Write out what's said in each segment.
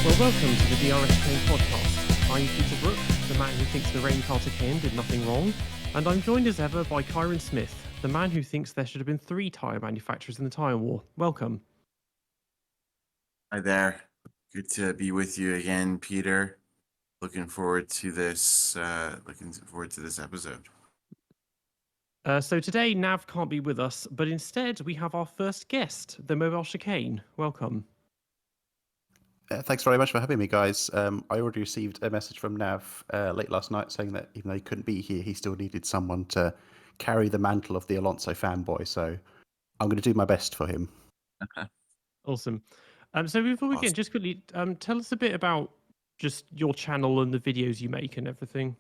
Well, welcome to the DRS podcast. I'm Peter Brook, the man who thinks the rain car Chicane did nothing wrong, and I'm joined as ever by Ciaron Smith, the man who thinks there should have been 3 tyre manufacturers in the tyre war. Welcome. Hi there. Good to be with you again, Peter. Looking forward to this. Episode. So today Nav can't be with us, but instead we have our first guest, the Mobile Chicane. Welcome. Thanks very much for having me, guys. I already received a message from Nav late last night saying that even though he couldn't be here, he still needed someone to carry the mantle of the Alonso fanboy. So I'm going to do my best for him. Awesome. So before we begin, just quickly, tell us a bit about just your channel and the videos you make and everything.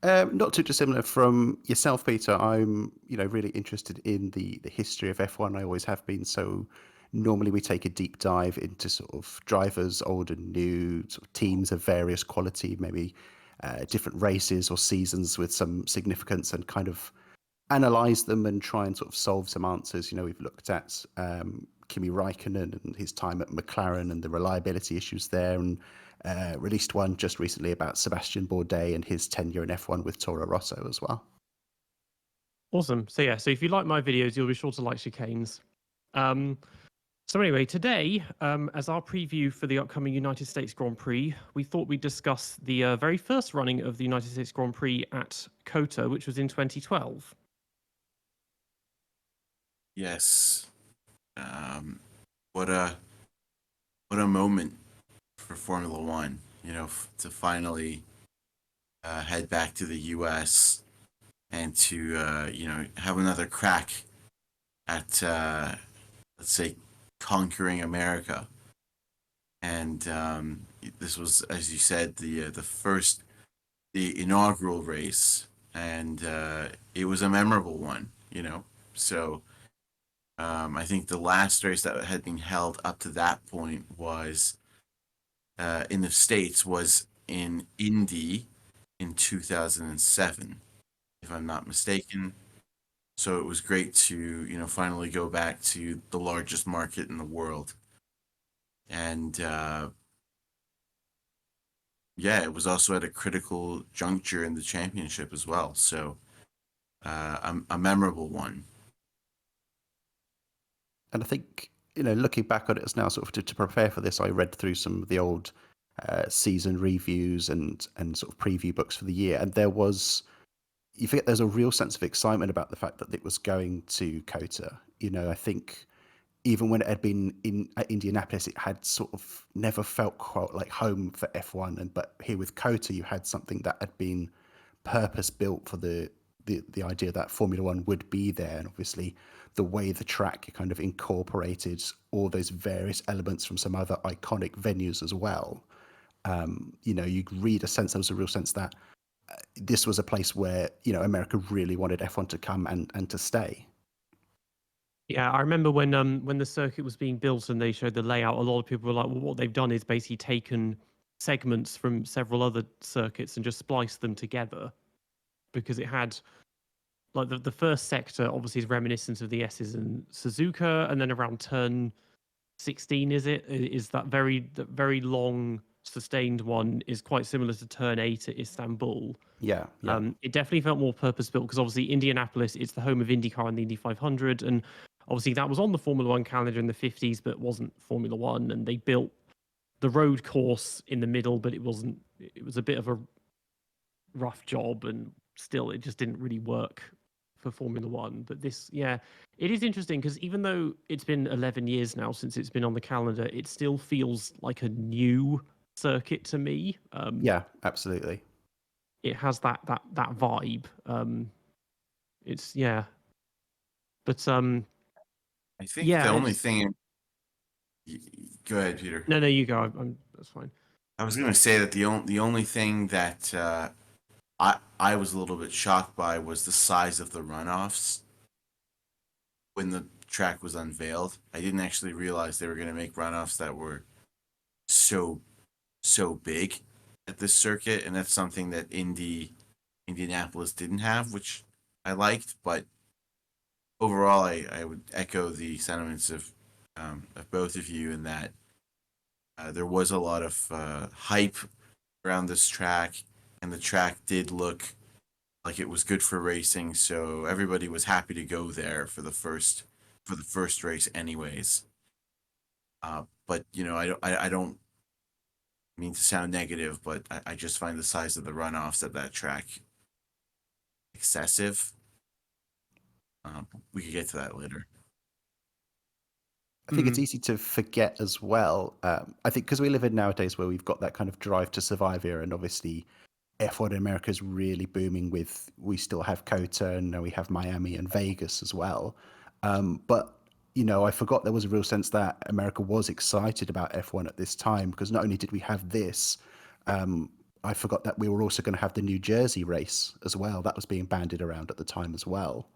Not too dissimilar from yourself, Peter. I'm, really interested in the history of F1. I always have been. So normally we take a deep dive into sort of drivers, old and new, sort of teams of various quality, maybe different races or seasons with some significance, and kind of analyze them and try and sort of solve some answers. We've looked at Kimi Räikkönen and his time at McLaren and the reliability issues there, and released one just recently about Sebastian Bourdais and his tenure in F1 with Toro Rosso as well. Awesome. So if you like my videos, you'll be sure to like Chicane's. So anyway, today, as our preview for the upcoming United States Grand Prix, we thought we'd discuss the very first running of the United States Grand Prix at COTA, which was in 2012. Yes. What a moment for Formula One. To finally head back to the U.S. and to have another crack at let's say conquering America. And this was, as you said, the inaugural race, and it was a memorable one. So I think the last race that had been held up to that point was in the States was in Indy in 2007, if I'm not mistaken. So it was great to, finally go back to the largest market in the world. And it was also at a critical juncture in the championship as well. So a memorable one. And I think, looking back on it as now, sort of to prepare for this, I read through some of the old season reviews and sort of preview books for the year. And you forget there's a real sense of excitement about the fact that it was going to COTA. I think even when it had been in Indianapolis, it had sort of never felt quite like home for F1. But here with COTA, you had something that had been purpose built for the idea that Formula One would be there. And obviously the way the track kind of incorporated all those various elements from some other iconic venues as well. You read there was a real sense that this was a place where, America really wanted F1 to come and to stay. Yeah, I remember when the circuit was being built and they showed the layout, a lot of people were like, well, what they've done is basically taken segments from several other circuits and just spliced them together, because it had like the first sector obviously is reminiscent of the S's in Suzuka, and then around turn 16 is that very long sustained one is quite similar to turn 8 at Istanbul. Yeah. It definitely felt more purpose built, because obviously Indianapolis is the home of IndyCar and the Indy 500, and obviously that was on the Formula One calendar in the 50s, but wasn't Formula One. And they built the road course in the middle, but it was a bit of a rough job, and still it just didn't really work for Formula One. But this, it is interesting, because even though it's been 11 years now since it's been on the calendar, it still feels like a new circuit to me. Yeah, absolutely. It has that vibe. It's but I think the only thing. Go ahead, Peter. No, you go. That's fine. I was going to say that the only thing that I was a little bit shocked by was the size of the runoffs when the track was unveiled. I didn't actually realize they were going to make runoffs that were so big at this circuit, and that's something that Indianapolis didn't have, which I liked. But overall, I would echo the sentiments of both of you in that there was a lot of hype around this track, and the track did look like it was good for racing, so everybody was happy to go there for the first race, anyways. But I don't mean to sound negative, but I just find the size of the runoffs at that track excessive. We could get to that later. I think it's easy to forget as well. I think because we live in nowadays where we've got that kind of drive to survive era, and obviously F1 in America is really booming with, we still have COTA and now we have Miami and Vegas as well. But, I forgot there was a real sense that America was excited about F1 at this time, because not only did we have this, I forgot that we were also going to have the New Jersey race as well. That was being bandied around at the time as well.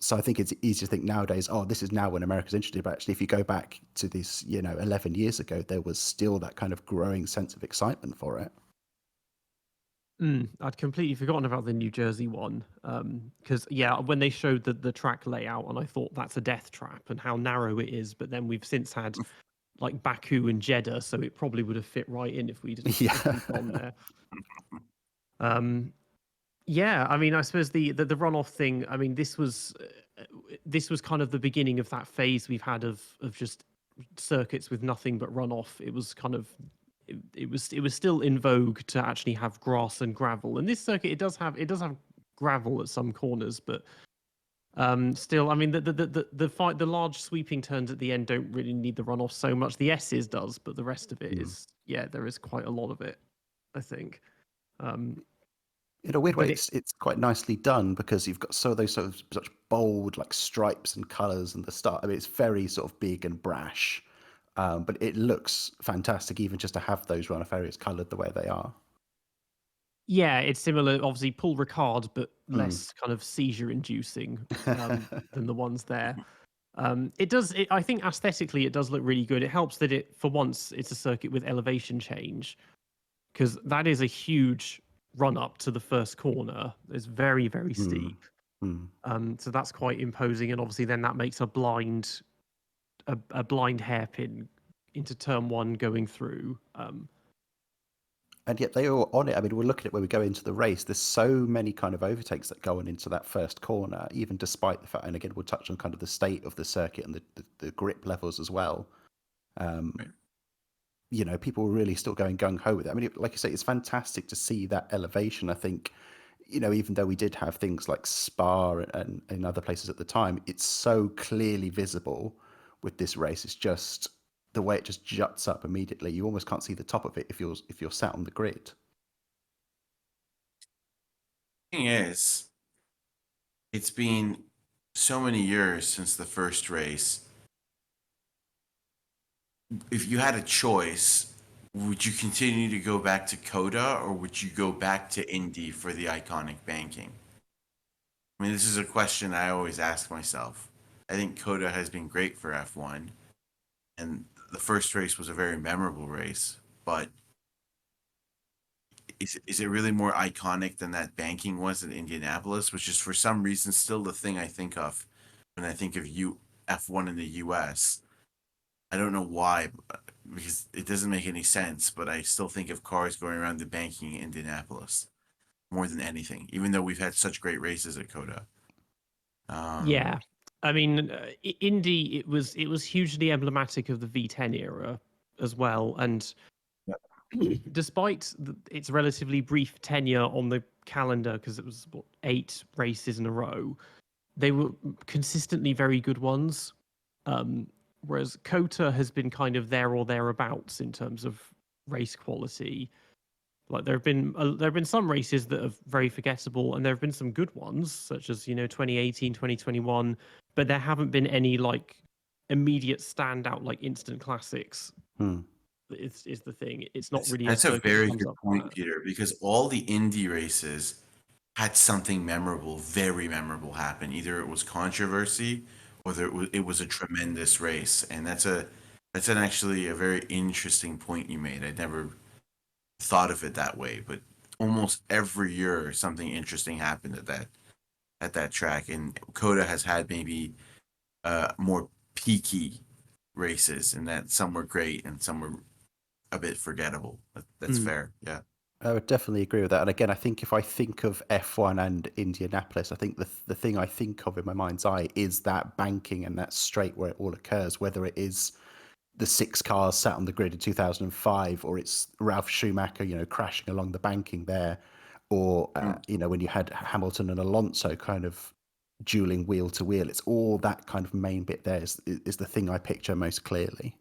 So I think it's easy to think nowadays, oh, this is now when America's interested. But actually, if you go back to this, 11 years ago, there was still that kind of growing sense of excitement for it. I'd completely forgotten about the New Jersey one, because when they showed the track layout, and I thought that's a death trap and how narrow it is, but then we've since had like Baku and Jeddah, so it probably would have fit right in if we'd gone there. I mean, I suppose the runoff thing. I mean, this was kind of the beginning of that phase we've had of just circuits with nothing but runoff. It was kind of it was still in vogue to actually have grass and gravel. And this circuit, it does have gravel at some corners, but still, I mean, the large sweeping turns at the end don't really need the runoff so much. The S's does, but the rest of it is there is quite a lot of it, I think. In a weird way, it's quite nicely done, because you've got those sort of such bold like stripes and colours and the start. I mean, it's very sort of big and brash, but it looks fantastic even just to have those runoff areas coloured the way they are. Yeah, it's similar, obviously, Paul Ricard, but less kind of seizure-inducing than the ones there. I think aesthetically it does look really good. It helps that for once, it's a circuit with elevation change, because that is a huge run up to the first corner. It's very, very steep. So that's quite imposing, and obviously then that makes a blind hairpin into turn one going through. And yet they were on it. I mean, we're looking at where we go into the race. There's so many kind of overtakes that go on into that first corner, even despite the fact, and again, we'll touch on kind of the state of the circuit and the grip levels as well. People were really still going gung-ho with it. I mean, like I say, it's fantastic to see that elevation. I think, even though we did have things like Spa and in other places at the time, it's so clearly visible with this race. It's just the way it just juts up immediately. You almost can't see the top of it if you're sat on the grid. Thing is, it's been so many years since the first race. If you had a choice, would you continue to go back to COTA, or would you go back to Indy for the iconic banking? I mean, this is a question I always ask myself. I think COTA has been great for F1, and the first race was a very memorable race, but is it really more iconic than that banking was at Indianapolis, which is for some reason still the thing I think of when I think of F1 in the US. I don't know why, because it doesn't make any sense, but I still think of cars going around the banking in Indianapolis more than anything, even though we've had such great races at COTA. Yeah. I mean, Indy, it was hugely emblematic of the V10 era as well. And despite its relatively brief tenure on the calendar, because it was 8 races in a row, they were consistently very good ones. Whereas COTA has been kind of there or thereabouts in terms of race quality. Like there have been some races that are very forgettable, and there have been some good ones, such as 2018, 2021, but there haven't been any like immediate standout like instant classics is the thing. It's not really a That's a circuit that very comes good up point, flat. Peter, because all the Indy races had something memorable, very memorable happen. Either it was controversy or it was a tremendous race. And that's actually a very interesting point you made. I never thought of it that way, but almost every year something interesting happened at that track. And COTA has had maybe more peaky races, and that some were great and some were a bit forgettable. That's fair. Yeah. I would definitely agree with that. And again, I think if I think of F1 and Indianapolis, I think the thing I think of in my mind's eye is that banking and that straight where it all occurs, whether it is the 6 cars sat on the grid in 2005 or it's Ralph Schumacher, crashing along the banking there, or, when you had Hamilton and Alonso kind of dueling wheel to wheel. It's all that kind of main bit there is the thing I picture most clearly.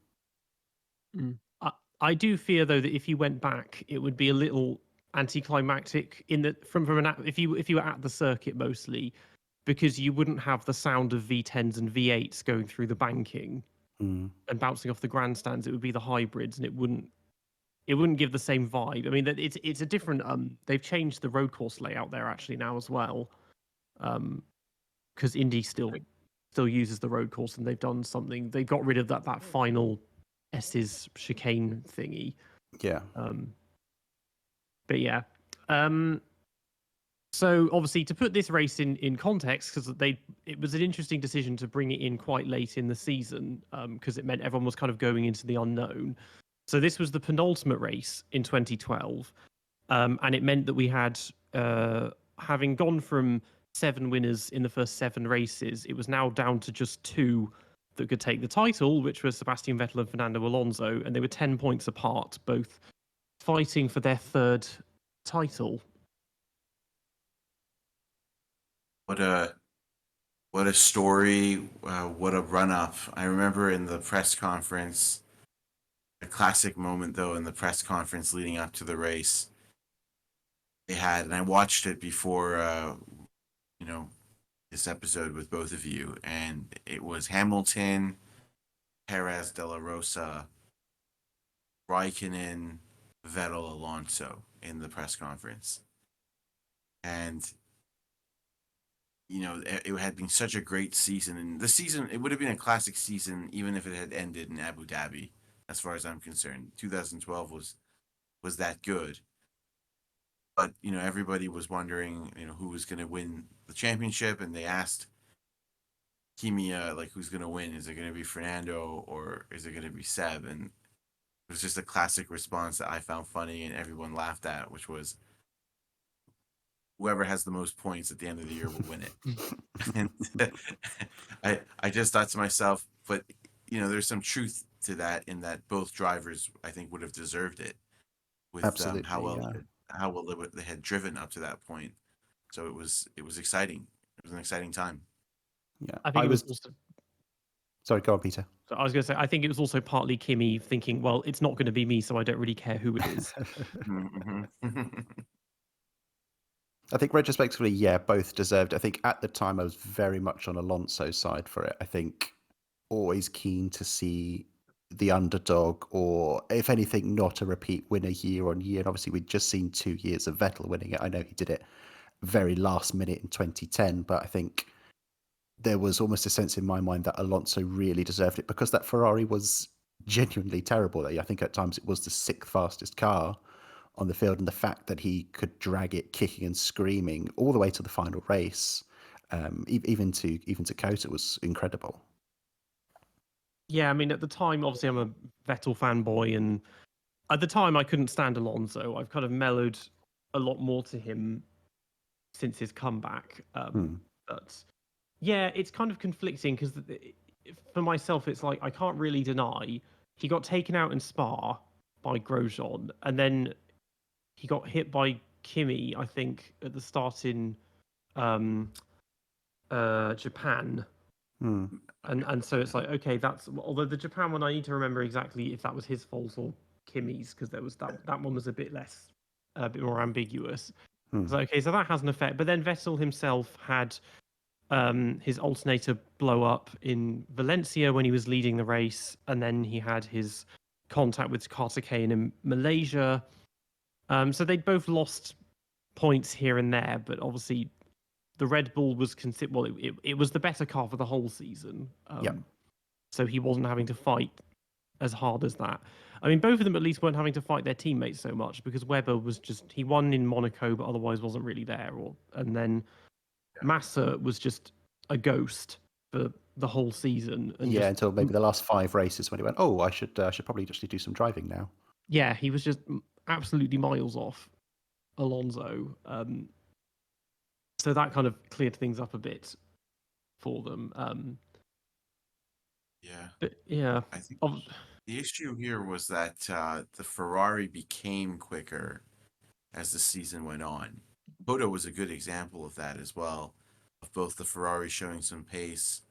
I do fear though that if you went back, it would be a little anticlimactic in that if you were at the circuit mostly, because you wouldn't have the sound of V10s and V8s going through the banking and bouncing off the grandstands. It would be the hybrids, and it wouldn't give the same vibe. I mean, that it's a different. They've changed the road course layout there actually now as well, because Indy still uses the road course, and they've done something. They got rid of that final S's chicane thingy. Yeah. But yeah. So obviously, to put this race in context, because it was an interesting decision to bring it in quite late in the season, because it meant everyone was kind of going into the unknown. So this was the penultimate race in 2012, and it meant that we had, having gone from 7 winners in the first 7 races, it was now down to just 2 that could take the title, which was Sebastian Vettel and Fernando Alonso, and they were 10 points apart, both fighting for their 3rd title. What a story! What a run up! I remember in the press conference, a classic moment though in the press conference leading up to the race. They had, and I watched it before, this episode with both of you, and it was Hamilton, Perez, De La Rosa, Räikkönen, Vettel, Alonso in the press conference, and it had been such a great season, and the season, it would have been a classic season even if it had ended in Abu Dhabi, as far as I'm concerned. 2012 was that good, but everybody was wondering who was going to win the championship, and they asked Kimi who's going to win. Is it going to be Fernando or is it going to be Seb? And it was just a classic response that I found funny and everyone laughed at, which was, whoever has the most points at the end of the year will win it. And I just thought to myself, but there's some truth to that, in that both drivers I think would have deserved it with Absolutely, how well yeah. they had driven up to that point. So it was exciting. It was an exciting time. Yeah. I think it was also. Sorry, go on, Peter. So I was going to say, I think it was also partly Kimi thinking, well, it's not going to be me, so I don't really care who it is. I think retrospectively, yeah, both deserved. I think at the time I was very much on Alonso's side for it. I think always keen to see the underdog, or if anything, not a repeat winner year on year. And obviously we'd just seen 2 years of Vettel winning it. I know he did it very last minute in 2010, but I think there was almost a sense in my mind that Alonso really deserved it, because that Ferrari was genuinely terrible. I think at times it was the 6th fastest car on the field, and the fact that he could drag it kicking and screaming all the way to the final race, even to COTA, was incredible. Yeah, I mean, at the time, obviously, I'm a Vettel fanboy, and at the time, I couldn't stand Alonso. I've kind of mellowed a lot more to him since his comeback. But yeah, it's kind of conflicting, because for myself, it's like I can't really deny he got taken out in Spa by Grosjean, and then he got hit by Kimi, I think, at the start in Japan. And so it's like, okay, that's, although the Japan one, I need to remember exactly if that was his fault or Kimi's, because there was that one was a bit more ambiguous. So okay, so that has an effect. But then Vettel himself had his alternator blow up in Valencia when he was leading the race, and then he had his contact with Chicane in Malaysia. So they both lost points here and there, but obviously the Red Bull was it was the better car for the whole season. Yep. So he wasn't having to fight as hard as that. I mean, both of them at least weren't having to fight their teammates so much because Webber was he won in Monaco, but otherwise wasn't really there. And then Massa was just a ghost for the whole season. And until maybe the last 5 races when he went, oh, I should probably just do some driving now. Yeah, he was just absolutely miles off Alonso. So that kind of cleared things up a bit for them. But yeah, I think the issue here was that the Ferrari became quicker as the season went on. COTA was a good example of that as well, of both the Ferrari showing some pace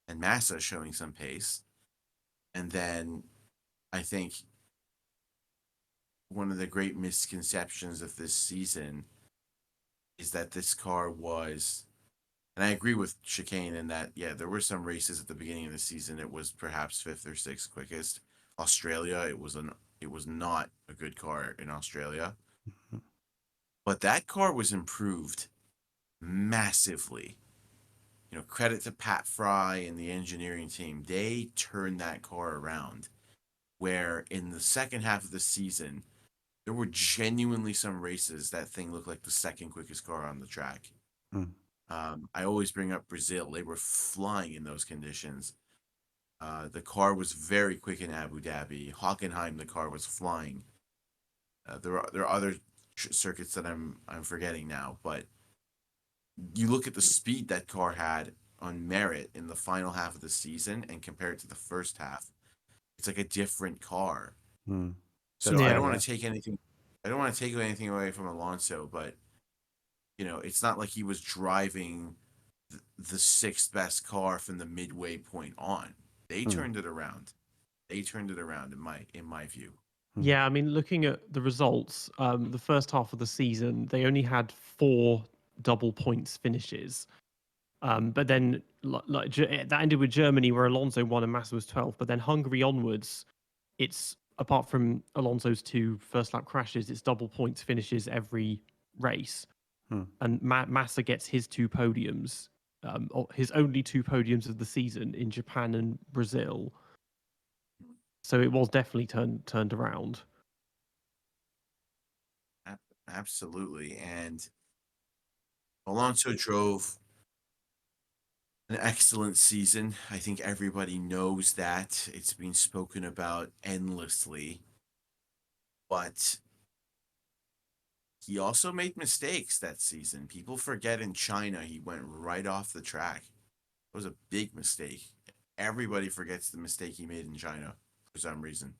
and Massa showing some pace. And then I think one of the great misconceptions of this season is that this car was, and I agree with Chicane in that, yeah, there were some races at the beginning of the season it was perhaps 5th or 6th quickest. Australia, it was not a good car in Australia. Mm-hmm. But that car was improved massively. You know, credit to Pat Fry and the engineering team. They turned that car around, where in the second half of the season, there were genuinely some races that thing looked like the second quickest car on the track. I always bring up Brazil. They were flying in those conditions. The car was very quick in Abu Dhabi. Hockenheim, the car was flying. There are other circuits that I'm forgetting now, but you look at the speed that car had on merit in the final half of the season and compare it to the first half, it's like a different car. So I don't want to take anything. I don't want to take anything away from Alonso, but you know, it's not like he was driving the 6th best car from the midway point on. They turned it around. They turned it around in my view. Yeah, I mean, looking at the results, the first half of the season, they only had 4 double points finishes. But then that ended with Germany, where Alonso won and Massa was 12th. But then Hungary onwards, it's apart from Alonso's 2 first lap crashes, it's double points finishes every race. And Massa gets his 2 podiums, his only 2 podiums of the season in Japan and Brazil. So it was definitely turned around. Absolutely. And Alonso drove an excellent season. I think everybody knows that. It's been spoken about endlessly. But he also made mistakes that season. People forget in China he went right off the track. It was a big mistake. Everybody forgets the mistake he made in China for some reason.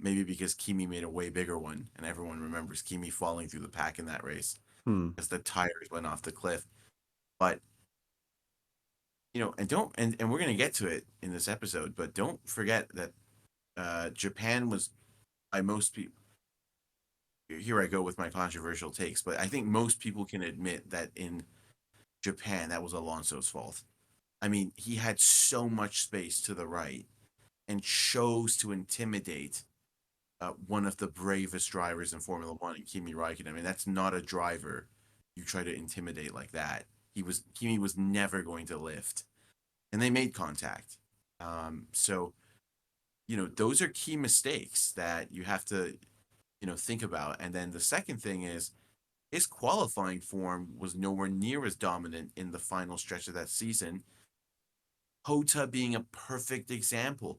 Maybe because Kimi made a way bigger one, and everyone remembers Kimi falling through the pack in that race because the tires went off the cliff. But you know, and we're gonna get to it in this episode, but don't forget that Japan was, by most people. Here I go with my controversial takes, but I think most people can admit that in Japan that was Alonso's fault. I mean, he had so much space to the right and chose to intimidate one of the bravest drivers in Formula One, Kimi Räikkönen. I mean, that's not a driver you try to intimidate like that. Kimi was never going to lift, and they made contact. So, you know, those are key mistakes that you have to, you know, think about. And then the second thing is his qualifying form was nowhere near as dominant in the final stretch of that season. COTA being a perfect example.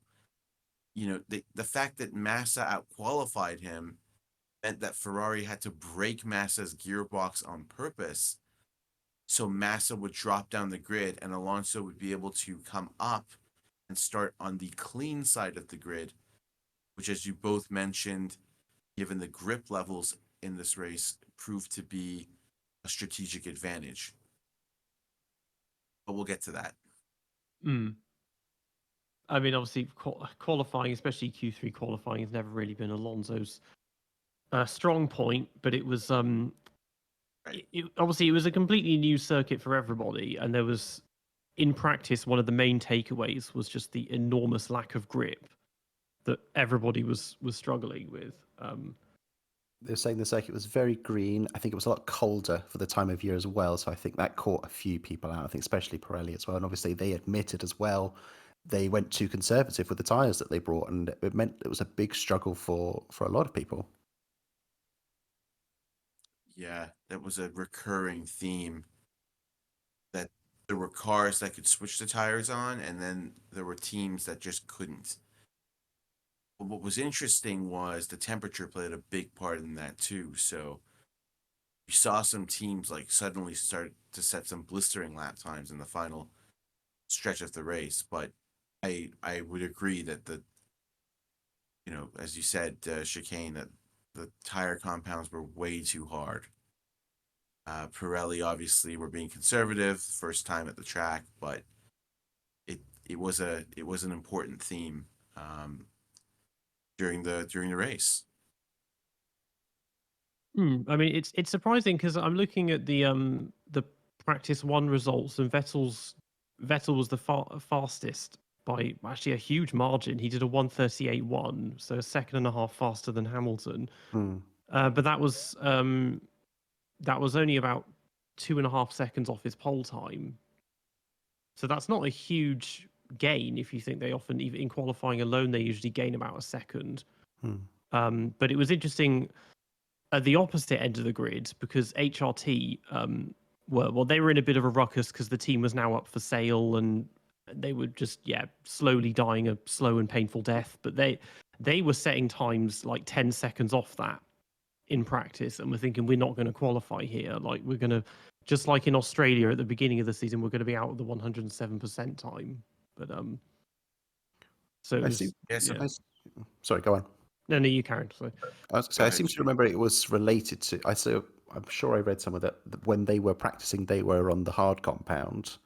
You know, the fact that Massa outqualified him meant that Ferrari had to break Massa's gearbox on purpose, so Massa would drop down the grid and Alonso would be able to come up and start on the clean side of the grid, which, as you both mentioned, given the grip levels in this race, proved to be a strategic advantage. But we'll get to that. I mean, obviously, qualifying, especially Q3 qualifying, has never really been Alonso's strong point. But it was obviously it was a completely new circuit for everybody, and there was, in practice, one of the main takeaways was just the enormous lack of grip that everybody was struggling with. They're saying the circuit was very green. I think it was a lot colder for the time of year as well. So I think that caught a few people out. I think especially Pirelli as well. And obviously they admitted as well they went too conservative with the tyres that they brought, and it meant it was a big struggle for a lot of people. Yeah, that was a recurring theme. That there were cars that could switch the tires on, and then there were teams that just couldn't. But what was interesting was the temperature played a big part in that too. So you saw some teams like suddenly start to set some blistering lap times in the final stretch of the race. But I would agree that as you said, Chicane, that the tire compounds were way too hard. Pirelli obviously were being conservative first time at the track, but it was an important theme during the race. I mean, it's surprising because I'm looking at the practice one results, and Vettel was the fastest by actually a huge margin. He did a 1:38.1, so a second and a half faster than Hamilton. But that was only about 2.5 seconds off his pole time. So that's not a huge gain if you think they often, even in qualifying alone, they usually gain about a second. But it was interesting at the opposite end of the grid because HRT they were in a bit of a ruckus because the team was now up for sale and they were just slowly dying a slow and painful death. But they were setting times like 10 seconds off that in practice, and we're thinking we're not going to qualify here. Like we're going to, just like in Australia at the beginning of the season, we're going to be out at the 107% time. But so sorry, go on. No, you carried. So I seem to remember it was related to. I'm sure I read somewhere that when they were practicing, they were on the hard compound,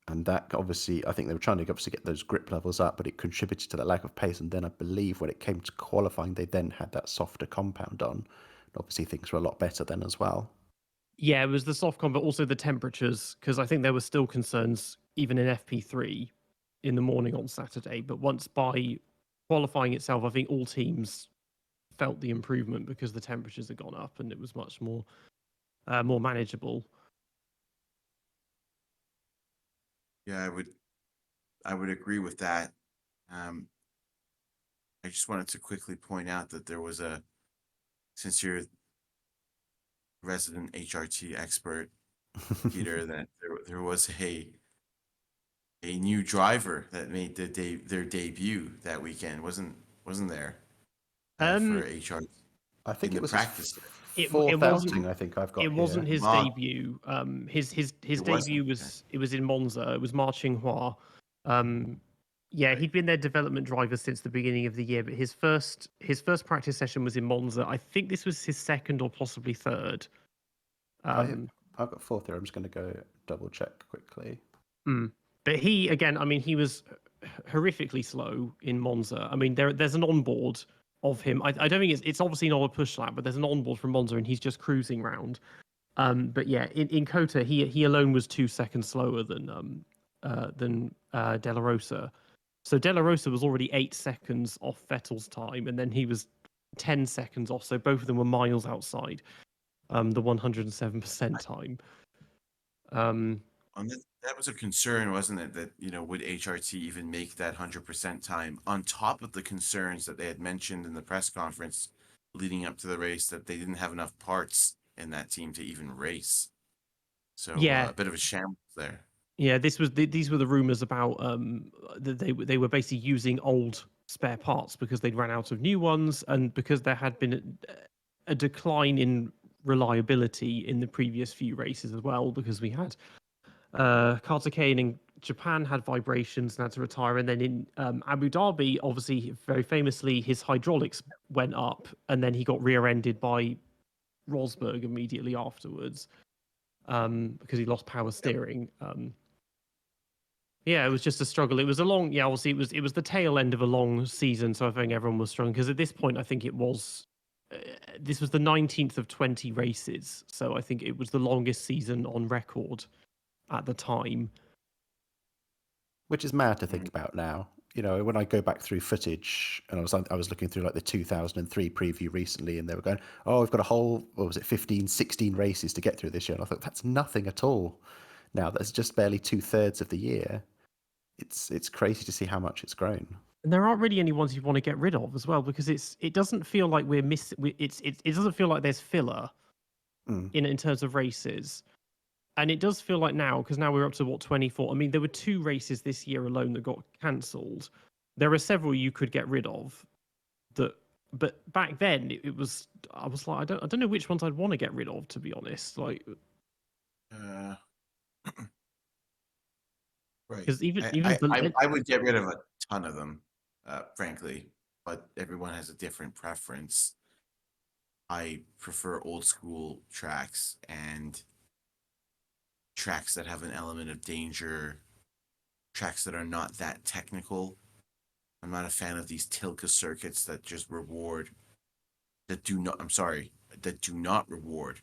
and that obviously, I think they were trying to obviously get those grip levels up, but it contributed to that lack of pace. And then I believe when it came to qualifying, they then had that softer compound on. Obviously, things were a lot better then as well. Yeah, it was the soft comp, but also the temperatures, because I think there were still concerns even in FP3 in the morning on Saturday. But once by qualifying itself, I think all teams felt the improvement because the temperatures had gone up and it was much more manageable. Yeah, I would agree with that. I just wanted to quickly point out that there was since you're resident HRT expert, Peter, that there was a new driver that made their debut that weekend, wasn't there? For HRT. I think it was practice. Fourth outing. I think I've got. It wasn't his debut. His debut was okay. It was in Monza. It was Ma Qinghua. He'd been their development driver since the beginning of the year, but his first practice session was in Monza. I think this was his second or possibly third. I've got fourth here. I'm just going to go double check quickly. But he was horrifically slow in Monza. I mean, there's an onboard of him. I don't think it's obviously not a push lap, but there's an onboard from Monza and he's just cruising round. But yeah, in COTA, he alone was 2 seconds slower than De La Rosa. So De La Rosa was already 8 seconds off Vettel's time, and then he was 10 seconds off. So both of them were miles outside the 107% time. That was a concern, wasn't it? That would HRT even make that 100% time? On top of the concerns that they had mentioned in the press conference leading up to the race, that they didn't have enough parts in that team to even race. So a bit of a shambles there. Yeah, these were the rumors about that they were basically using old spare parts because they'd run out of new ones, and because there had been a decline in reliability in the previous few races as well, because we had Chicane in Japan had vibrations and had to retire, and then in Abu Dhabi, obviously very famously, his hydraulics went up, and then he got rear-ended by Rosberg immediately afterwards because he lost power steering. It was just a struggle. It was a long, obviously it was the tail end of a long season, so I think everyone was struggling because at this point I think it was this was the 19th of 20 races, so I think it was the longest season on record at the time. Which is mad to think about now. when I go back through footage, and I was looking through like the 2003 preview recently, and they were going, "Oh, we've got a whole, what was it, 15, 16 races to get through this year." And I thought that's nothing at all. Now that's just barely 2/3 of the year. It's crazy to see how much it's grown. And there aren't really any ones you want to get rid of as well, because it doesn't feel like we're missing. It doesn't feel like there's filler Mm. in terms of races. And it does feel like now, because now we're up to what, 24. I mean, there were 2 races this year alone that got cancelled. There are several you could get rid of. But back then it was. I was like, I don't know which ones I'd want to get rid of, to be honest. Like, Right. because even I would get rid of a ton of them, frankly, but everyone has a different preference. I prefer old school tracks and tracks that have an element of danger, tracks that are not that technical. I'm not a fan of these Tilka circuits that just reward that do not that do not reward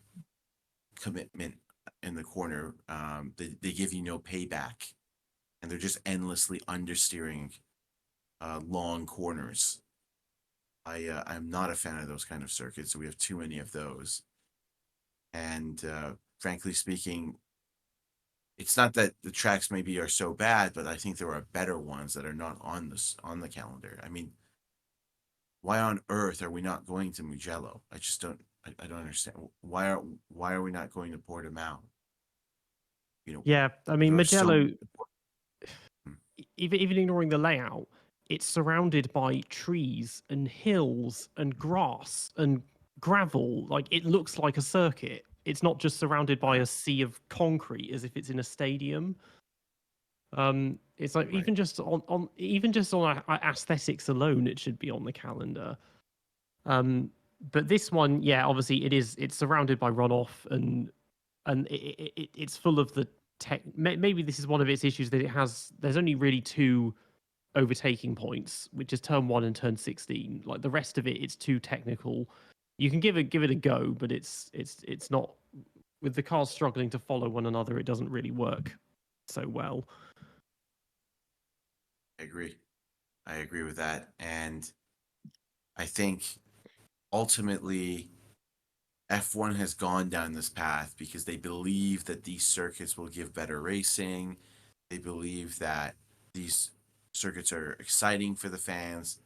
commitment in the corner. They give you no payback, and they're just endlessly understeering long corners. I'm not a fan of those kind of circuits. So we have too many of those, and frankly speaking, it's not that the tracks maybe are so bad, but I think there are better ones that are not on the calendar. I mean, why on earth are we not going to Mugello? I just don't. I don't understand. Why are we not going to Portimao? yeah, I mean, there are so Mugello, many- even ignoring the layout, it's surrounded by trees and hills and grass and gravel. Like, it looks like a circuit. It's not just surrounded by a sea of concrete as if it's in a stadium. It's like, Right. even just on aesthetics alone, it should be on the calendar. But this one, yeah, obviously it's surrounded by runoff, and it's full of the tech. Maybe this is one of its issues, that there's only really 2 overtaking points, which is turn 1 and turn 16. Like, the rest of it's too technical. You can give it a go, but it's not, with the cars struggling to follow one another, it doesn't really work so well. I agree. I agree with that, and I think ultimately F1 has gone down this path because they believe that these circuits will give better racing. They believe that these circuits are exciting for the fans,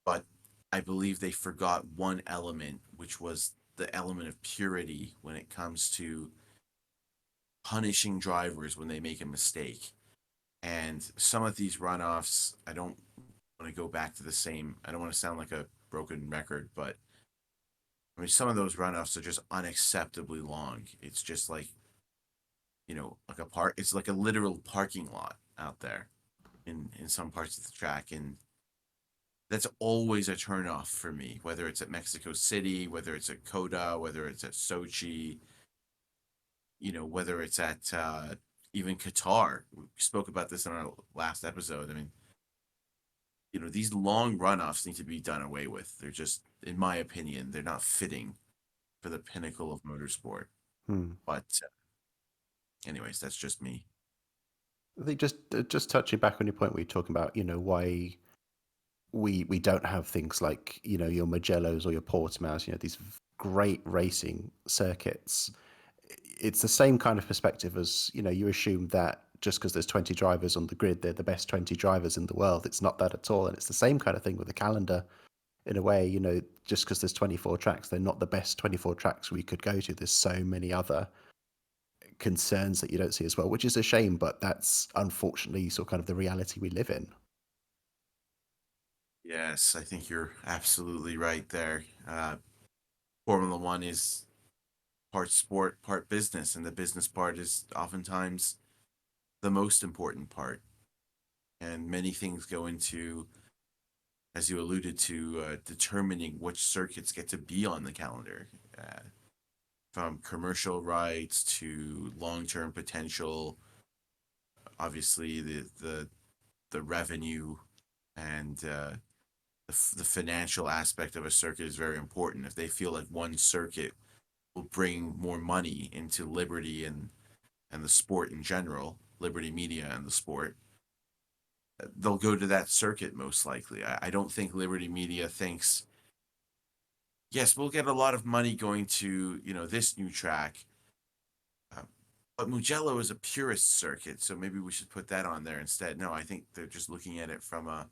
but I believe they forgot one element, which was the element of purity when it comes to punishing drivers when they make a mistake. And some of these runoffs, I don't want to go back to the same, I don't want to sound like a broken record, but I mean, some of those runoffs are just unacceptably long. It's just like, like it's like a literal parking lot out there in some parts of the track. And that's always a turnoff for me, whether it's at Mexico City, whether it's at COTA, whether it's at Sochi, whether it's at even Qatar. We spoke about this in our last episode. I mean, these long runoffs need to be done away with. They're just, in my opinion, they're not fitting for the pinnacle of motorsport. But anyways, that's just me. I think just touching back on your point where you're talking about, why we don't have things like, your Mugellos or your Portimaos, these great racing circuits. It's the same kind of perspective as, you assume that just because there's 20 drivers on the grid, they're the best 20 drivers in the world. It's not that at all. And it's the same kind of thing with the calendar in a way, just because there's 24 tracks, they're not the best 24 tracks we could go to. There's so many other concerns that you don't see as well, which is a shame, but that's unfortunately sort of kind of the reality we live in. Yes, I think you're absolutely right there. Formula One is part sport, part business, and the business part is oftentimes the most important part. And many things go into, as you alluded to, determining which circuits get to be on the calendar, from commercial rights to long-term potential. Obviously, the revenue and the financial aspect of a circuit is very important. If they feel like one circuit will bring more money into Liberty and the sport in general, Liberty Media and the sport, they'll go to that circuit most likely. I don't think Liberty Media thinks, yes, we'll get a lot of money going to, this new track. But Mugello is a purist circuit, so maybe we should put that on there instead. No, I think they're just looking at it from a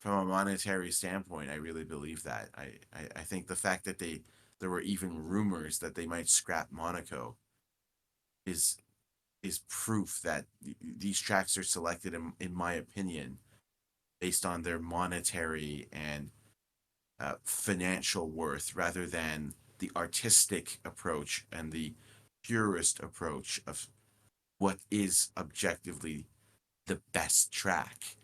monetary standpoint. I really believe that. I think the fact that there were even rumors that they might scrap Monaco is proof that these tracks are selected, in my opinion, based on their monetary and financial worth rather than the artistic approach and the purist approach of what is objectively the best track,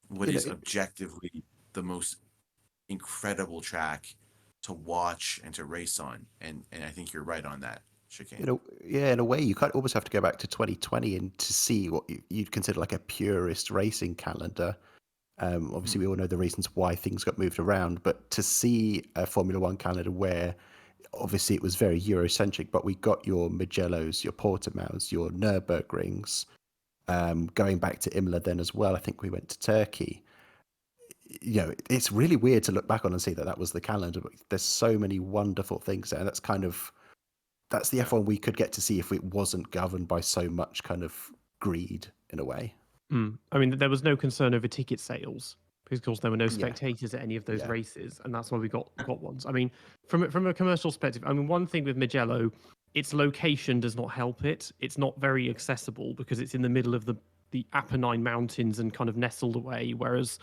what is objectively the most incredible track to watch and to race on. And I think you're right on that, Chicane. In a way, you kind of almost have to go back to 2020 and to see what you'd consider like a purist racing calendar. Obviously, we all know the reasons why things got moved around, but to see a Formula One calendar where obviously it was very Eurocentric, but we got your Mugellos, your Portimaos, your Nürburgrings, going back to Imola then as well. I think we went to Turkey. It's really weird to look back on and see that was the calendar, but there's so many wonderful things there. And that's the F1 we could get to see if it wasn't governed by so much kind of greed in a way. I mean, there was no concern over ticket sales because, of course, there were no spectators at any of those races, and that's why we got ones. I mean, from a commercial perspective, I mean, one thing with Mugello, its location does not help it. It's not very accessible because it's in the middle of the Apennine Mountains and kind of nestled away, whereas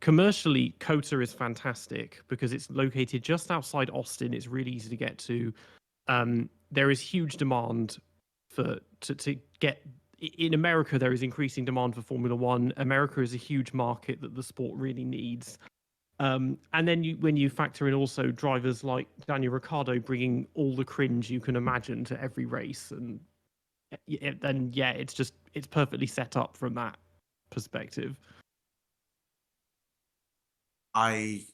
commercially, COTA is fantastic because it's located just outside Austin. It's really easy to get to. There is huge demand to get. In America, there is increasing demand for Formula One. America is a huge market that the sport really needs. And then when you factor in also drivers like Daniel Ricciardo bringing all the cringe you can imagine to every race, and then it's perfectly set up from that perspective. I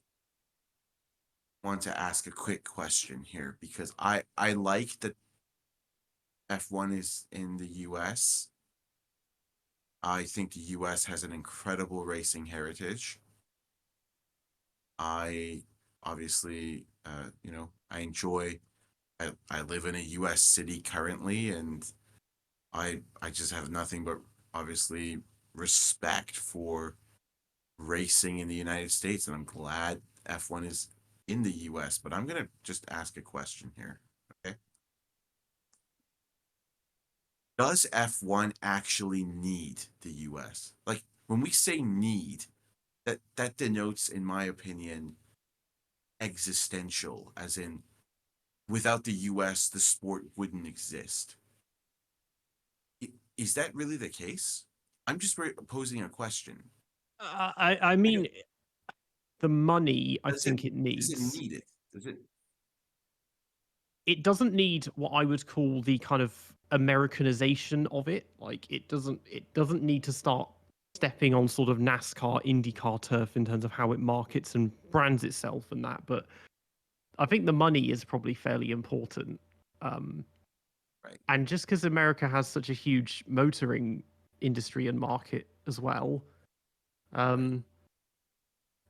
want to ask a quick question here because I like that F1 is in the US. I think the US has an incredible racing heritage. I obviously, I live in a US city currently, and I just have nothing but obviously respect for racing in the United States, and I'm glad F1 is in the US, but I'm going to just ask a question here, okay? Does F1 actually need the US? Like, when we say need, that denotes, in my opinion, existential, as in, without the US, the sport wouldn't exist. Is that really the case? I'm just posing a question. I mean, the money, I think it needs. Does it need it? Does it? It doesn't need what I would call the kind of Americanization of it. Like it doesn't need to start stepping on sort of NASCAR, IndyCar turf in terms of how it markets and brands itself and that. But I think the money is probably fairly important. Right. And just because America has such a huge motoring industry and market as well,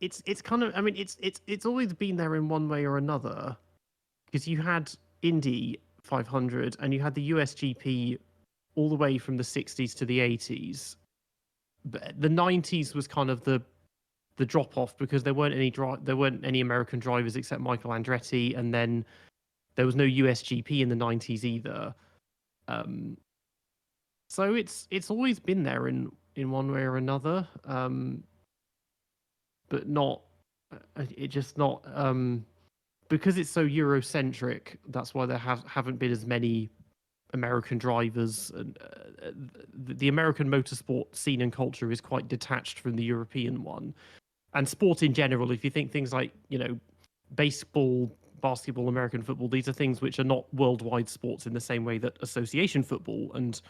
it's kind of, I mean, it's always been there in one way or another, because you had Indy 500 and you had the USGP all the way from the 60s to the 80s. But the 90s was kind of the drop off because there weren't any American drivers except Michael Andretti, and then there was no USGP in the 90s either. So it's always been there in one way or another, but not because it's so Eurocentric. That's why there haven't been as many American drivers, and the American motorsport scene and culture is quite detached from the European one. And sport in general, if you think things like, baseball, basketball, American football, these are things which are not worldwide sports in the same way that association football and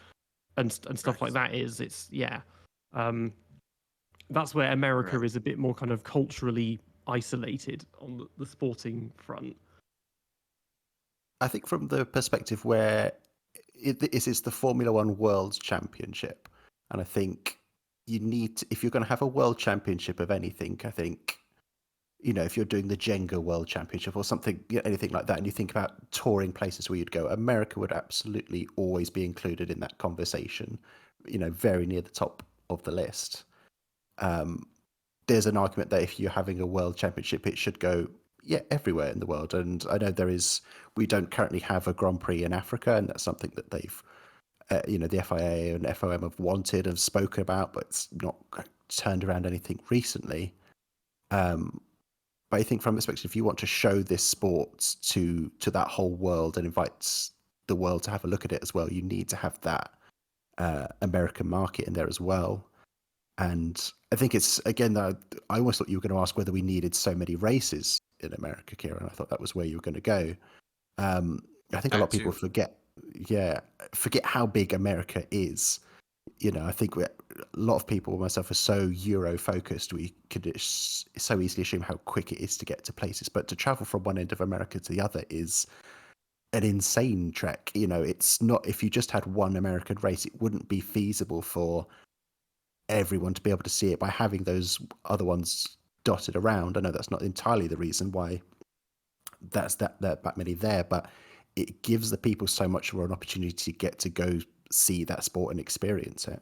stuff like that is. That's where America is a bit more kind of culturally isolated on the sporting front. I think from the perspective where it's the Formula One World Championship, and I think you need to, if you're going to have a world championship of anything, I think, if you're doing the Jenga World Championship or something, anything like that, and you think about touring places where you'd go, America would absolutely always be included in that conversation, very near the top of the list. There's an argument that if you're having a world championship, it should go, everywhere in the world. And I know we don't currently have a Grand Prix in Africa, and that's something that they've, the FIA and FOM have wanted and spoken about, but it's not turned around anything recently. But I think from a perspective, if you want to show this sport to that whole world and invite the world to have a look at it as well, you need to have that American market in there as well. And I think it's, again, I always thought you were going to ask whether we needed so many races in America, Ciaron. I thought that was where you were going to go. I think a lot of people forget how big America is. I think a lot of people, myself, are so Euro focused. We could so easily assume how quick it is to get to places, but to travel from one end of America to the other is an insane trek. It's not, if you just had one American race, it wouldn't be feasible for everyone to be able to see it by having those other ones dotted around. I know that's not entirely the reason why that's that many there, but it gives the people so much more an opportunity to get to go see that sport and experience it.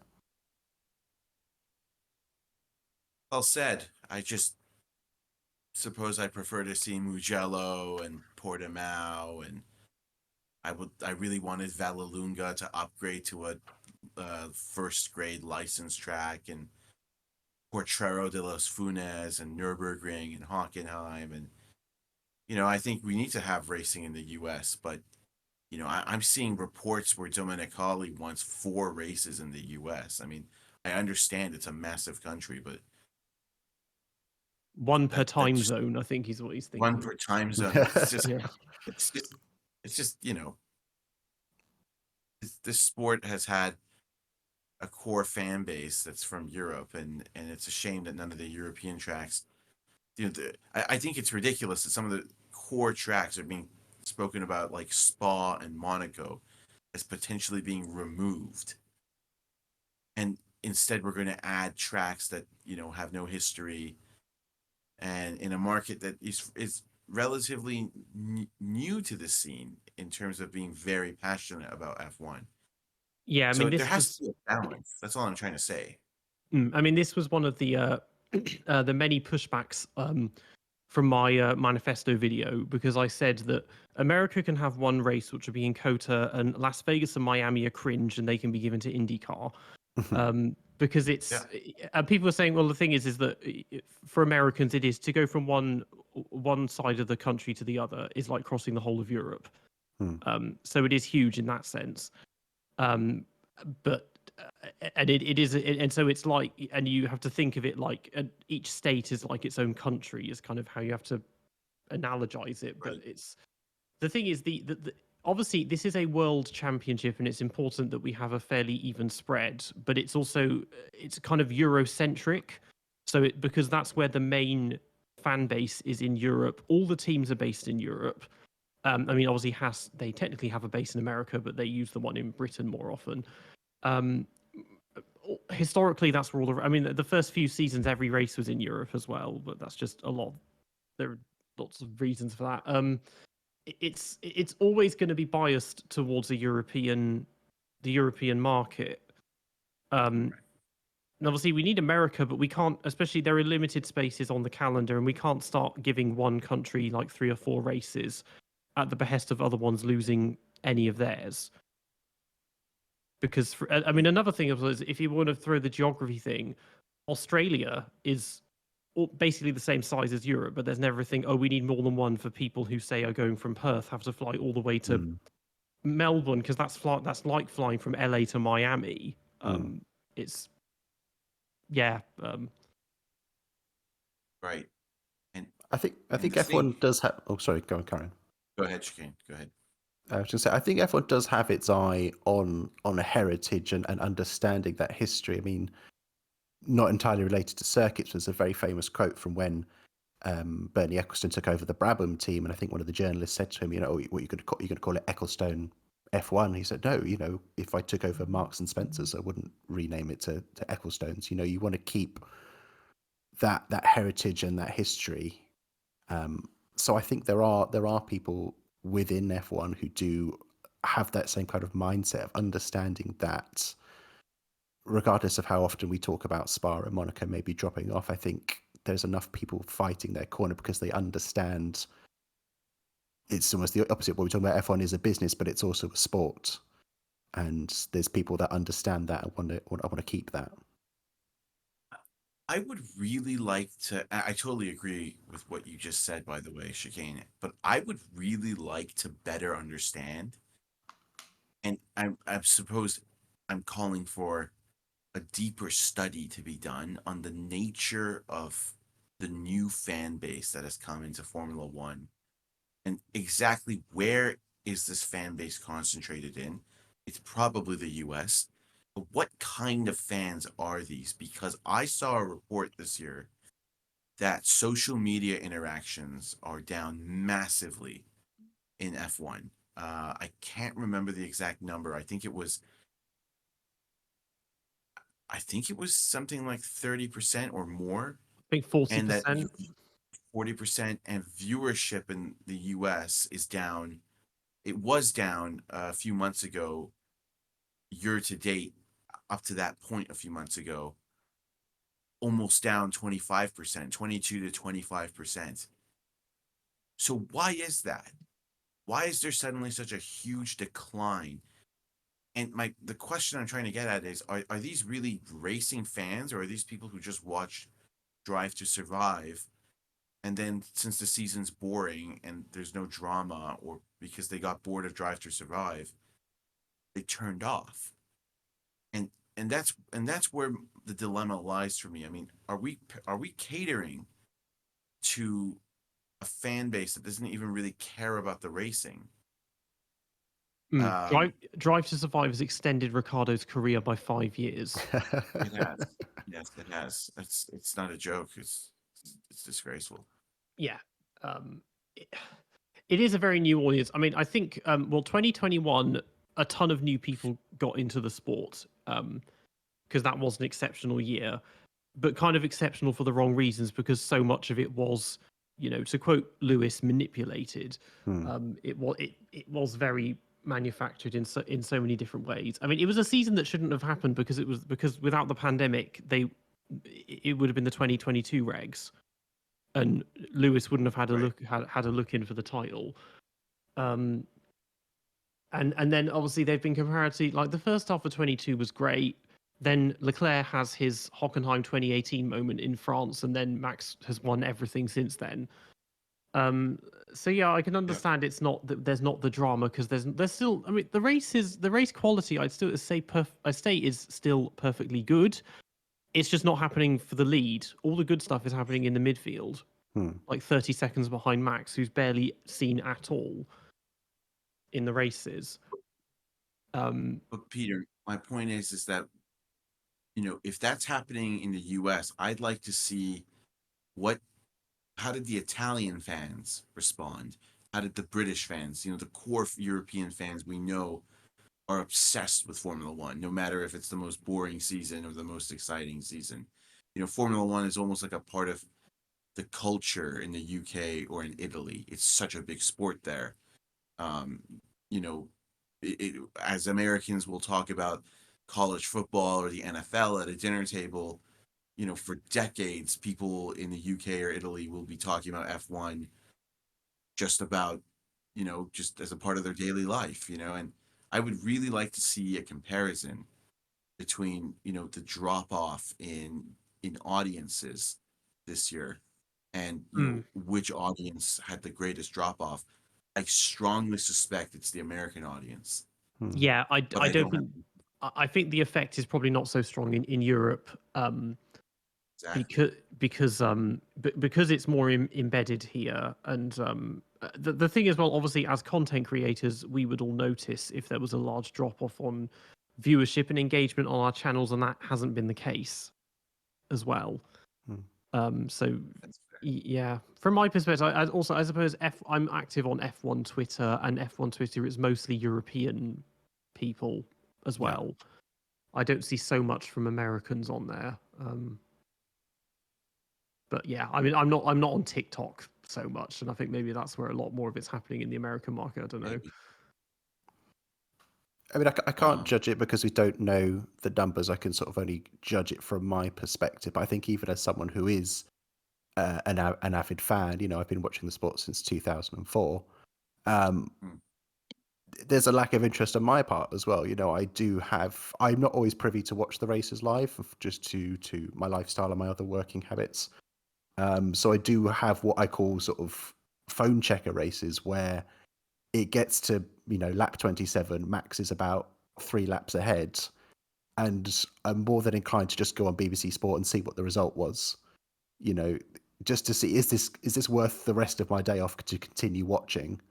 Well said. I just suppose I prefer to see Mugello and Portimao, and I really wanted Vallelunga to upgrade to a first grade license track, and Potrero de los Funes and Nürburgring and Hockenheim, and I think we need to have racing in the U.S., but I'm seeing reports where Domenicali wants 4 races in the U.S. I mean, I understand it's a massive country, but one per time zone, I think, is what he's thinking. One per time zone. It's just, Yeah. it's just, this sport has had a core fan base that's from Europe, and it's a shame that none of the European tracks, I think it's ridiculous that some of the core tracks are being spoken about, like Spa and Monaco, as potentially being removed, and instead we're going to add tracks that have no history, and in a market that is relatively new to the scene in terms of being very passionate about F1. Yeah, I mean, there has to be a balance. That's all I'm trying to say. I mean, this was one of the many pushbacks from my manifesto video, because I said that America can have one race which would be in COTA, and Las Vegas and Miami are cringe and they can be given to IndyCar. Because it's people are saying, well, the thing is that for Americans, it is to go from one side of the country to the other is like crossing the whole of Europe. So it is huge in that sense. But and it is, and so it's like, and you have to think of it like each state is like its own country, is kind of how you have to analogize it. But it's, the thing is, the obviously this is a world championship, and it's important that we have a fairly even spread, but it's also, it's kind of Eurocentric. So because that's where the main fan base is, in Europe. All the teams are based in Europe. I mean, obviously they technically have a base in America, but they use the one in Britain more often. Historically, that's where I mean, the first few seasons, every race was in Europe as well, but that's just a lot. There are lots of reasons for that. It's always going to be biased towards the European market. And obviously we need America, but we can't, especially there are limited spaces on the calendar, and we can't start giving one country like 3 or 4 races at the behest of other ones losing any of theirs. Because I mean, another thing is, if you want to throw the geography thing, Australia is basically the same size as Europe, but there's never a thing, oh, we need more than one for people who say are going from Perth, have to fly all the way to Melbourne, because that's like flying from LA to Miami. It's right. And I think F1 does have. Oh, sorry, go on, Karen. Go ahead, Chicane. Go ahead. I was going to say, I think F1 does have its eye on a heritage and understanding that history. I mean, not entirely related to circuits. There's a very famous quote from when Bernie Ecclestone took over the Brabham team, and I think one of the journalists said to him, what you could call it, Ecclestone F1. He said, no, if I took over Marks and Spencer's, I wouldn't rename it to Ecclestone's. You want to keep that heritage and that history. So I think there are people within F1 who do have that same kind of mindset of understanding that regardless of how often we talk about Spa and Monaco maybe dropping off, I think there's enough people fighting their corner because they understand it's almost the opposite. What we're talking about, F1 is a business, but it's also a sport. And there's people that understand that and want to keep that. I would really like to. I totally agree with what you just said, by the way, Chicane. But I would really like to better understand, and I suppose I'm calling for a deeper study to be done on the nature of the new fan base that has come into Formula One, and exactly where is this fan base concentrated in. It's probably the US. But what kind of fans are these? Because I saw a report this year that social media interactions are down massively in F1. I can't remember the exact number. I think it was something like 30% or more, I think and that 40%. 40% and viewership in the US is down. It was down a few months ago, year to date, up to that point a few months ago, almost down 25%, 22 to 25%. So why is that? Why is there suddenly such a huge decline? And the question I'm trying to get at is, are these really racing fans, or are these people who just watch Drive to Survive, and then since the season's boring and there's no drama, or because they got bored of Drive to Survive, they turned off? And that's where the dilemma lies for me. I mean, are we catering to a fan base that doesn't even really care about the racing? Drive to Survive has extended Ricardo's career by 5 years. It has. Yes, it has. It's not a joke. It's disgraceful. Yeah. It is a very new audience. I mean, I think 2021, a ton of new people got into the sport because that was an exceptional year, but kind of exceptional for the wrong reasons because so much of it was, to quote Lewis, manipulated. It was very manufactured in so many different ways. I mean, it was a season that shouldn't have happened because without the pandemic, it would have been the 2022 regs, and Lewis wouldn't have had a look in for the title. And then obviously they've been comparatively, like, the first half of 22 was great. Then Leclerc has his Hockenheim 2018 moment in France, and then Max has won everything since then. So yeah, I can understand it's not that there's not the drama because there's still. I mean, the race quality I'd say is still perfectly good. It's just not happening for the lead. All the good stuff is happening in the midfield, like 30 seconds behind Max, who's barely seen at all in the races. But Peter, my point is that, if that's happening in the US, I'd like to see how did the Italian fans respond? How did the British fans, the core European fans we know are obsessed with Formula One, no matter if it's the most boring season or the most exciting season. Formula One is almost like a part of the culture in the UK or in Italy. It's such a big sport there. As Americans, we'll talk about college football or the NFL at a dinner table. For decades, people in the UK or Italy will be talking about F1 just about, just as a part of their daily life, and I would really like to see a comparison between, the drop off in audiences this year and, which audience had the greatest drop off. I strongly suspect it's the American audience. Yeah, I But don't think. I think the effect is probably not so strong in Europe. Exactly. Because it's more embedded here, and the thing is, well, obviously as content creators we would all notice if there was a large drop off on viewership and engagement on our channels, and that hasn't been the case as well. So Yeah, from my perspective, I suppose I'm active on F1 Twitter, and F1 Twitter is mostly European people as Yeah. well. I don't see so much from Americans on there. But yeah, I mean, I'm not on TikTok so much, and I think maybe that's where a lot more of it's happening in the American market. I don't know. Maybe. I mean, I can't Um, judge it because we don't know the numbers. I can sort of only judge it from my perspective. But I think even as someone who is an avid fan, you know, I've been watching the sport since 2004. Um, Hmm. there's a lack of interest on my part as well. You know, I'm not always privy to watch the races live, just to my lifestyle and my other working habits. So I do have what I call sort of phone checker races where it gets to, you know, lap 27, Max is about 3 laps ahead, and I'm more than inclined to just go on BBC Sport and see what the result was. You know, just to see, is this worth the rest of my day off to continue watching?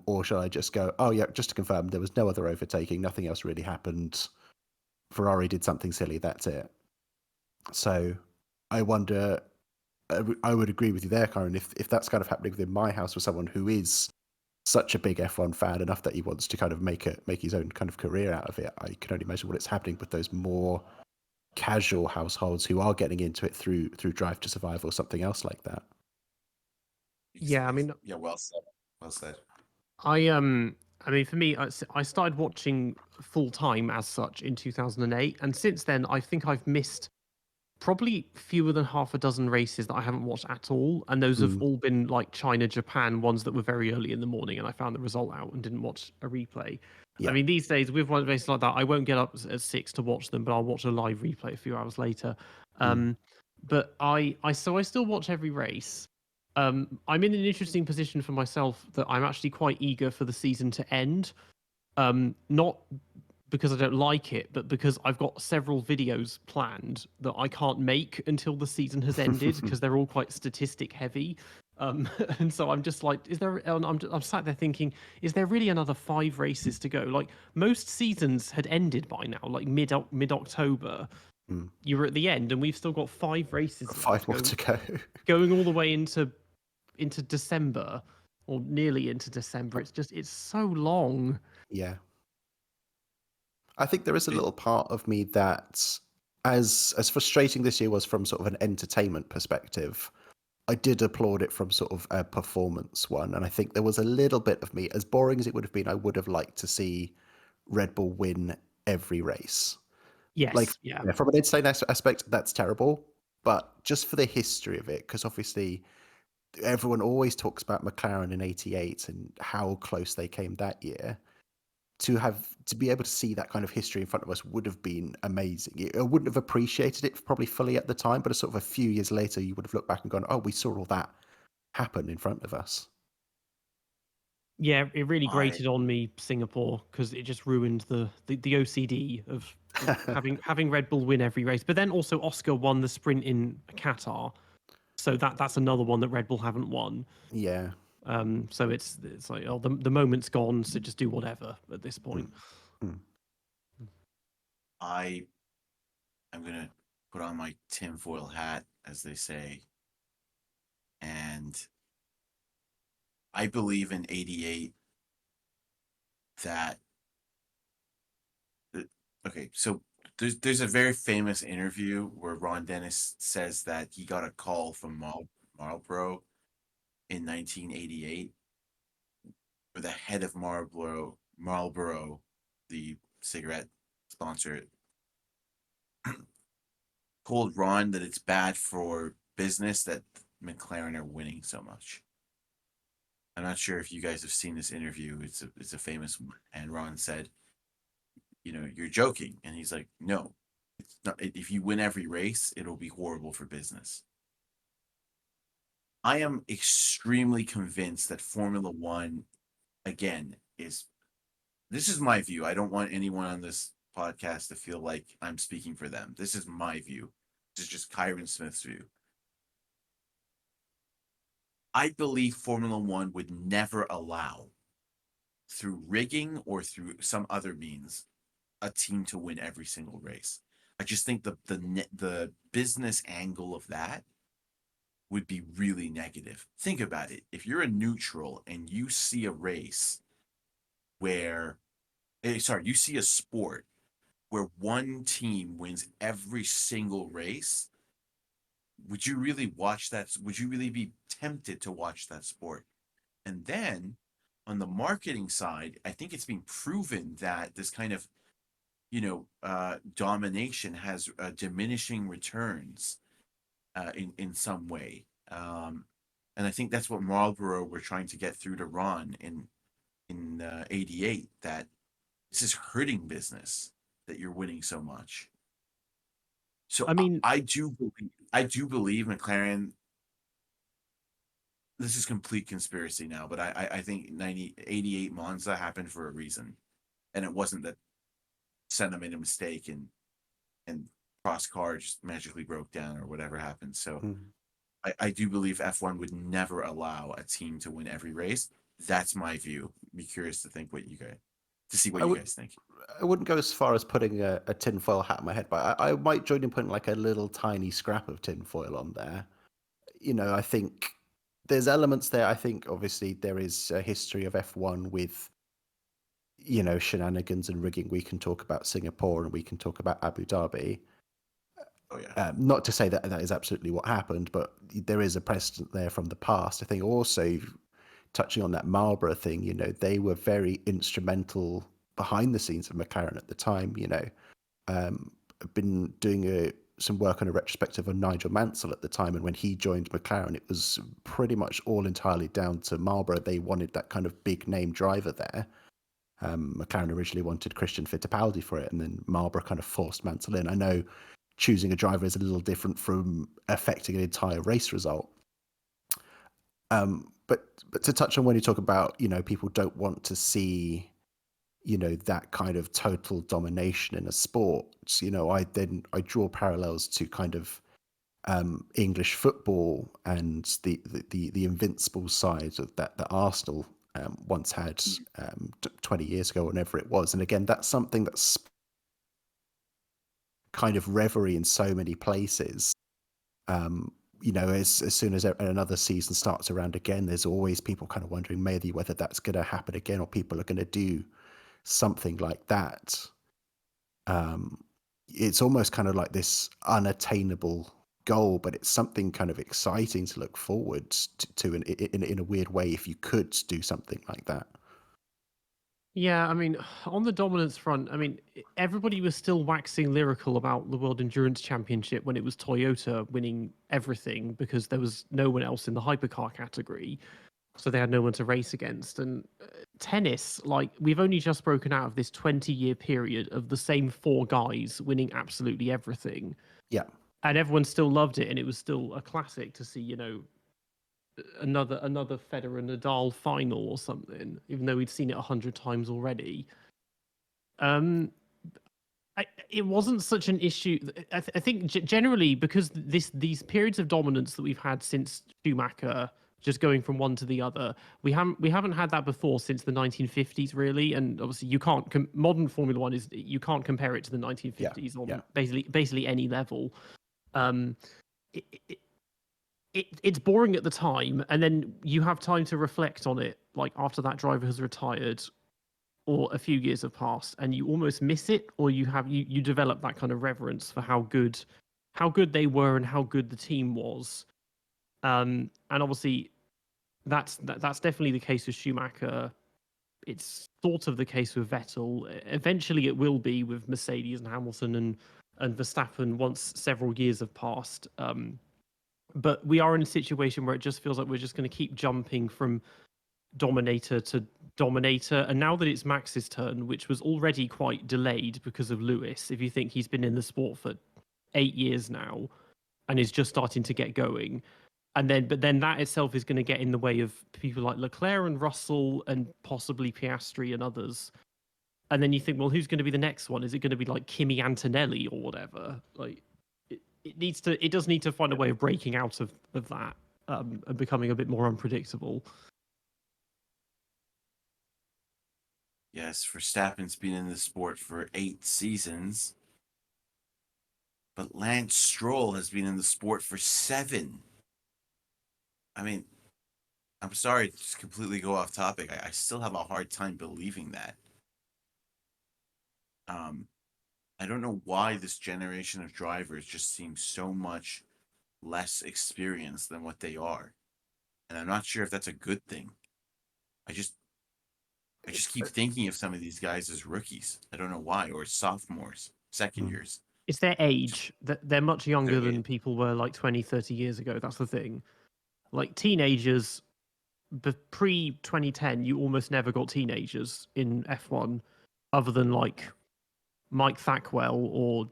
Or shall I just go, oh yeah, just to confirm, there was no other overtaking, nothing else really happened. Ferrari did something silly, that's it. So I wonder, I would agree with you there, Karen, if that's kind of happening within my house with someone who is such a big F1 fan enough that he wants to kind of make his own kind of career out of it, I can only imagine what it's happening with those more casual households who are getting into it through Drive to Survive or something else like that. Yeah, I mean, yeah, well said. Well said. I mean, for me, I started watching full time as such in 2008, and since then, I think I've missed probably fewer than half a dozen races that I haven't watched at all, and those have all been like China, Japan ones that were very early in the morning, and I found the result out and didn't watch a replay. Yeah. I mean, these days with one races like that, I won't get up at 6 to watch them, but I'll watch a live replay a few hours later. But I still watch every race. I'm in an interesting position for myself that I'm actually quite eager for the season to end. Not because I don't like it, but because I've got several videos planned that I can't make until the season has ended because they're all quite statistic heavy. And so I'm just like, I'm sat there thinking, is there really another 5 races to go? Like most seasons had ended by now, like mid October. You were at the end, and we've still got 5 races left 5 more to go. going all the way into December or nearly into December. It's so long. Yeah. I think there is a little part of me that, as frustrating this year was from sort of an entertainment perspective, I did applaud it from sort of a performance one. And I think there was a little bit of me, as boring as it would have been, I would have liked to see Red Bull win every race. Like, Yes, yeah. from an entertainment aspect, that's terrible. But just for the history of it, because obviously everyone always talks about McLaren in '88 and how close they came that year. To be able to see that kind of history in front of us would have been amazing. I wouldn't have appreciated it probably fully at the time, but sort of a few years later, you would have looked back and gone, "Oh, we saw all that happen in front of us." Yeah, it really I grated on me, Singapore, because it just ruined the OCD of having Red Bull win every race. But then also Oscar won the sprint in Qatar, so that's another one that Red Bull haven't won. Yeah. So it's like, oh, the moment's gone, so just do whatever at this point. I'm gonna put on my tinfoil hat, as they say, and I believe in '88 that. Okay, so there's a very famous interview where Ron Dennis says that he got a call from Marlboro in 1988, where the head of Marlboro, the cigarette sponsor, told Ron that it's bad for business that McLaren are winning so much. I'm not sure if you guys have seen this interview. It's a famous one, and Ron said, "You're joking," and he's like, "No, it's not. If you win every race, it'll be horrible for business." I am extremely convinced that Formula One, again, this is my view. I don't want anyone on this podcast to feel like I'm speaking for them. This is my view. This is just Kyron Smith's view. I believe Formula One would never allow, through rigging or through some other means, a team to win every single race. I just think the business angle of that would be really negative. Think about it. If you're a neutral and you see a race where, you see a sport where one team wins every single race, would you really watch that? Would you really be tempted to watch that sport? And then on the marketing side, I think it's been proven that this kind of, domination has diminishing returns in some way. And I think that's what Marlboro were trying to get through to Ron in '88, that this is hurting business that you're winning so much. So I mean, I do believe McLaren. This is complete conspiracy now, but I think 88 Monza happened for a reason, and it wasn't that Senna made a mistake and Cross car just magically broke down or whatever happened. So I do believe F1 would never allow a team to win every race. That's my view. Be curious to see what you guys think. I wouldn't go as far as putting a tinfoil hat on my head, but I might join in putting like a little tiny scrap of tinfoil on there. I think there's elements there. I think obviously there is a history of F1 with, shenanigans and rigging. We can talk about Singapore and we can talk about Abu Dhabi. Oh yeah. Not to say that that is absolutely what happened, but there is a precedent there from the past. I think also touching on that Marlboro thing, they were very instrumental behind the scenes of McLaren at the time. I've been doing some work on a retrospective on Nigel Mansell at the time, and when he joined McLaren, it was pretty much all entirely down to Marlboro. They wanted that kind of big name driver there. McLaren originally wanted Christian Fittipaldi for it, and then Marlboro kind of forced Mansell in. I know choosing a driver is a little different from affecting an entire race result. But to touch on when you talk about, people don't want to see, that kind of total domination in a sport. I draw parallels to kind of English football and the invincible side of that Arsenal once had 20 years ago, whenever it was. And again, that's something that's kind of reverie in so many places. As soon as another season starts around again, there's always people kind of wondering maybe whether that's going to happen again, or people are going to do something like that. It's almost kind of like this unattainable goal, but it's something kind of exciting to look forward to in a weird way, if you could do something like that. Yeah, I mean, on the dominance front, I mean, everybody was still waxing lyrical about the World Endurance Championship when it was Toyota winning everything, because there was no one else in the hypercar category. So they had no one to race against. And tennis, like, we've only just broken out of this 20-year period of the same four guys winning absolutely everything. Yeah. And everyone still loved it, and it was still a classic to see, another Federer Nadal final or something, even though we'd seen it 100 times already. It wasn't such an issue. I think generally, because these periods of dominance that we've had since Schumacher, just going from one to the other, we haven't had that before since the 1950s, really. And obviously, you can't modern Formula One you can't compare it to the 1950s on basically any level. It's boring at the time, and then you have time to reflect on it, like after that driver has retired or a few years have passed, and you almost miss it, or you develop that kind of reverence for how good they were and how good the team was. And obviously that's definitely the case with Schumacher. It's sort of the case with Vettel. Eventually it will be with Mercedes and Hamilton and Verstappen once several years have passed. But we are in a situation where it just feels like we're just going to keep jumping from dominator to dominator. And now that it's Max's turn, which was already quite delayed because of Lewis, if you think he's been in the sport for 8 years now and is just starting to get going. But then that itself is going to get in the way of people like Leclerc and Russell and possibly Piastri and others. And then you think, well, who's going to be the next one? Is it going to be like Kimi Antonelli or whatever? Like, it does need to find a way of breaking out of that and becoming a bit more unpredictable. Yes, Verstappen's been in the sport for 8 seasons, but Lance Stroll has been in the sport for 7. I mean, I'm sorry to just completely go off topic. I still have a hard time believing that. Um, I don't know why this generation of drivers just seem so much less experienced than what they are. And I'm not sure if that's a good thing. I just I just keep thinking of some of these guys as rookies. I don't know why, or sophomores, second Mm. years. It's their Just age. That they're much younger their age. than people were like 20, 30 years ago. That's the thing. Like teenagers, pre 2010, you almost never got teenagers in F1 other than like Mike Thackwell or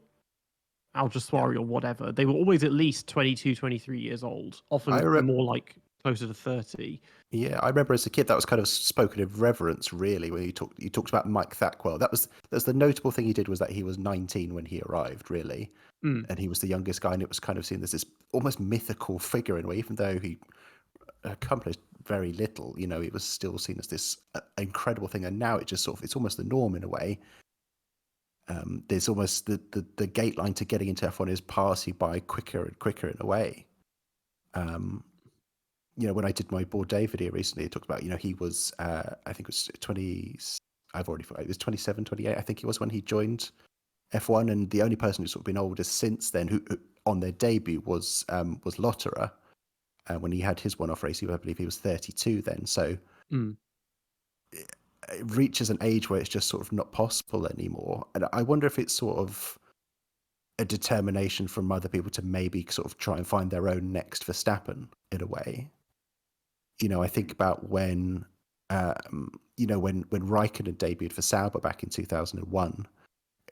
Al Yeah. Jaswari or whatever. They were always at least 22, 23 years old, I often re- more like closer to 30. Yeah, I remember as a kid that was kind of spoken of reverence, really, when you talked about Mike Thackwell. That's the notable thing he did, was that he was 19 when he arrived, really, Mm. and he was the youngest guy, and it was kind of seen as this almost mythical figure in a way, even though he accomplished very little. It was still seen as this incredible thing, and now it's almost the norm in a way. There's almost the gate line to getting into F1 is passing by quicker and quicker in a way. When I did my Bourdais video recently, I talked about, he was, I think it was 20, I've already forgotten, it was 27, 28, I think he was when he joined F1. And the only person who's sort of been older since then, who on their debut was Lotterer. When he had his one-off race, I believe he was 32 then. So Mm. it reaches an age where it's just sort of not possible anymore. And I wonder if it's sort of a determination from other people to maybe sort of try and find their own next Verstappen in a way. I think about when Räikkönen debuted for Sauber back in 2001.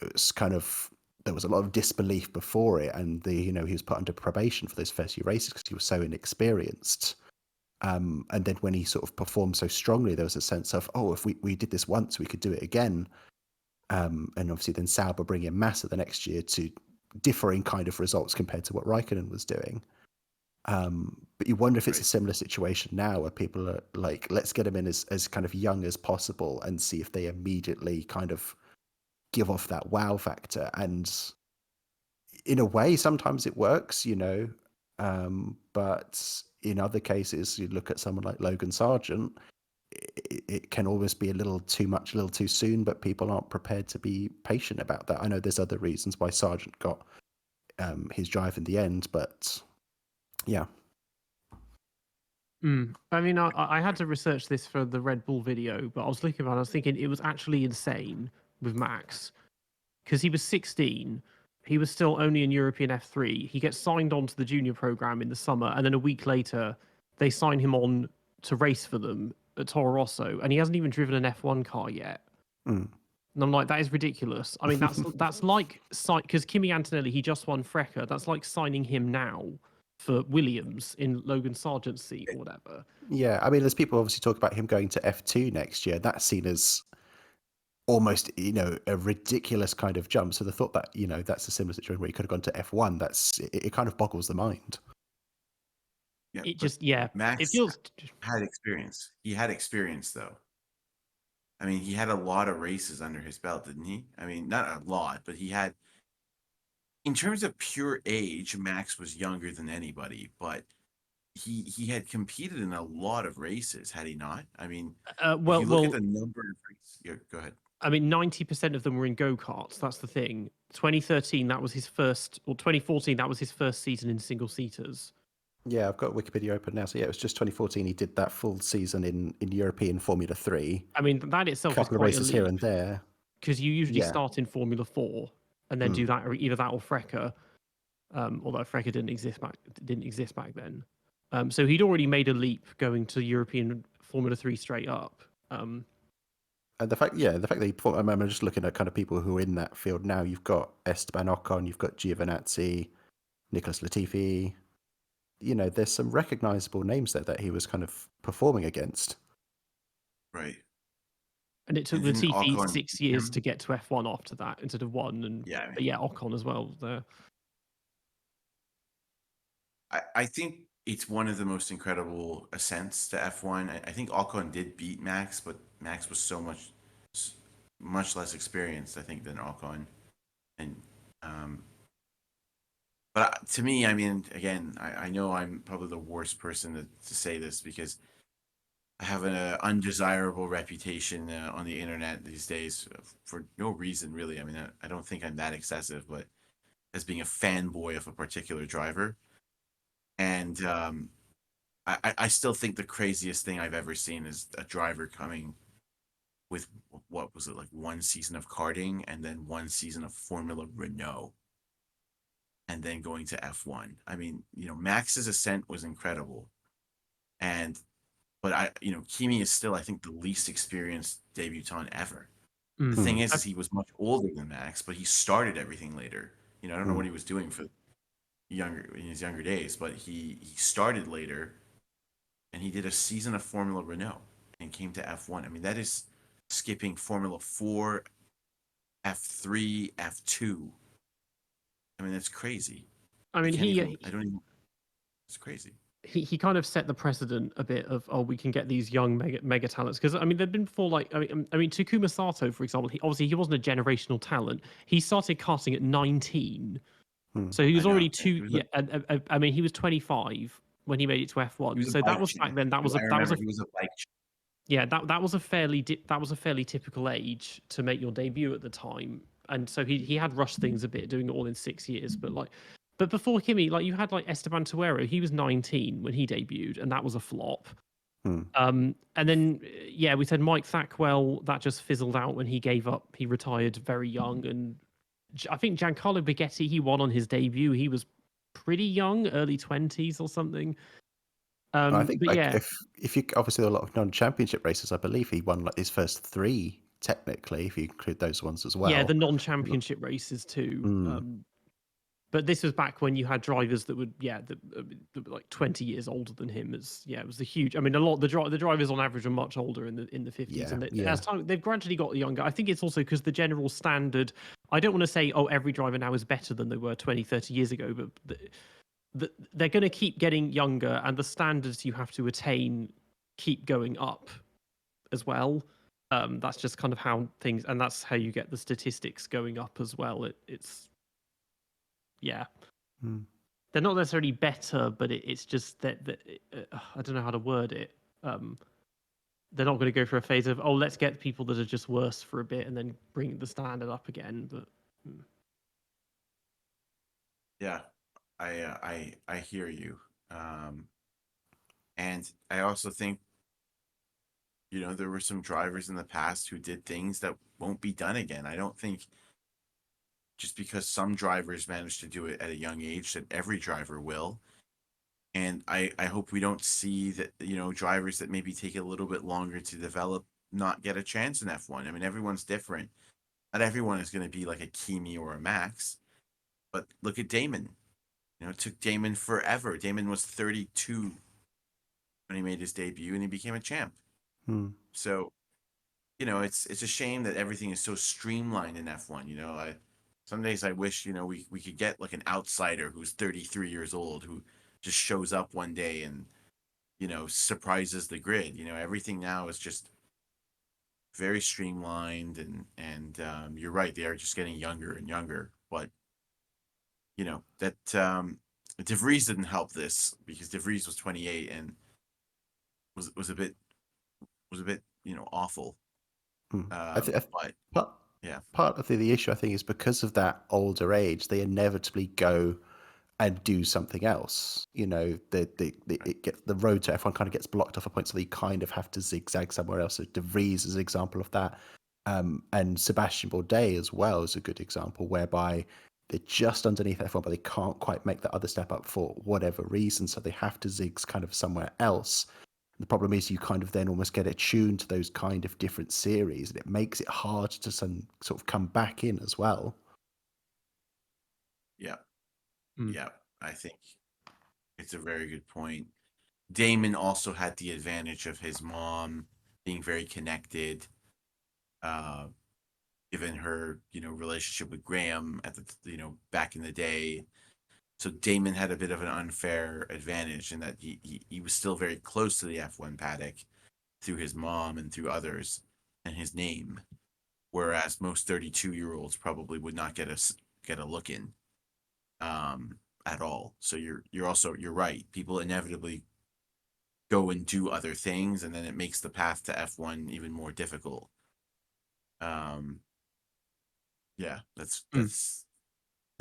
It was kind of, there was a lot of disbelief before it, and he was put under probation for those first few races because he was so inexperienced. And then when he sort of performed so strongly, there was a sense of, oh, if we did this once, we could do it again. And obviously then Sauber bring in Massa the next year to differing kind of results compared to what Räikkönen was doing. But you wonder if it's a similar situation now, where people are like, let's get them in as kind of young as possible and see if they immediately kind of give off that wow factor. And in a way, sometimes it works, but in other cases, you look at someone like Logan Sargent, it can always be a little too much, a little too soon, but people aren't prepared to be patient about that. I know there's other reasons why Sargent got his drive in the end, but yeah. I mean, I had to research this for the Red Bull video, but I was looking at it, I was thinking it was actually insane with Max, because he was 16. He was still only in European F3. He gets signed on to the junior program in the summer, and then a week later, they sign him on to race for them at Toro Rosso, and he hasn't even driven an F1 car yet. Mm. And I'm like, that is ridiculous. I mean, that's like, because Kimi Antonelli, he just won Freca. That's like signing him now for Williams in Logan Sargent's seat or whatever. Yeah, I mean, there's people obviously talk about him going to F2 next year. That's seen as almost, a ridiculous kind of jump. So the thought that, that's a similar situation where he could have gone to F1, it kind of boggles the mind. Yeah, It but just, it Max feels. had experience. He had experience, though. I mean, he had a lot of races under his belt, didn't he? I mean, not a lot, but he had. In terms of pure age, Max was younger than anybody, but he had competed in a lot of races, had he not? I mean, if you look at the number of races, yeah, go ahead. I mean, 90% of them were in go-karts. That's the thing. 2013, that was his first, or 2014, that was his first season in single-seaters. Yeah, I've got Wikipedia open now. So yeah, it was just 2014. He did that full season in European Formula 3. I mean, that itself is Couple of quite races here and there. because you usually Yeah. start in Formula 4 and then do that, or either that or Freca. Although Freca didn't exist back then. So he'd already made a leap going to European Formula 3 straight up. And the fact that he performed, I'm just looking at kind of people who are in that field now. You've got Esteban Ocon, you've got Giovinazzi, Nicholas Latifi. There's some recognizable names there that he was kind of performing against. Right. And it took Latifi 6 years to get to F1 after that instead of 1. And Ocon as well there. I think it's one of the most incredible ascents to F1. I think Ocon did beat Max, but Max was so much less experienced, I think, than Ocon. And But to me, I mean, again, I know I'm probably the worst person to say this because I have an undesirable reputation on the internet these days for no reason, really. I mean, I don't think I'm that excessive, but as being a fanboy of a particular driver. And I still think the craziest thing I've ever seen is a driver coming with, what was it, like one season of karting and then one season of Formula Renault and then going to F1. I mean, Max's ascent was incredible. And but Kimi is still, I think, the least experienced debutant ever. The Mm. thing is he was much older than Max, but he started everything later. I don't know what he was doing in his younger days, but he started later, and he did a season of Formula Renault and came to F1. I mean, that is skipping Formula 4, F3, F2. I mean, that's crazy. I mean, I don't even. It's crazy. he kind of set the precedent a bit of, we can get these young mega talents, because I mean there'd been before, like, I mean Takuma Sato, for example. He wasn't a generational talent. He started karting at 19, so he was already two. Yeah, I mean he was 25 when he made it to F1. So that was back then. That was a he was a bike. Yeah, that was a fairly typical age to make your debut at the time. And so he had rushed things a bit, doing it all in 6 years. But before Kimi, like, you had like Esteban Tuero. He was 19 when he debuted, and that was a flop. And then we said Mike Thackwell, that just fizzled out when he gave up. He retired very young, and I think Giancarlo Baghetti, he won on his debut. He was pretty young, early 20s or something. I think, but like, yeah, if you obviously a lot of non-championship races, I believe he won like his first 3 technically, if you include those ones as well. yeah, the non-championship races too. But this was back when you had drivers that would, that were like 20 years older than him. It was a huge. I mean, a lot the drivers on average are much older in the 50s, and as time they've gradually got younger. I think it's also because the general standard. I don't want to say, every driver now is better than they were 20, 30 years ago, but they're going to keep getting younger, and the standards you have to attain keep going up as well. That's just kind of how things, and that's how you get the statistics going up as well. It's they're not necessarily better, but it's just that I don't know how to word it. They're not going to go for a phase of, let's get people that are just worse for a bit and then bring the standard up again. But yeah, I hear you, and I also think there were some drivers in the past who did things that won't be done again. I don't think just because some drivers managed to do it at a young age that every driver will. And I hope we don't see that, drivers that maybe take a little bit longer to develop not get a chance in F1. I mean, everyone's different. Not everyone is going to be like a Kimi or a Max. But look at Damon. It took Damon forever. Damon was 32 when he made his debut, and he became a champ. So, it's a shame that everything is so streamlined in F1. Some days I wish, we could get like an outsider who's 33 years old who just shows up one day and, surprises the grid. Everything now is just very streamlined, and you're right, they are just getting younger and younger. But, that De Vries didn't help this, because De Vries was 28 and was a bit awful. But part of the issue, I think, is because of that older age, they inevitably go and do something else. The road to F1 kind of gets blocked off a point, so they kind of have to zigzag somewhere else. So De Vries is an example of that, and Sebastian Bourdais as well is a good example, whereby they're just underneath F1, but they can't quite make that other step up for whatever reason, so they have to zig kind of somewhere else. The problem is you kind of then almost get attuned to those kind of different series, and it makes it hard to sort of come back in as well. Yeah. Yeah, I think it's a very good point. Damon also had the advantage of his mom being very connected, given her, relationship with Graham at the, back in the day. So Damon had a bit of an unfair advantage in that he was still very close to the F1 paddock through his mom and through others and his name, whereas most 32-year-olds probably would not get a look in. at all. So you're right. People inevitably go and do other things, and then it makes the path to F1 even more difficult. Yeah, that's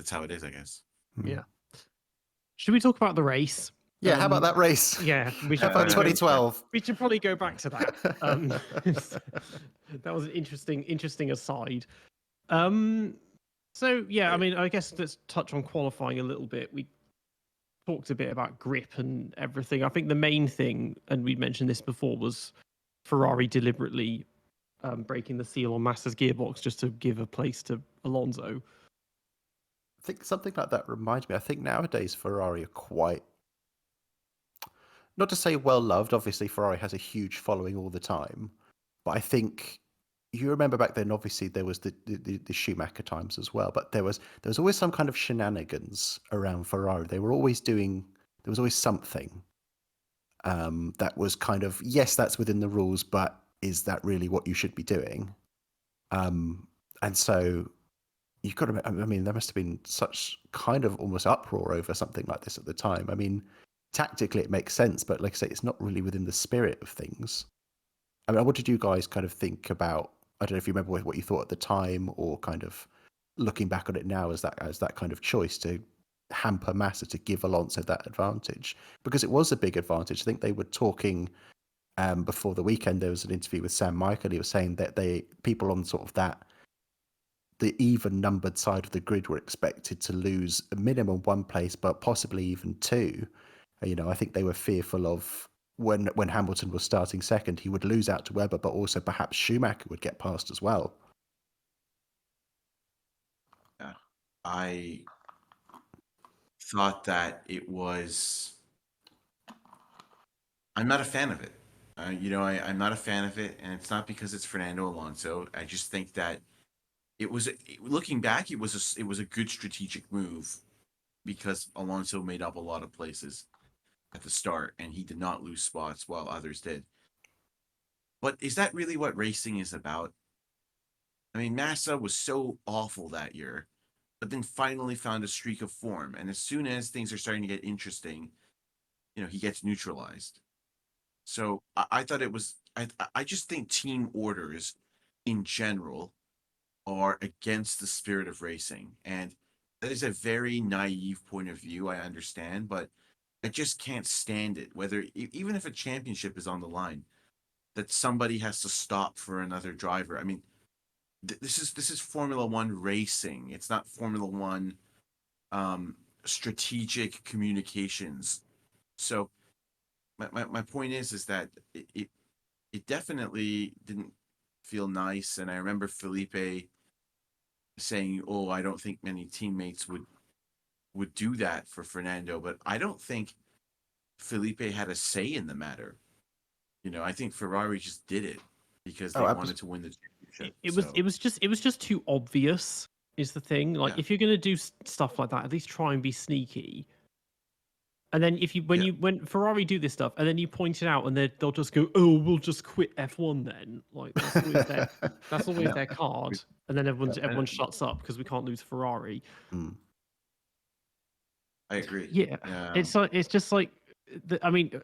how it is, I guess. Yeah. Should we talk about the race? Yeah, how about that race? Yeah, we How should about probably 2012? we should probably go back to that. That was an interesting aside. So yeah, I mean, I guess let's touch on qualifying a little bit. We talked a bit about grip and everything. I think the main thing, and we mentioned this before, was Ferrari deliberately breaking the seal on Massa's gearbox just to give a place to Alonso. I think something like that reminds me. I think nowadays Ferrari are quite, not to say well loved. Obviously, Ferrari has a huge following all the time, but I think you remember back then. Obviously, there was the Schumacher times as well, but there was always some kind of shenanigans around Ferrari. They were always doing. There was always something that was kind of, yes, that's within the rules, but is that really what you should be doing? And so you've got to, I mean, there must have been such kind of almost uproar over something like this at the time. I mean, tactically it makes sense, but like I say, it's not really within the spirit of things. I mean, what did you guys kind of think about? I don't know if you remember what you thought at the time, or kind of looking back on it now as that kind of choice to hamper Massa to give Alonso that advantage, because it was a big advantage. I think they were talking before the weekend. There was an interview with Sam Michael. He was saying that people on sort of the even numbered side of the grid were expected to lose a minimum one place, but possibly even two. You know, I think they were fearful of when Hamilton was starting second, he would lose out to Webber, but also perhaps Schumacher would get past as well. Yeah, I thought that it was. I'm not a fan of it. I'm not a fan of it, and it's not because it's Fernando Alonso. I just think that looking back, it was a good strategic move because Alonso made up a lot of places at the start, and he did not lose spots while others did. But is that really what racing is about? I mean, Massa was so awful that year, but then finally found a streak of form, and as soon as things are starting to get interesting, he gets neutralized. So I thought it was. I just think team orders, in general, are against the spirit of racing, and that is a very naive point of view. I understand, but I just can't stand it. Whether even if a championship is on the line, that somebody has to stop for another driver. I mean, this is Formula One racing. It's not Formula One strategic communications. So my point is that it definitely didn't feel nice. And I remember Felipe saying, "Oh, I don't think many teammates would do that for Fernando," but I don't think Felipe had a say in the matter. I think Ferrari just did it because they wanted to win the championship. It was just too obvious. Is the thing, like, Yeah. if you're gonna do stuff like that, at least try and be sneaky. And then when Ferrari do this stuff, and then you point it out, and they'll just go, "Oh, we'll just quit F1 then." Like that's always their card. And then everyone shuts up because we can't lose Ferrari. I agree. Yeah, it's just like, I mean,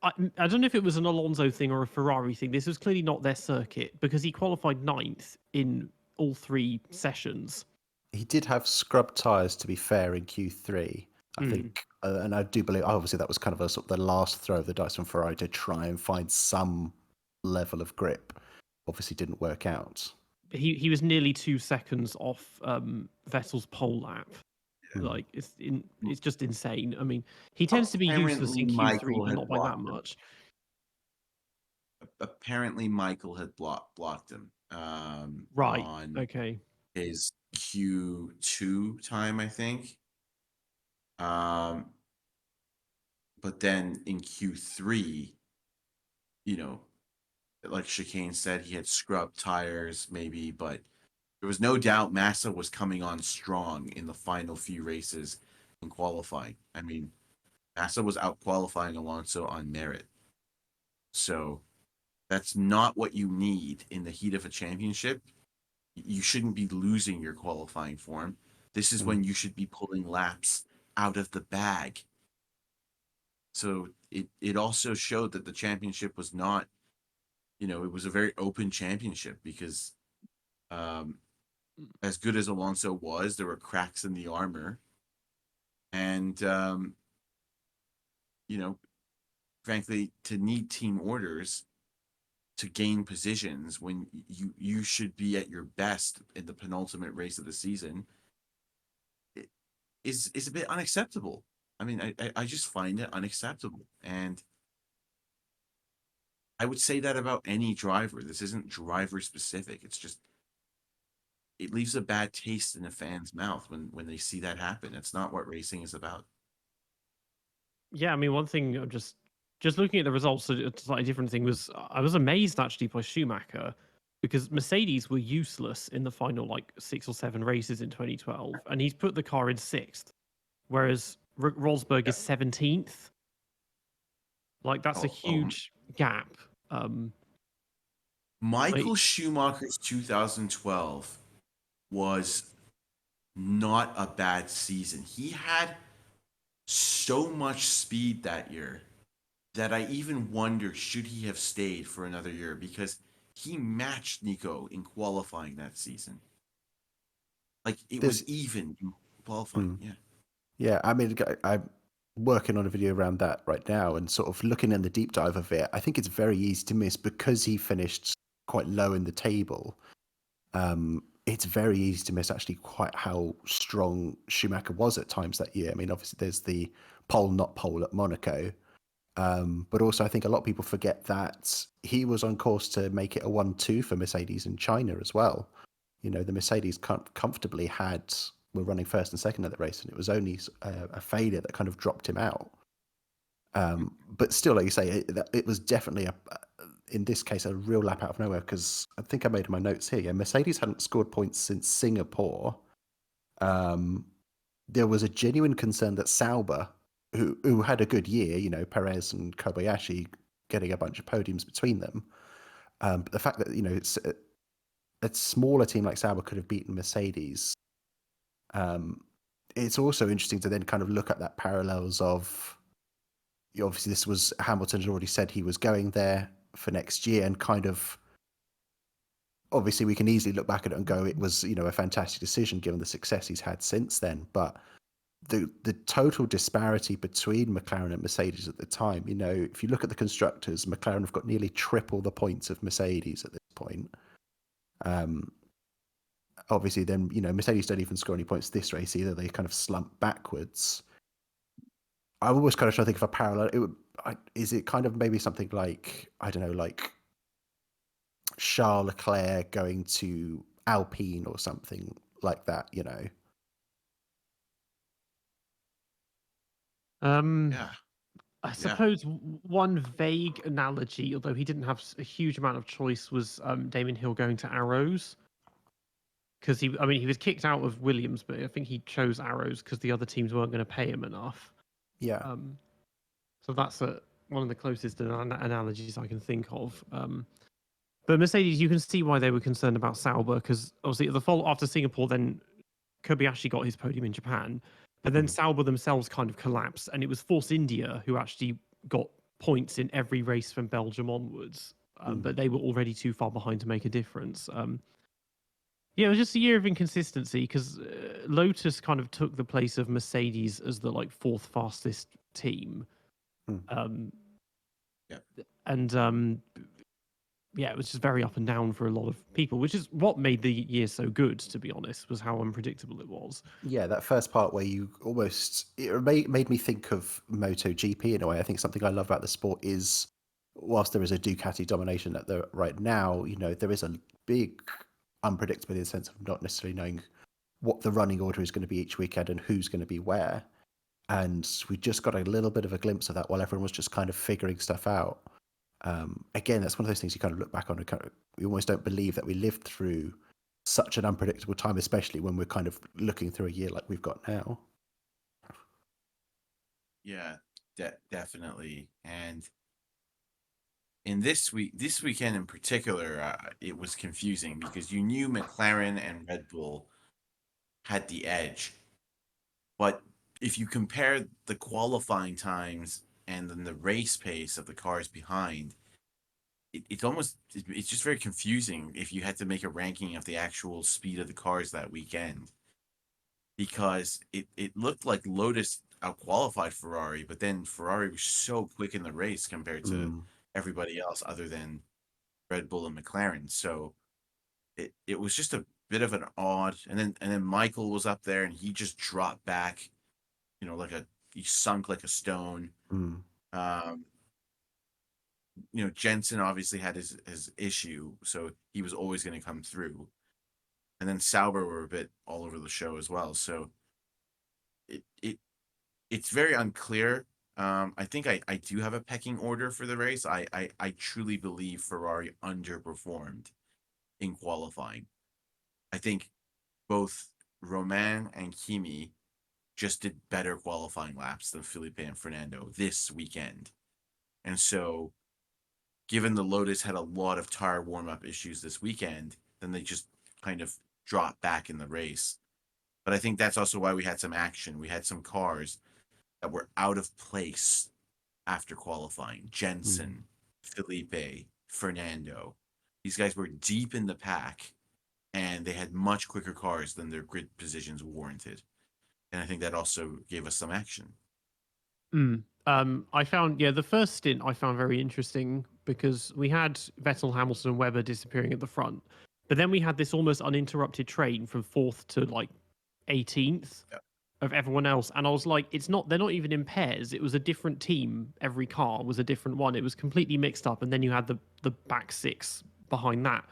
I don't know if it was an Alonso thing or a Ferrari thing. This was clearly not their circuit because he qualified 9th in all 3 sessions. He did have scrub tyres, to be fair, in Q3, I think. And I do believe, obviously, that was kind of a sort of the last throw of the dice from Ferrari to try and find some level of grip. Obviously, didn't work out. He was nearly 2 seconds off Vettel's pole lap. Like, it's just insane. I mean, he tends to be useless in Q3, but not by that much. Apparently, Michael had blocked him. Right. On okay. his Q2 time, I think. But then in Q3, like Chicane said, he had scrubbed tires, maybe, but there was no doubt Massa was coming on strong in the final few races in qualifying. I mean, Massa was out qualifying Alonso on merit. So that's not what you need in the heat of a championship. You shouldn't be losing your qualifying form. This is when you should be pulling laps out of the bag. So it also showed that the championship was not, it was a very open championship because as good as Alonso was, there were cracks in the armor. And, frankly, to need team orders to gain positions when you should be at your best in the penultimate race of the season is a bit unacceptable. I mean, I just find it unacceptable. And I would say that about any driver. This isn't driver specific. It's just, it leaves a bad taste in a fan's mouth when they see that happen. It's not what racing is about. Yeah, I mean, one thing I'm just looking at the results, a slightly different thing was I was amazed actually by Schumacher because Mercedes were useless in the final like 6 or 7 races in 2012, and he's put the car in 6th, whereas Rosberg is 17th. Like that's a huge gap. Michael Schumacher's 2012 was not a bad season. He had so much speed that year that I even wonder, should he have stayed for another year, because he matched Nico in qualifying that season. Like it was even in qualifying. Yeah, I mean, I'm working on a video around that right now and sort of looking in the deep dive of it. I think it's very easy to miss because he finished quite low in the table. It's very easy to miss actually quite how strong Schumacher was at times that year. I mean, obviously there's the pole, not pole at Monaco. But also I think a lot of people forget that he was on course to make it a 1-2 for Mercedes in China as well. The Mercedes comfortably were running first and second at the race, and it was only a failure that kind of dropped him out. But still, like you say, it was definitely in this case, a real lap out of nowhere, because I think I made in my notes here. Yeah, Mercedes hadn't scored points since Singapore. There was a genuine concern that Sauber, who had a good year, Perez and Kobayashi getting a bunch of podiums between them. But the fact that, it's a smaller team like Sauber could have beaten Mercedes. It's also interesting to then kind of look at that parallels of, obviously this was, Hamilton had already said he was going there for next year, and kind of, obviously we can easily look back at it and go, it was, a fantastic decision given the success he's had since then. But the total disparity between McLaren and Mercedes at the time, if you look at the constructors, McLaren have got nearly triple the points of Mercedes at this point. Obviously then, Mercedes don't even score any points this race either. They kind of slump backwards. I always kind of try to think of a parallel. Is it kind of maybe something like, I don't know, like Charles Leclerc going to Alpine or something like that, I suppose one vague analogy, although he didn't have a huge amount of choice, was Damon Hill going to Arrows. Because he was kicked out of Williams, but I think he chose Arrows because the other teams weren't going to pay him enough. Yeah. So that's one of the closest analogies I can think of. But Mercedes, you can see why they were concerned about Sauber, because obviously after Singapore, then Kobayashi got his podium in Japan, and then Sauber themselves kind of collapsed, and it was Force India who actually got points in every race from Belgium onwards, but they were already too far behind to make a difference. Yeah, it was just a year of inconsistency because Lotus kind of took the place of Mercedes as the 4th fastest team. Yeah, it was just very up and down for a lot of people, which is what made the year so good, to be honest, was how unpredictable it was. Yeah, that first part where you it made me think of MotoGP in a way. I think something I love about the sport is, whilst there is a Ducati domination right now, there is a big unpredictability in the sense of not necessarily knowing what the running order is going to be each weekend and who's going to be where. And we just got a little bit of a glimpse of that while everyone was just kind of figuring stuff out. Again, that's one of those things you kind of look back on and we almost don't believe that we lived through such an unpredictable time, especially when we're kind of looking through a year like we've got now. Yeah, definitely. And in this weekend in particular, it was confusing because you knew McLaren and Red Bull had the edge, but if you compare the qualifying times and then the race pace of the cars behind, it's just very confusing if you had to make a ranking of the actual speed of the cars that weekend, because it looked like Lotus outqualified Ferrari, but then Ferrari was so quick in the race compared to Mm. everybody else other than Red Bull and McLaren. So it was just a bit of an odd, and then Michael was up there and he just dropped back, he sunk like a stone. Mm. Um, Jensen obviously had his issue, so he was always going to come through. And then Sauber were a bit all over the show as well. So it's very unclear. I think I do have a pecking order for the race. I truly believe Ferrari underperformed in qualifying. I think both Romain and Kimi just did better qualifying laps than Felipe and Fernando this weekend. And so, given the Lotus had a lot of tire warm-up issues this weekend, then they just kind of dropped back in the race. But I think that's also why we had some action. We had some cars that were out of place after qualifying. Jensen, Felipe, Fernando. These guys were deep in the pack, and they had much quicker cars than their grid positions warranted. And I think that also gave us some action. I found, the first stint I found very interesting because we had Vettel, Hamilton, and Webber disappearing at the front, but then we had this almost uninterrupted train from 4th to like 18th of everyone else, and I was like, they're not even in pairs. It was a different team. Every car was a different one. It was completely mixed up, and then you had the back 6 behind that.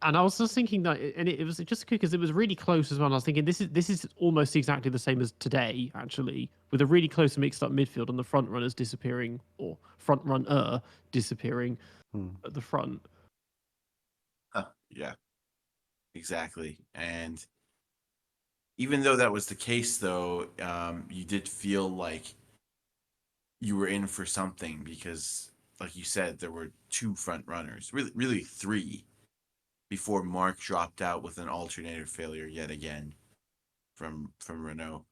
And I was just thinking that, and it was just because it was really close as well. And I was thinking this is almost exactly the same as today, actually, with a really close and mixed up midfield and the front runners disappearing, or front runner disappearing at the front. Yeah, exactly. And even though that was the case, though, you did feel like you were in for something because, like you said, there were 2 front runners, really 3, before Mark dropped out with an alternator failure yet again from Renault.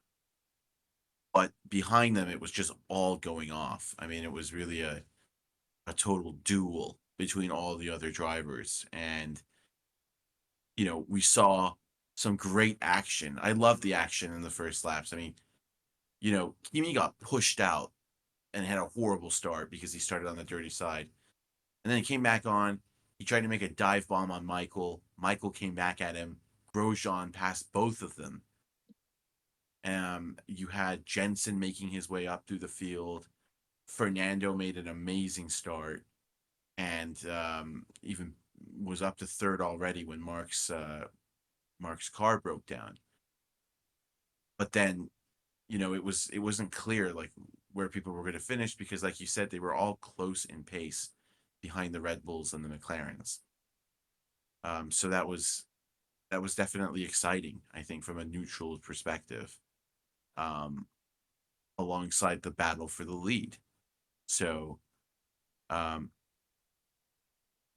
But behind them, it was just all going off. I mean, it was really a total duel between all the other drivers. And, we saw some great action. I love the action in the first laps. I mean, Kimi got pushed out and had a horrible start because he started on the dirty side. And then he came back on. He tried to make a dive bomb on Michael. Michael came back at him. Grosjean passed both of them. You had Jensen making his way up through the field. Fernando made an amazing start, and even was up to 3rd already when Mark's car broke down. But then, it wasn't clear like where people were going to finish because, like you said, they were all close in pace behind the Red Bulls and the McLarens. So that was definitely exciting, I think, from a neutral perspective, alongside the battle for the lead. So I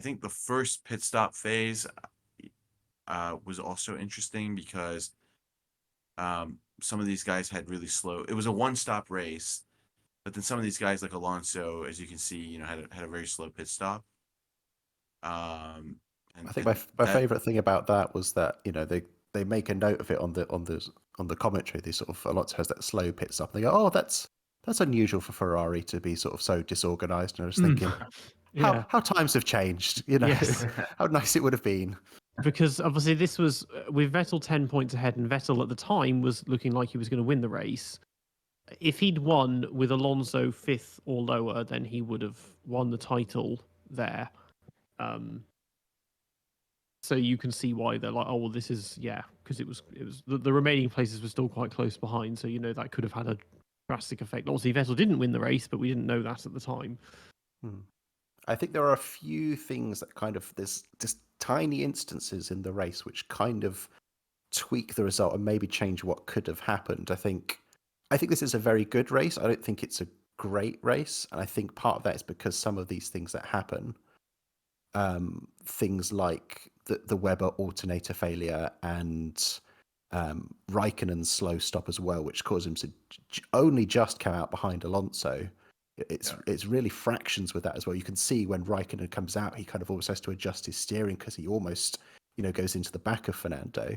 think the first pit stop phase was also interesting because some of these guys had really slow. It was a one-stop race, but then some of these guys, like Alonso, as you can see, had a very slow pit stop. I think my favorite thing about that was that they make a note of it on the commentary. They sort of Alonso has that slow pit stop. And they go, "Oh, that's unusual for Ferrari to be sort of so disorganized." And I was thinking, how times have changed. Yes. How nice it would have been. Because obviously this was with Vettel 10 points ahead, and Vettel at the time was looking like he was going to win the race. If he'd won with Alonso 5th or lower, then he would have won the title there. So you can see why they're like, oh well, this is because it was the remaining places were still quite close behind, so that could have had a drastic effect. Obviously, Vettel didn't win the race, but we didn't know that at the time. I think there are a few things that kind of there's just tiny instances in the race which kind of tweak the result and maybe change what could have happened. I think this is a very good race. I don't think it's a great race, and I think part of that is because some of these things that happen, things like the Webber alternator failure and Räikkönen's slow stop as well, which caused him to only just come out behind Alonso. It's really fractions with that as well. You can see when Räikkönen comes out, he kind of almost has to adjust his steering because he almost, goes into the back of Fernando.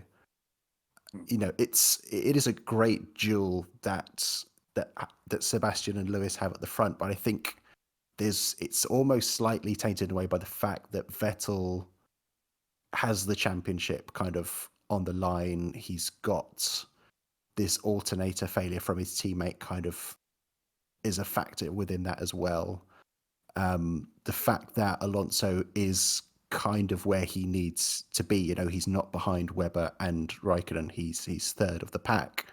It is a great duel that Sebastian and Lewis have at the front, but I think it's almost slightly tainted away by the fact that Vettel has the championship kind of on the line. He's got this alternator failure from his teammate kind of is a factor within that as well. The fact that Alonso is kind of where he needs to be, he's not behind Webber and Räikkönen, he's third of the pack.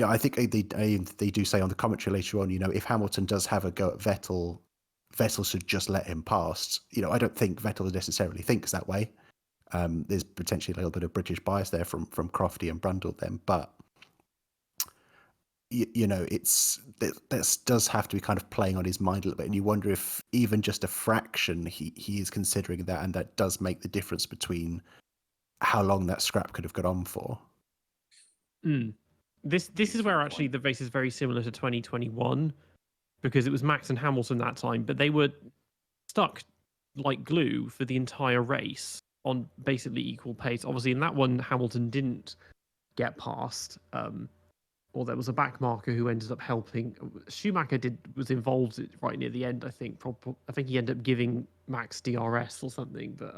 I think they do say on the commentary later on, if Hamilton does have a go at Vettel should just let him pass. I don't think Vettel necessarily thinks that way. There's potentially a little bit of British bias there from Crofty and Brundle then, but this does have to be kind of playing on his mind a little bit, and you wonder if even just a fraction he is considering that, and that does make the difference between how long that scrap could have got on for. This is where actually the race is very similar to 2021, because it was Max and Hamilton that time, but they were stuck like glue for the entire race on basically equal pace. Obviously, in that one, Hamilton didn't get past, or there was a back marker who ended up helping. Schumacher was involved right near the end, I think. I think he ended up giving Max DRS or something, but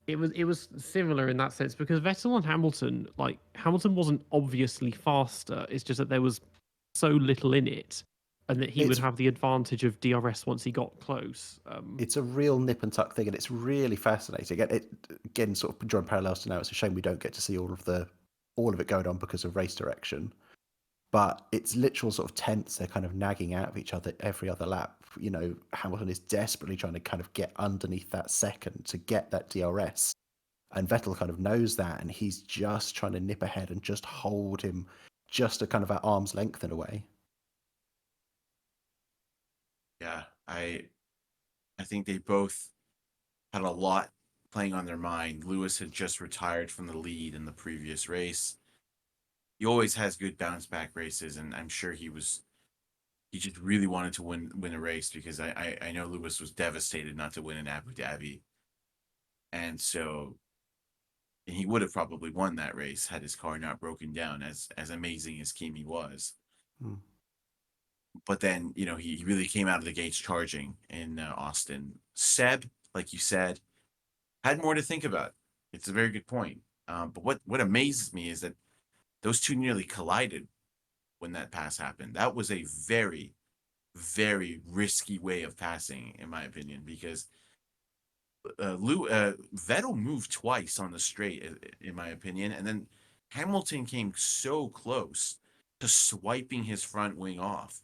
it was similar in that sense, because Vettel and Hamilton, like Hamilton wasn't obviously faster. It's just that there was so little in it, and that he would have the advantage of DRS once he got close. It's a real nip and tuck thing, and it's really fascinating. Again, sort of drawing parallels to now, it's a shame we don't get to see all of it going on because of race direction. But it's literal sort of tense. They're kind of nagging out of each other every other lap. Hamilton is desperately trying to kind of get underneath that second to get that DRS. And Vettel kind of knows that, and he's just trying to nip ahead and just hold him just a kind of at arm's length in a way. Yeah, I think they both had a lot playing on their mind. Lewis had just retired from the lead in the previous race. He always has good bounce back races, and I'm sure he just really wanted to win a race, because I know Lewis was devastated not to win in Abu Dhabi. And so he would have probably won that race had his car not broken down, as amazing as Kimi was. But then, he really came out of the gates charging in Austin. Seb, like you said, had more to think about. It's a very good point. But what amazes me is that those two nearly collided when that pass happened. That was a very, very risky way of passing, in my opinion, because Vettel moved twice on the straight, in my opinion, and then Hamilton came so close to swiping his front wing off.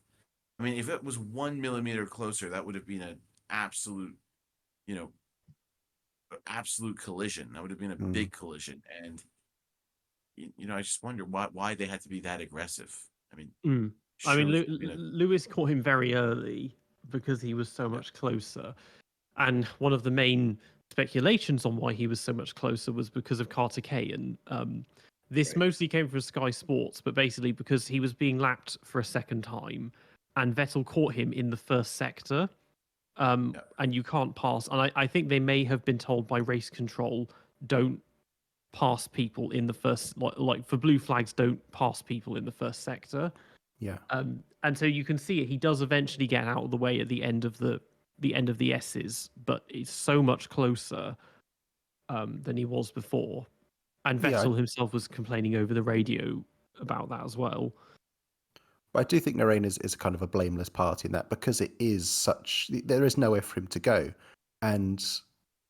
I mean, if it was 1 millimeter closer, that would have been an absolute collision. That would have been a big collision. And I just wonder why they had to be that aggressive. Lewis caught him very early because he was so much closer. And one of the main speculations on why he was so much closer was because of Carter K. And this mostly came from Sky Sports, but basically because he was being lapped for a second time, and Vettel caught him in the first sector. And you can't pass. And I think they may have been told by race control, don't pass people in the first, like for blue flags, don't pass people in the first sector. And so you can see it. He does eventually get out of the way at the end of the S's, but it's so much closer than he was before. And Vettel himself was complaining over the radio about that as well. But I do think Narain is a kind of a blameless party in that, because it is there is nowhere for him to go. And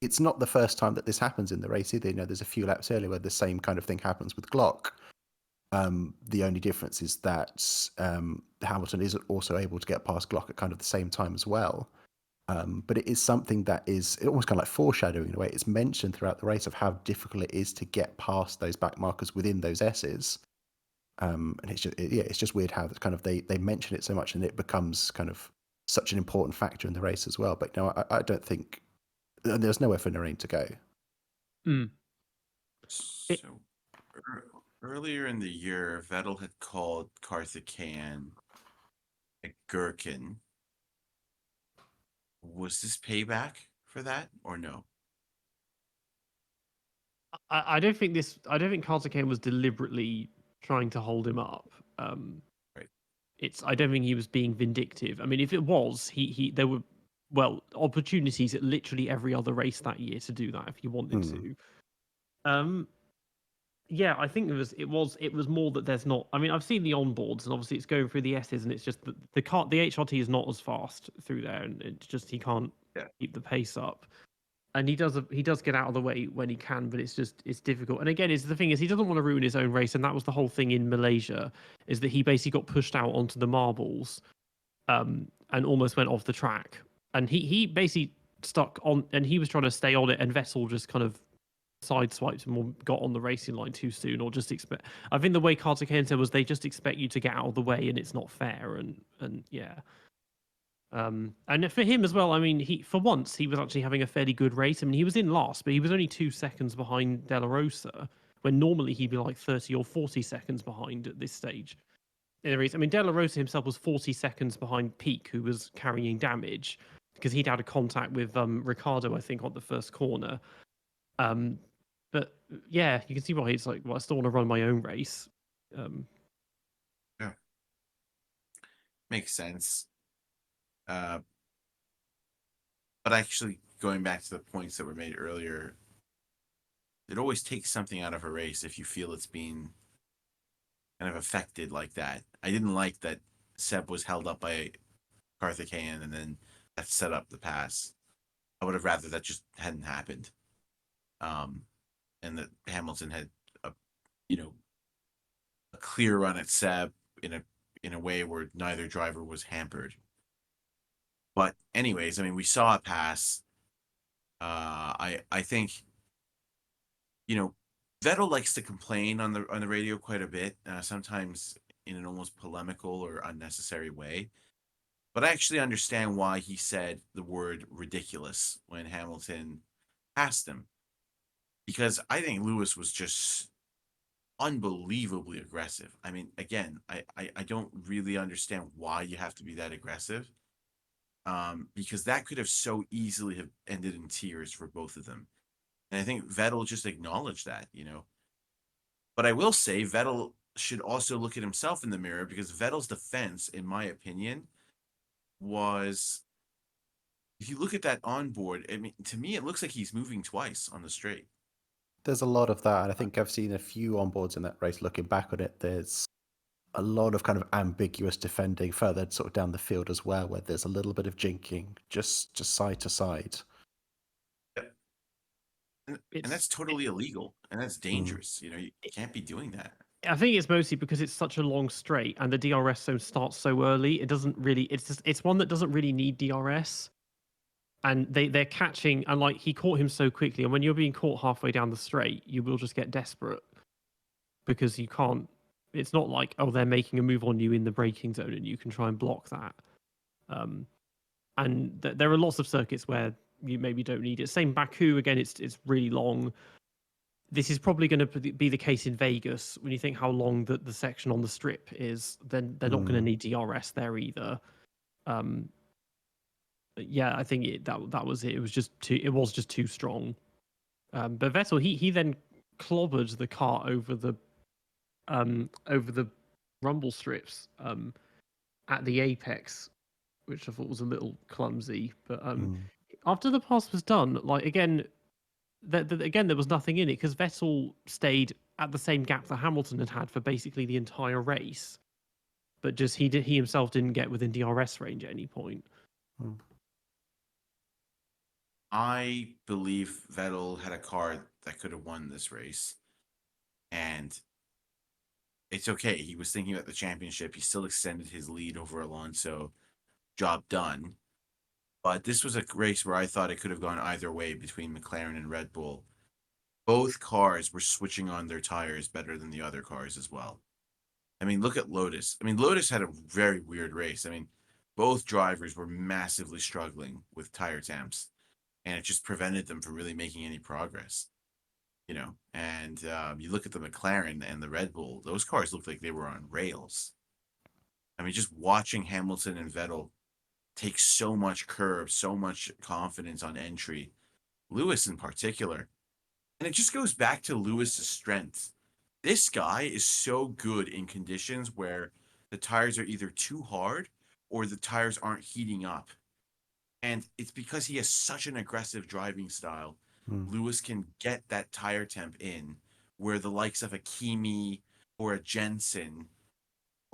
it's not the first time that this happens in the race either. There's a few laps earlier where the same kind of thing happens with Glock. The only difference is that Hamilton is also able to get past Glock at kind of the same time as well. But it is something that is almost kind of like foreshadowing in a way. It's mentioned throughout the race of how difficult it is to get past those back markers within those S's. And it's just weird how that kind of they mention it so much, and it becomes kind of such an important factor in the race as well. But I don't think there's nowhere for Narain to go. earlier in the year, Vettel had called Carthagena a gherkin. Was this payback for that or no? I don't think this. I don't think Carter was deliberately trying to hold him up. Right. It's. I don't think he was being vindictive. I mean, if it was, there were opportunities at literally every other race that year to do that if he wanted to. Yeah, I think it was more that there's not. I mean, I've seen the onboards, and obviously it's going through the S's, and it's just that the HRT is not as fast through there, and it's just he can't keep the pace up. And he does get out of the way when he can, but it's difficult. And again, the thing is he doesn't want to ruin his own race, and that was the whole thing in Malaysia, is that he basically got pushed out onto the marbles, and almost went off the track, and he basically stuck on, and he was trying to stay on it, and Vettel just kind of sideswiped him or got on the racing line too soon, or just expect. I think the way Carter said was they just expect you to get out of the way, and it's not fair, and yeah. And for him as well, I mean, for once he was actually having a fairly good race. I mean, he was in last, but he was only 2 seconds behind De La Rosa, when normally he'd be like 30 or 40 seconds behind at this stage in the race. I mean, De La Rosa himself was 40 seconds behind Peak, who was carrying damage because he'd had a contact with Ricardo, I think, on the first corner. But yeah, you can see why he's like, well, I still want to run my own race. Yeah, makes sense. But actually, going back to the points that were made earlier, it always takes something out of a race if you feel it's being kind of affected like that. I didn't like that Seb was held up by Carthagena and then that set up the pass. I would have rather that just hadn't happened. And that Hamilton had a clear run at Seb in a way where neither driver was hampered. But anyways, I mean, we saw a pass. I think Vettel likes to complain on the radio quite a bit, sometimes in an almost polemical or unnecessary way. But I actually understand why he said the word ridiculous when Hamilton passed him, because I think Lewis was just unbelievably aggressive. I mean, again, I don't really understand why you have to be that aggressive. Because that could have so easily have ended in tears for both of them. And I think Vettel just acknowledged that, But I will say Vettel should also look at himself in the mirror, because Vettel's defense, in my opinion, was, if you look at that onboard, I mean, to me, it looks like he's moving twice on the straight. There's a lot of that. And I think I've seen a few onboards in that race. Looking back on it, there's a lot of kind of ambiguous defending further sort of down the field as well, where there's a little bit of jinking, just side to side. And that's totally illegal, and that's dangerous. You can't be doing that. I think it's mostly because it's such a long straight, and the DRS zone starts so early. It doesn't really. It's one that doesn't really need DRS, and they're catching. And like he caught him so quickly, and when you're being caught halfway down the straight, you will just get desperate because you can't. It's not like, oh, they're making a move on you in the braking zone, and you can try and block that. And there are lots of circuits where you maybe don't need it. Same Baku, again, it's really long. This is probably going to be the case in Vegas. When you think how long the section on the strip is, then they're not going to need DRS there either. Yeah, I think that was it. It was just too strong. But Vettel, he then clobbered the car over the rumble strips at the apex, which I thought was a little clumsy. But after the pass was done, like again, there was nothing in it, because Vettel stayed at the same gap that Hamilton had for basically the entire race, but just he himself didn't get within DRS range at any point. I believe Vettel had a car that could have won this race, and it's okay. He was thinking about the championship. He still extended his lead over Alonso. Job done. But this was a race where I thought it could have gone either way between McLaren and Red Bull. Both cars were switching on their tires better than the other cars as well. I mean, look at Lotus. I mean, Lotus had a very weird race. I mean, both drivers were massively struggling with tire temps, and it just prevented them from really making any progress. And you look at the McLaren and the Red Bull; those cars look like they were on rails. I mean, just watching Hamilton and Vettel take so much curve, so much confidence on entry, Lewis in particular. And it just goes back to Lewis's strength. This guy is so good in conditions where the tires are either too hard or the tires aren't heating up. And it's because he has such an aggressive driving style. Lewis can get that tire temp in where the likes of a Kimi or a Jensen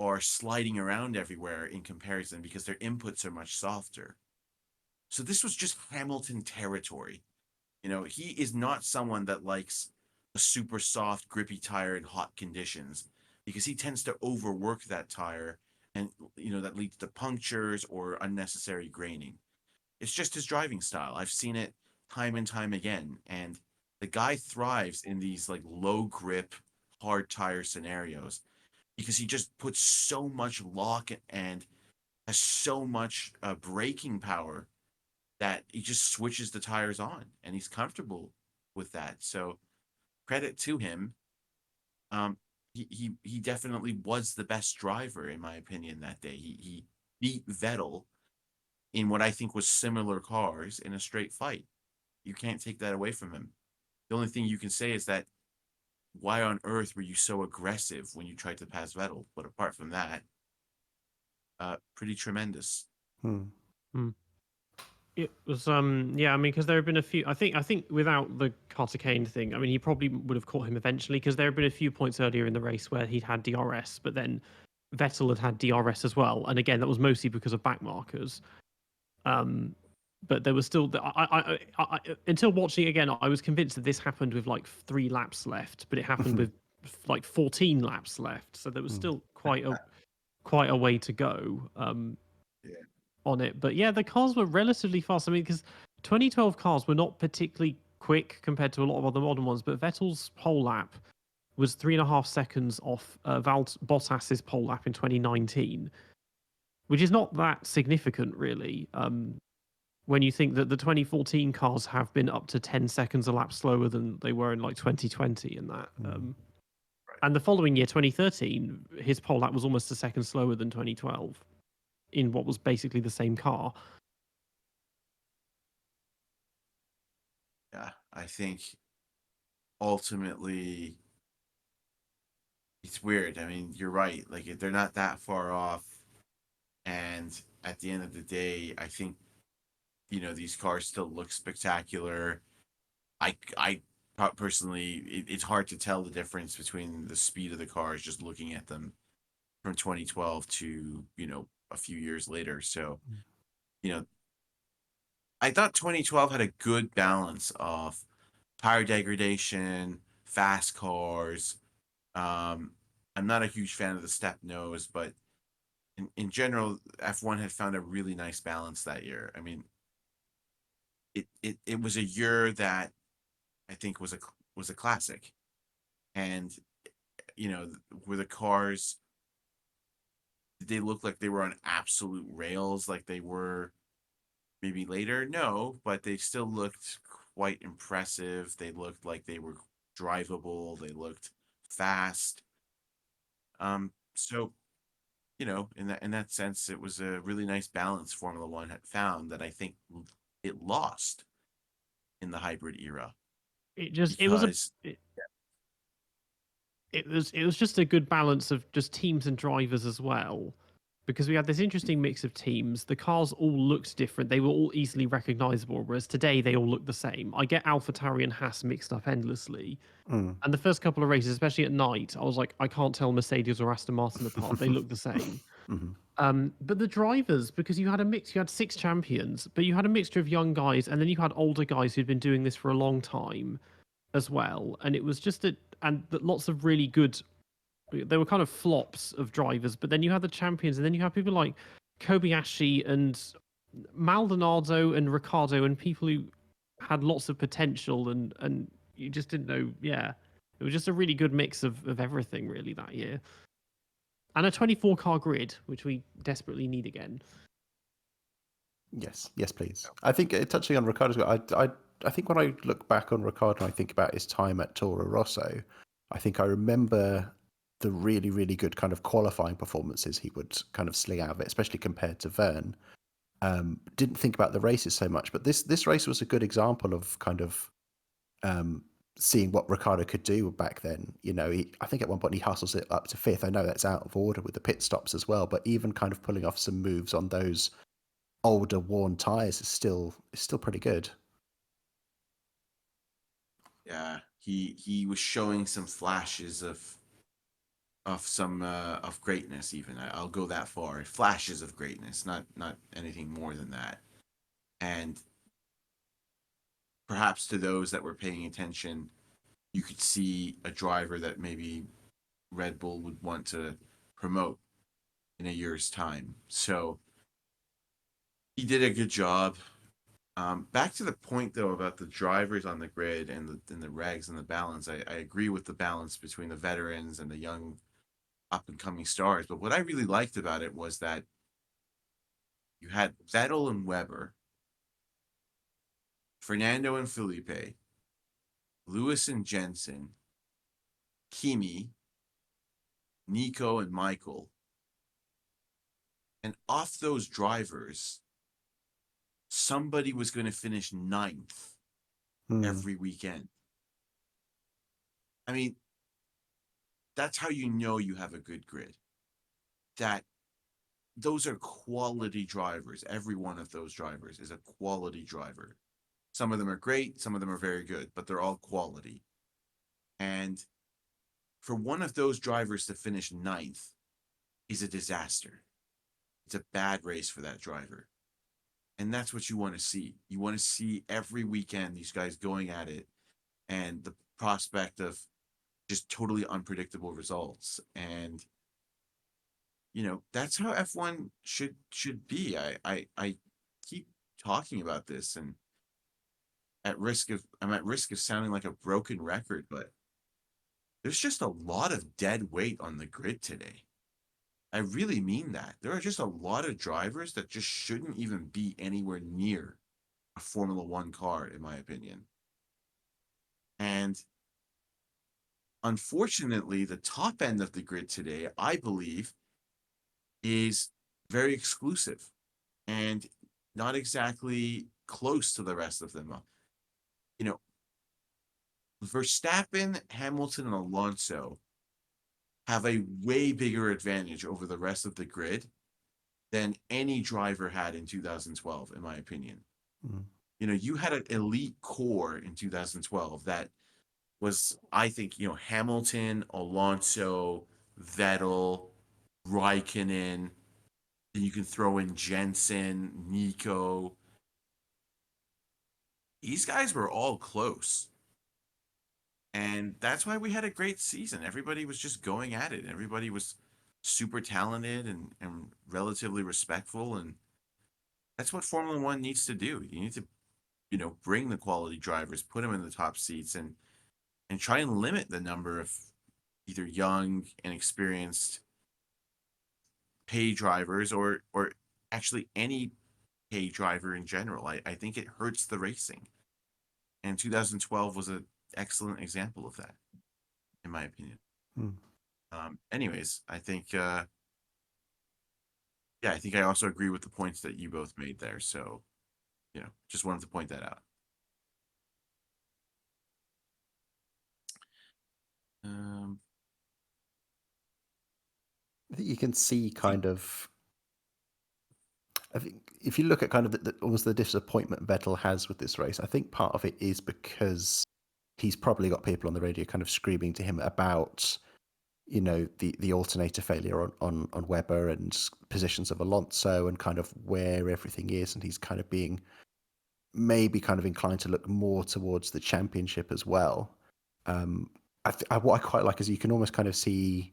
are sliding around everywhere in comparison because their inputs are much softer. So this was just Hamilton territory. He is not someone that likes a super soft, grippy tire in hot conditions because he tends to overwork that tire and, that leads to punctures or unnecessary graining. It's just his driving style. I've seen it time and time again. And the guy thrives in these like low grip, hard tire scenarios because he just puts so much lock and has so much braking power that he just switches the tires on and he's comfortable with that. So credit to him. He definitely was the best driver in my opinion that day. He beat Vettel in what I think was similar cars in a straight fight. You can't take that away from him. The only thing you can say is that why on earth were you so aggressive when you tried to pass Vettel? But apart from that, pretty tremendous. It was yeah, I mean, because there have been a few. I think without the Chicane thing, I mean, he probably would have caught him eventually because there have been a few points earlier in the race where he'd had DRS, but then Vettel had DRS as well, and again that was mostly because of back markers. But there was still I until watching it again, I was convinced that this happened with like 3 laps left, but it happened with like 14 laps left, so there was still quite a way to go. On it. But yeah, the cars were relatively fast. I mean, because 2012 cars were not particularly quick compared to a lot of other modern ones, but Vettel's pole lap was 3.5 seconds off Bottas's pole lap in 2019, which is not that significant, really. When you think that the 2014 cars have been up to 10 seconds a lap slower than they were in like 2020 and that. And the following year, 2013, his pole lap was almost a second slower than 2012. In what was basically the same car. Yeah, I think ultimately it's weird. I mean, you're right. Like they're not that far off. And at the end of the day, I think, these cars still look spectacular. I personally, it's hard to tell the difference between the speed of the cars just looking at them from 2012 to, a few years later. So, I thought 2012 had a good balance of tire degradation, fast cars. I'm not a huge fan of the step nose, but in general, F1 had found a really nice balance that year. I mean, it was a year that I think was a classic, and were the cars, did they look like they were on absolute rails like they were maybe later? No, but they still looked quite impressive. They looked like they were drivable. They looked fast. So in that sense, it was a really nice balance Formula One had found that I think it lost in the hybrid era. It was just a good balance of just teams and drivers as well, because we had this interesting mix of teams. The cars all looked different. They were all easily recognizable, whereas today they all look the same. I get AlphaTauri and Haas mixed up endlessly. And the first couple of races, especially at night, I was like, I can't tell Mercedes or Aston Martin apart. They look the same. But the drivers, because you had a mix, you had 6 champions, but you had a mixture of young guys, and then you had older guys who'd been doing this for a long time as well. And it was just lots of really good. There were kind of flops of drivers, but then you had the champions, and then you had people like Kobayashi and Maldonado and Ricciardo, and people who had lots of potential, and you just didn't know. Yeah, it was just a really good mix of everything, really, that year. And a 24-car grid, which we desperately need again. Yes, please. I think touching on Ricciardo, I I think when I look back on Ricciardo and I think about his time at Toro Rosso, I think I remember the really, really good kind of qualifying performances he would kind of sling out of it, especially compared to Verne. Didn't think about the races so much, but this race was a good example of kind of seeing what Ricciardo could do back then. You know, I think at one point he hustles it up to fifth. I know that's out of order with the pit stops as well, but even kind of pulling off some moves on those older worn tires is still pretty good. Yeah, he was showing some flashes of some of greatness. Even I'll go that far. Flashes of greatness, not anything more than that. And perhaps to those that were paying attention, you could see a driver that maybe Red Bull would want to promote in a year's time. So he did a good job. Back to the point though about the drivers on the grid and the regs and the balance. I agree with the balance between the veterans and the young up and coming stars. But what I really liked about it was that you had Vettel and Weber, Fernando and Felipe, Lewis and Jensen, Kimi, Nico and Michael. And off those drivers, somebody was going to finish ninth every weekend. I mean, that's how you know you have a good grid. That those are quality drivers. Every one of those drivers is a quality driver. Some of them are great, some of them are very good, but they're all quality. And for one of those drivers to finish ninth is a disaster. It's a bad race for that driver. And that's what you want to see. You want to see every weekend these guys going at it and the prospect of just totally unpredictable results. And you know, that's how F1 should be. I keep talking about this and I'm at risk of sounding like a broken record, but there's just a lot of dead weight on the grid today. I really mean that. There are just a lot of drivers that just shouldn't even be anywhere near a Formula One car, in my opinion. And unfortunately, the top end of the grid today, I believe, is very exclusive and not exactly close to the rest of them. You know, Verstappen, Hamilton, and Alonso have a way bigger advantage over the rest of the grid than any driver had in 2012, in my opinion. You know, you had an elite core in 2012 that was, I think, you know, Hamilton, Alonso, Vettel, Räikkönen. Then you can throw in Jensen, Nico. These guys were all close. And that's why we had a great season. Everybody was just going at it. Everybody was super talented and relatively respectful. And that's what Formula One needs to do. You need to, you know, bring the quality drivers, put them in the top seats, and try and limit the number of either young and experienced pay drivers or actually any pay driver in general. I think it hurts the racing. And 2012 was an excellent example of that, in my opinion. Anyways, I think, I think I also agree with the points that you both made there. So, you know, just wanted to point that out. I think you can see kind of. I think if you look at kind of almost the disappointment Vettel has with this race, I think part of it is because he's probably got people on the radio kind of screaming to him about, you know, the alternator failure on Weber and positions of Alonso and kind of where everything is, and he's kind of being maybe kind of inclined to look more towards the championship as well. What I quite like is you can almost kind of see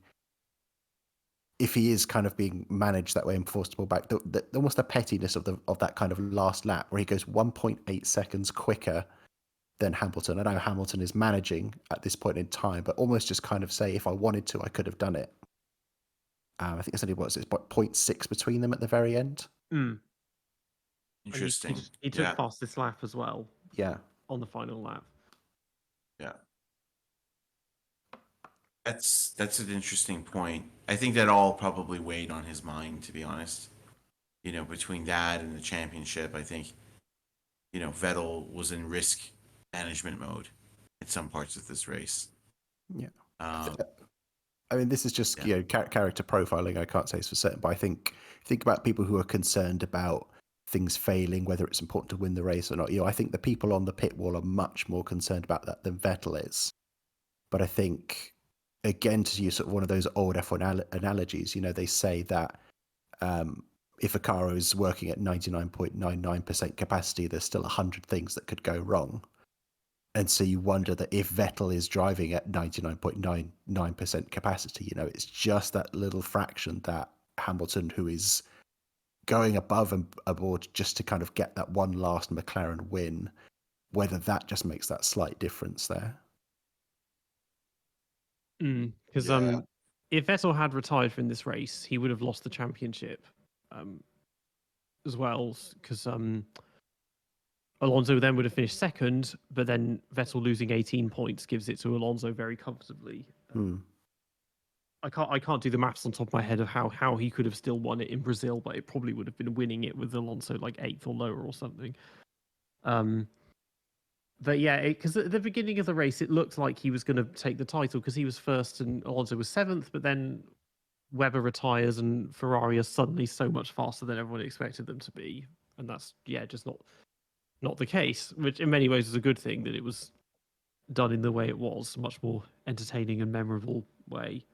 if he is kind of being managed that way and forced to pull back, almost the pettiness of that kind of last lap where he goes 1.8 seconds quicker than Hamilton. I know Hamilton is managing at this point in time, but almost just kind of say, if I wanted to, I could have done it. I think it's only 0.6 between them at the very end. Interesting. He took fastest lap as well. Yeah. on the final lap. Yeah. That's an interesting point. I think that all probably weighed on his mind, to be honest. Between that and the championship, I think, Vettel was in risk management mode in some parts of this race. Yeah. Um, I mean, this is just character profiling. I can't say it's for certain, but I think about people who are concerned about things failing, whether it's important to win the race or not. I think the people on the pit wall are much more concerned about that than Vettel is. But I think, again, to use sort of one of those old F1 analogies, they say that if a car is working at 99.99% capacity, there's still 100 things that could go wrong. And so you wonder that if Vettel is driving at 99.99% capacity, it's just that little fraction that Hamilton, who is going above and aboard just to kind of get that one last McLaren win, whether that just makes that slight difference there. Because if Vettel had retired from this race, he would have lost the championship as well. Because Alonso then would have finished second, but then Vettel losing 18 points gives it to Alonso very comfortably. I can't do the maths on top of my head of how he could have still won it in Brazil, but it probably would have been winning it with Alonso like 8th or lower or something. But yeah, because at the beginning of the race, it looked like he was going to take the title because he was first and Alonso was 7th, but then Webber retires and Ferrari are suddenly so much faster than everyone expected them to be. And that's, just not the case, which in many ways is a good thing that it was done in the way it was, much more entertaining and memorable way.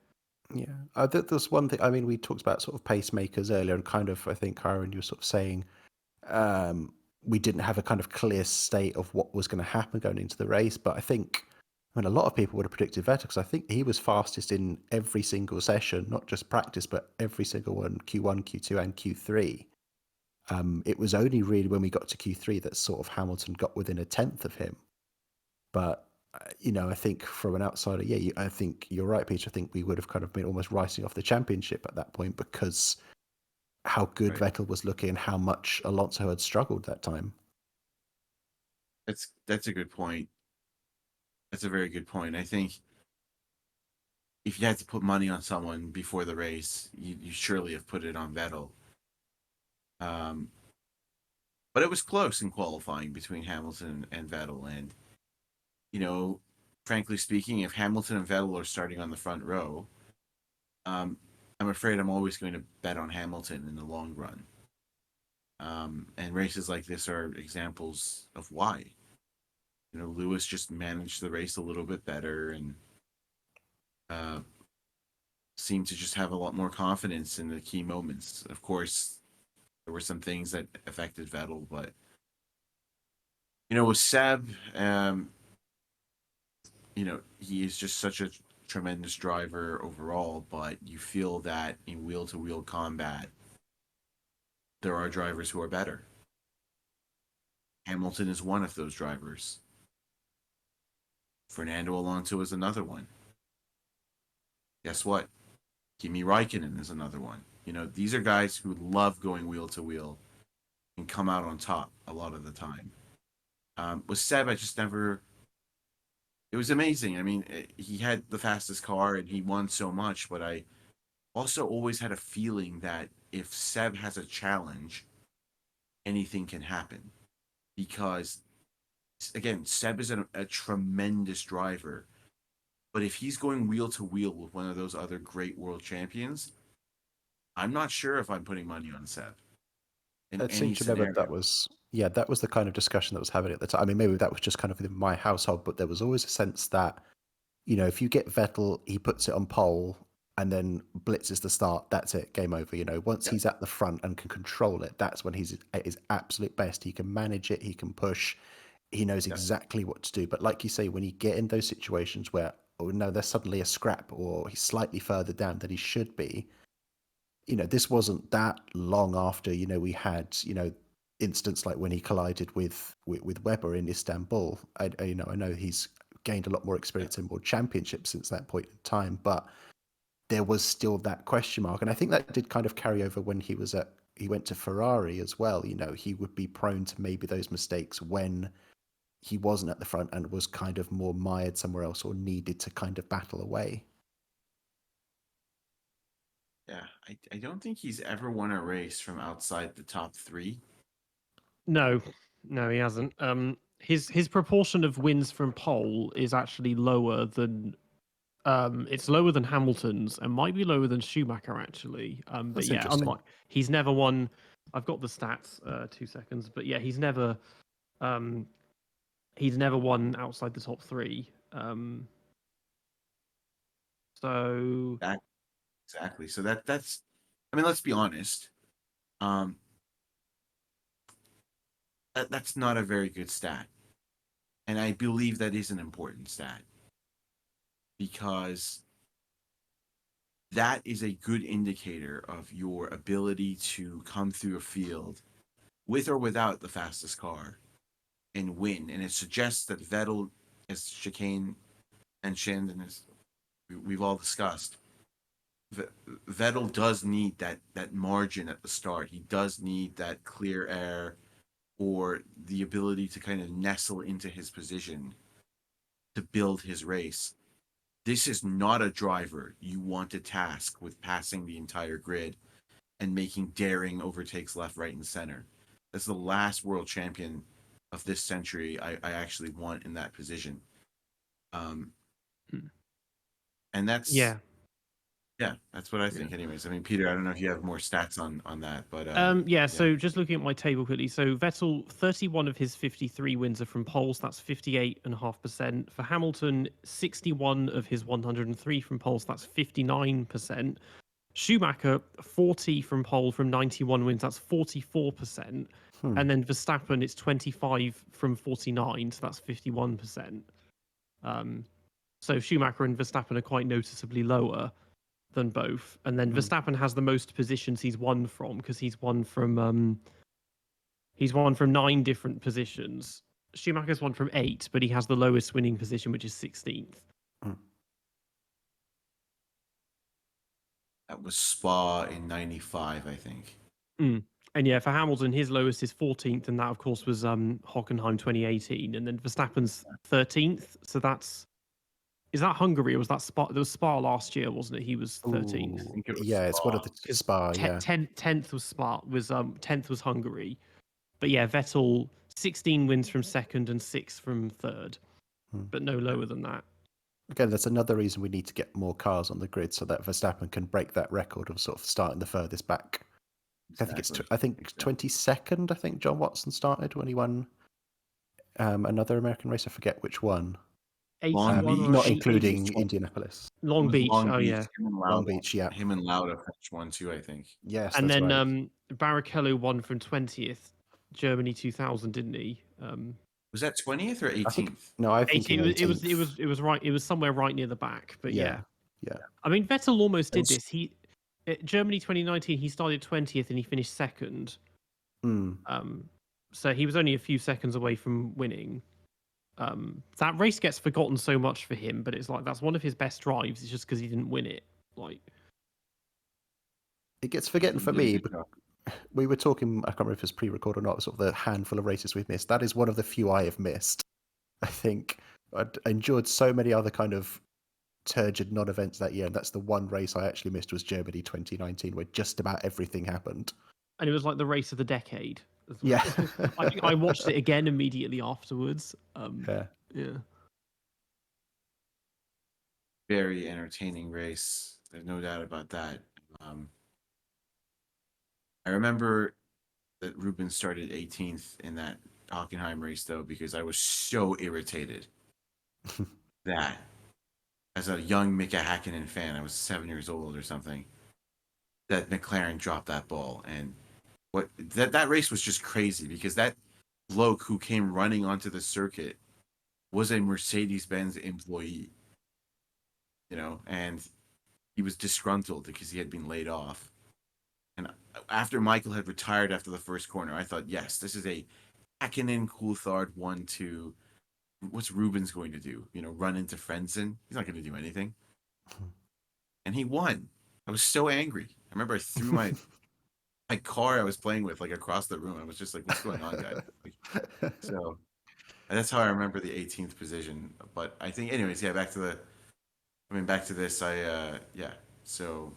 Yeah, there's one thing. I mean, we talked about sort of pacemakers earlier, and kind of, I think, Kyron, you were sort of saying we didn't have a kind of clear state of what was going to happen going into the race. But I think, a lot of people would have predicted Vettel because I think he was fastest in every single session, not just practice, but every single one, Q1, Q2, and Q3. It was only really when we got to Q3 that sort of Hamilton got within a tenth of him. But I think from an outsider, I think you're right, Peter. I think we would have kind of been almost writing off the championship at that point because how good Vettel was looking and how much Alonso had struggled that time. That's a good point. That's a very good point. I think if you had to put money on someone before the race, you surely have put it on Vettel. But it was close in qualifying between Hamilton and Vettel. And, frankly speaking, if Hamilton and Vettel are starting on the front row, I'm afraid I'm always going to bet on Hamilton in the long run. And races like this are examples of why. Lewis just managed the race a little bit better and seemed to just have a lot more confidence in the key moments. Of course, there were some things that affected Vettel, but with Seb, he is just such a tremendous driver overall, but you feel that in wheel-to-wheel combat, there are drivers who are better. Hamilton is one of those drivers. Fernando Alonso is another one. Guess what? Kimi Räikkönen is another one. These are guys who love going wheel-to-wheel and come out on top a lot of the time. With Seb, I just never... It was amazing. I mean, he had the fastest car and he won so much, but I also always had a feeling that if Seb has a challenge, anything can happen. Because, again, Seb is a tremendous driver. But if he's going wheel-to-wheel with one of those other great world champions, I'm not sure if I'm putting money on Seb. I seem to remember that was the kind of discussion that was happening at the time. I mean, maybe that was just kind of within my household, but there was always a sense that, if you get Vettel, he puts it on pole and then blitzes the start, that's it, game over. Once he's at the front and can control it, that's when he's at his absolute best. He can manage it, he can push, he knows exactly what to do. But like you say, when you get in those situations where, there's suddenly a scrap or he's slightly further down than he should be, this wasn't that long after, we had, instance like when he collided with Webber in Istanbul. I know he's gained a lot more experience in world championships since that point in time, but there was still that question mark. And I think that did kind of carry over when he went to Ferrari as well. He would be prone to maybe those mistakes when he wasn't at the front and was kind of more mired somewhere else or needed to kind of battle away. Yeah, I don't think he's ever won a race from outside the top 3. No, he hasn't. His proportion of wins from pole is actually lower than it's lower than Hamilton's and might be lower than Schumacher actually. But That's yeah, interesting. unlike he's never won. I've got the stats. 2 seconds. But yeah, he's never won outside the top 3. So Exactly. So that's. I mean, let's be honest. That's not a very good stat, and I believe that is an important stat because that is a good indicator of your ability to come through a field with or without the fastest car and win. And it suggests that Vettel, as Chicane mentioned, and as we've all discussed, Vettel does need that margin at the start. He does need that clear air or the ability to kind of nestle into his position to build his race. This is not a driver you want to task with passing the entire grid and making daring overtakes left, right, and center. That's the last world champion of this century I actually want in that position. And that's that's what I think. Anyways, I mean, Peter, I don't know if you have more stats on that, but so just looking at my table quickly. So Vettel, 31 of his 53 wins are from poles. That's 58.5%. For Hamilton, 61 of his 103 from poles. That's 59%. Schumacher, 40 from pole from 91 wins. That's 44%. And then Verstappen, it's 25 from 49. So that's 51%. So Schumacher and Verstappen are quite noticeably lower than both. And then Verstappen has the most positions he's won from because he's won from 9 different positions. Schumacher's won from 8, but he has the lowest winning position, which is 16th. That was Spa in '95, I think. And yeah, for Hamilton, his lowest is 14th, and that of course was Hockenheim 2018, and then Verstappen's 13th. So is that Hungary or was that Spa? There was Spa last year, wasn't it? He was 13th. I think it was Yeah, it's one of the Spa. Yeah, 10th was Spa. 10th was Hungary. But yeah, Vettel 16 wins from second and 6 from third, but no lower than that. Again, that's another reason we need to get more cars on the grid so that Verstappen can break that record of sort of starting the furthest back. Exactly. I think 22nd. I think John Watson started when he won another American race. I forget which one. 81 or not 80, including Indianapolis. Long Beach. Yeah. Long Beach. Yeah. Him and Lauda finished one too, I think. Yes, and that's then right. Barrichello won from 20th, Germany 2000, didn't he? Was that 20th or 18th? I think it was right. It was somewhere right near the back. But yeah. I mean, Vettel almost did this. Germany 2019, he started 20th and he finished second. So he was only a few seconds away from winning. That race gets forgotten so much for him, but it's like that's one of his best drives. It's just because he didn't win it. Like it gets forgotten for me. But we were talking. I can't remember if it's pre-record or not. Sort of the handful of races we've missed. That is one of the few I have missed. I think I enjoyed so many other kind of turgid non-events that year, and that's the one race I actually missed was Germany 2019, where just about everything happened. And it was like the race of the decade. As well. Yeah, I think I watched it again immediately afterwards. Yeah. Very entertaining race. There's no doubt about that. I remember that Ruben started 18th in that Hockenheim race, though, because I was so irritated that as a young Mika Häkkinen fan, I was 7 years old or something, that McLaren dropped that ball. And that race was just crazy because that bloke who came running onto the circuit was a Mercedes-Benz employee, and he was disgruntled because he had been laid off. And after Michael had retired after the first corner, I thought, yes, this is a Häkkinen Coulthard 1-2. What's Rubens going to do? Run into Frentzen? He's not going to do anything. And he won. I was so angry. I remember I threw my car I was playing with across the room. I was just like, what's going on, guys? So That's how I remember the 18th position. But I think, anyways, yeah. Back to this. Yeah. So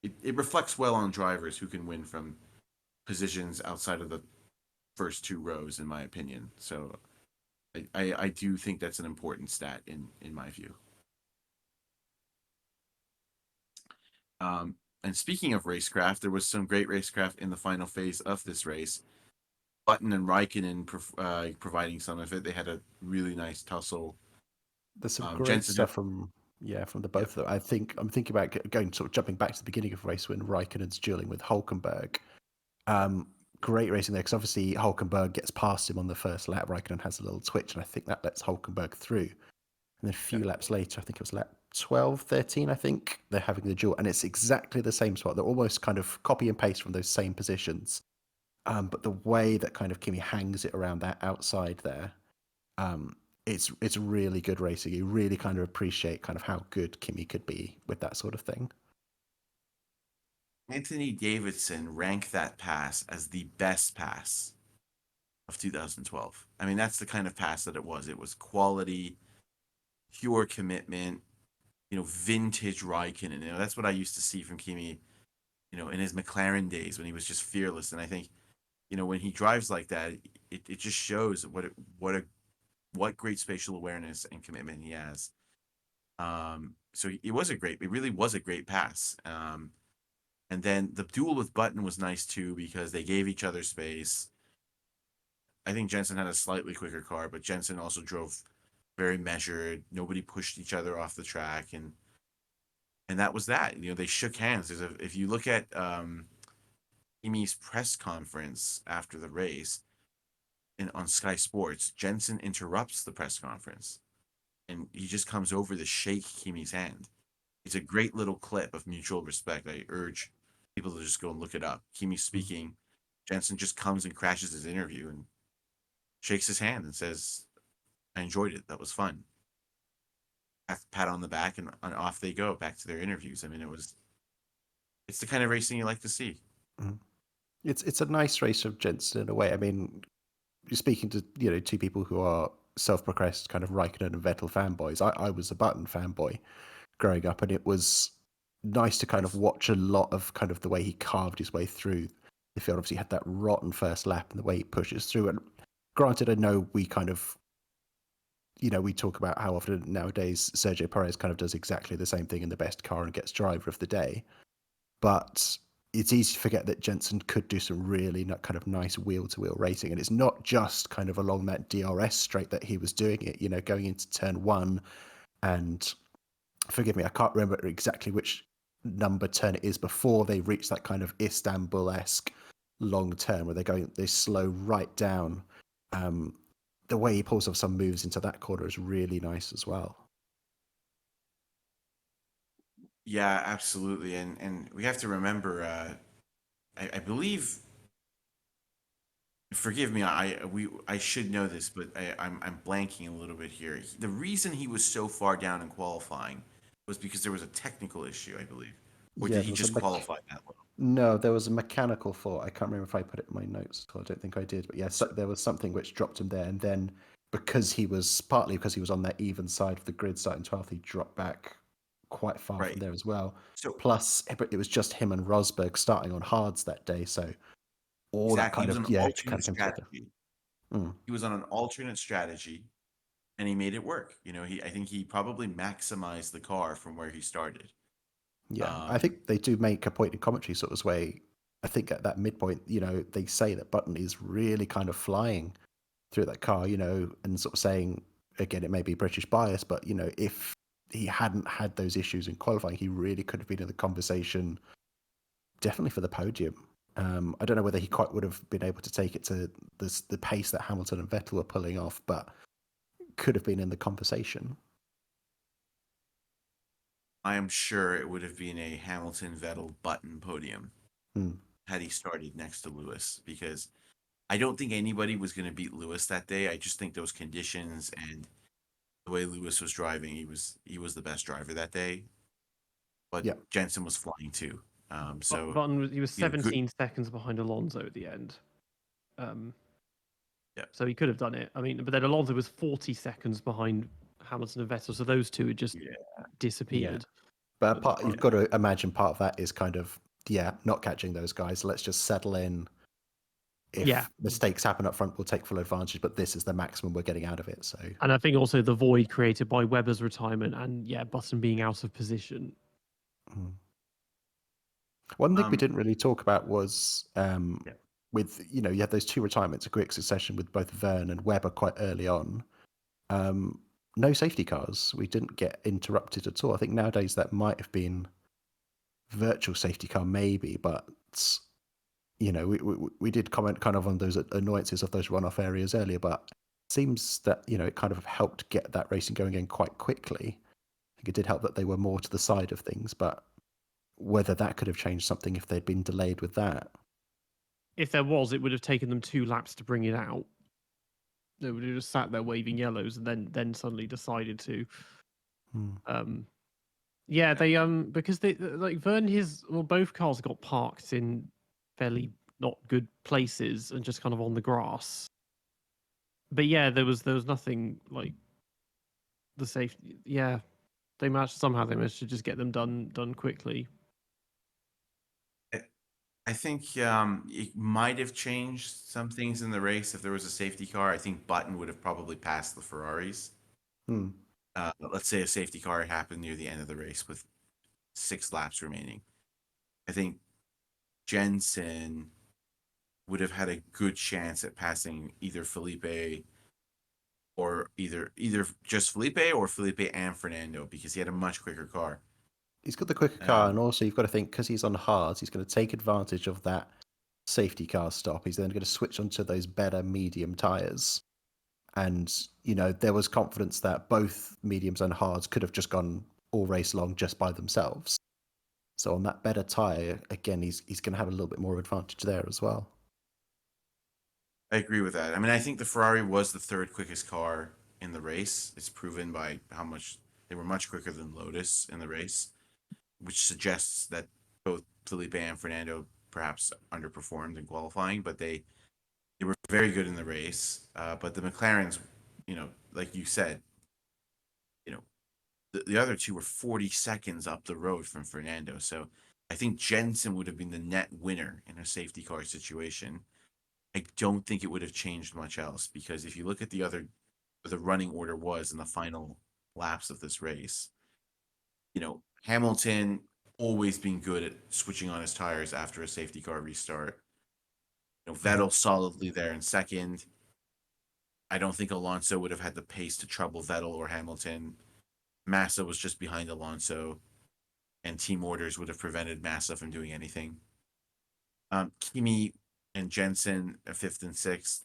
it reflects well on drivers who can win from positions outside of the first two rows, in my opinion. So I do think that's an important stat in my view. And speaking of racecraft, there was some great racecraft in the final phase of this race. Button and Räikkönen providing some of it. They had a really nice tussle. There's some great Jensen stuff from the both of them. I'm thinking about jumping back to the beginning of the race when Raikkonen's dueling with Hulkenberg. Great racing there because obviously Hulkenberg gets past him on the first lap. Räikkönen has a little twitch, and I think that lets Hulkenberg through. And then a few laps later, I think it was lap 12, 13, I think, they're having the duel. And it's exactly the same spot. They're almost kind of copy and paste from those same positions. But the way that kind of Kimi hangs it around that outside there, it's really good racing. You really kind of appreciate kind of how good Kimi could be with that sort of thing. Anthony Davidson ranked that pass as the best pass of 2012. I mean, that's the kind of pass that it was. It was quality, pure commitment, vintage Räikkönen. That's what I used to see from Kimi, in his McLaren days when he was just fearless. And I think, when he drives like that, it just shows what great spatial awareness and commitment he has. So it really was a great pass. And then the duel with Button was nice too because they gave each other space. I think Jensen had a slightly quicker car, but Jensen also drove very measured. Nobody pushed each other off the track, and that was that. They shook hands. If you look at Kimi's press conference after the race, on Sky Sports, Jensen interrupts the press conference, and he just comes over to shake Kimi's hand. It's a great little clip of mutual respect. I urge people to just go and look it up. Kimi speaking, Jensen just comes and crashes his interview and shakes his hand and says, "I enjoyed it. That was fun." Pat on the back, and off they go back to their interviews. I mean, it's the kind of racing you like to see. Mm-hmm. It's a nice race of Jensen in a way. I mean, you're speaking to two people who are self-professed kind of Räikkönen and Vettel fanboys. I was a Button fanboy growing up, and it was nice to kind of watch a lot of kind of the way he carved his way through the field. Obviously, he had that rotten first lap and the way he pushes through. And granted, I know we kind of, we talk about how often nowadays Sergio Perez kind of does exactly the same thing in the best car and gets driver of the day. But it's easy to forget that Jensen could do some really kind of nice wheel-to-wheel racing. And it's not just kind of along that DRS straight that he was doing it, going into turn one. And forgive me, I can't remember exactly which number turn it is before they reach that kind of Istanbul-esque long turn where they slow right down. The way he pulls off some moves into that corner is really nice as well. Yeah, absolutely. And we have to remember, I believe, forgive me, I should know this, but I'm blanking a little bit here. The reason he was so far down in qualifying was because there was a technical issue, I believe. Or did he just qualify that low? No, there was a mechanical fault. I can't remember if I put it in my notes. I don't think I did. But yeah, so there was something which dropped him there. And then partly because he was on that even side of the grid starting 12th, he dropped back quite far from there as well. So plus, it was just him and Rosberg starting on hards that day. So all that kind of alternate strategy. He was on an alternate strategy, and he made it work. I think he probably maximized the car from where he started. Yeah, I think they do make a point in commentary sort of way. I think at that midpoint, they say that Button is really kind of flying through that car, and sort of saying, again, it may be British bias, but, if he hadn't had those issues in qualifying, he really could have been in the conversation, definitely for the podium. I don't know whether he quite would have been able to take it to the pace that Hamilton and Vettel were pulling off, but could have been in the conversation. I am sure it would have been a Hamilton-Vettel Button podium had he started next to Lewis, because I don't think anybody was going to beat Lewis that day. I just think those conditions and the way Lewis was driving, he was the best driver that day. But Jensen was flying too. So Button he was 17 seconds behind Alonso at the end. So he could have done it. I mean, but then Alonso was 40 seconds behind Hamilton and Vettel, so those two had just disappeared. But you've got to imagine part of that is kind of not catching those guys. Let's just settle in. If mistakes happen up front, we'll take full advantage. But this is the maximum we're getting out of it. So, and I think also the void created by Webber's retirement and Button being out of position. One thing we didn't really talk about was with you had those two retirements, a quick succession with both Verne and Webber quite early on. No safety cars. We didn't get interrupted at all. I think nowadays that might have been virtual safety car, maybe, but we did comment kind of on those annoyances of those runoff areas earlier, but it seems that it kind of helped get that racing going again quite quickly. I think it did help that they were more to the side of things, but whether that could have changed something if they'd been delayed with that. If there was, it would have taken them 2 laps to bring it out. They would have just sat there waving yellows and then suddenly decided to. They because they like Verne both cars got parked in fairly not good places and just kind of on the grass. But there was nothing like the safety. They managed to just get them done quickly. I think it might have changed some things in the race if there was a safety car. I think Button would have probably passed the Ferraris. Let's say a safety car happened near the end of the race with 6 laps remaining. I think Jensen would have had a good chance at passing either Felipe or either just Felipe or Felipe and Fernando because he had a much quicker car. He's got the quicker car, and also you've got to think because he's on hards, he's going to take advantage of that safety car stop. He's then going to switch onto those better medium tires, and there was confidence that both mediums and hards could have just gone all race long just by themselves. So on that better tire, again, he's going to have a little bit more advantage there as well. I agree with that. I mean, I think the Ferrari was the 3rd quickest car in the race. It's proven by how much they were much quicker than Lotus in the race, which suggests that both Felipe and Fernando perhaps underperformed in qualifying, but they were very good in the race. But the McLarens, like you said, the other two were 40 seconds up the road from Fernando. So I think Jensen would have been the net winner in a safety car situation. I don't think it would have changed much else because if you look at the running order was in the final laps of this race, Hamilton always been good at switching on his tires after a safety car restart. Vettel solidly there in 2nd. I don't think Alonso would have had the pace to trouble Vettel or Hamilton. Massa was just behind Alonso, and team orders would have prevented Massa from doing anything. Kimi and Jensen at 5th and 6th.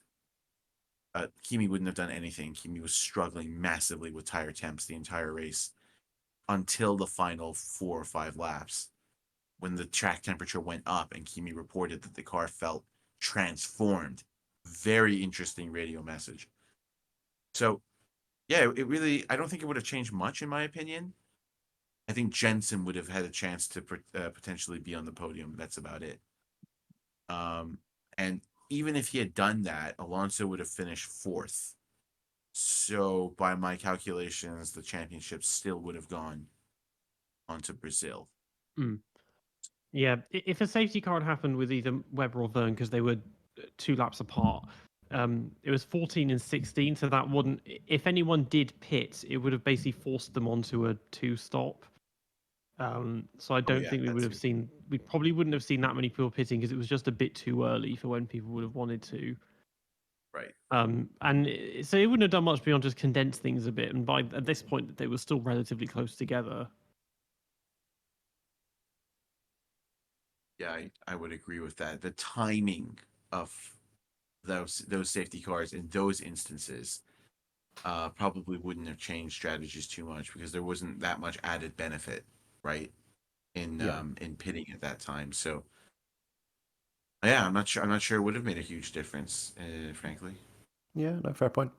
Kimi wouldn't have done anything. Kimi was struggling massively with tire temps the entire race until the final 4 or 5 laps when the track temperature went up and Kimi reported that the car felt transformed. Very interesting radio message. So, it really, I don't think it would have changed much in my opinion. I think Jensen would have had a chance to potentially be on the podium. That's about it. And even if he had done that, Alonso would have finished 4th. So by my calculations, the championship still would have gone onto Brazil. Yeah, if a safety car had happened with either Webber or Verne because they were 2 laps apart, it was 14 and 16, so that wouldn't. If anyone did pit, it would have basically forced them onto a 2-stop. So I don't think we would have seen. We probably wouldn't have seen that many people pitting because it was just a bit too early for when people would have wanted to. Right. So it wouldn't have done much beyond just condense things a bit. And at this point, they were still relatively close together. Yeah, I would agree with that. The timing of those safety cars in those instances probably wouldn't have changed strategies too much because there wasn't that much added benefit, right, in pitting at that time. So yeah, I'm not sure it would have made a huge difference, frankly. Yeah, no, fair point.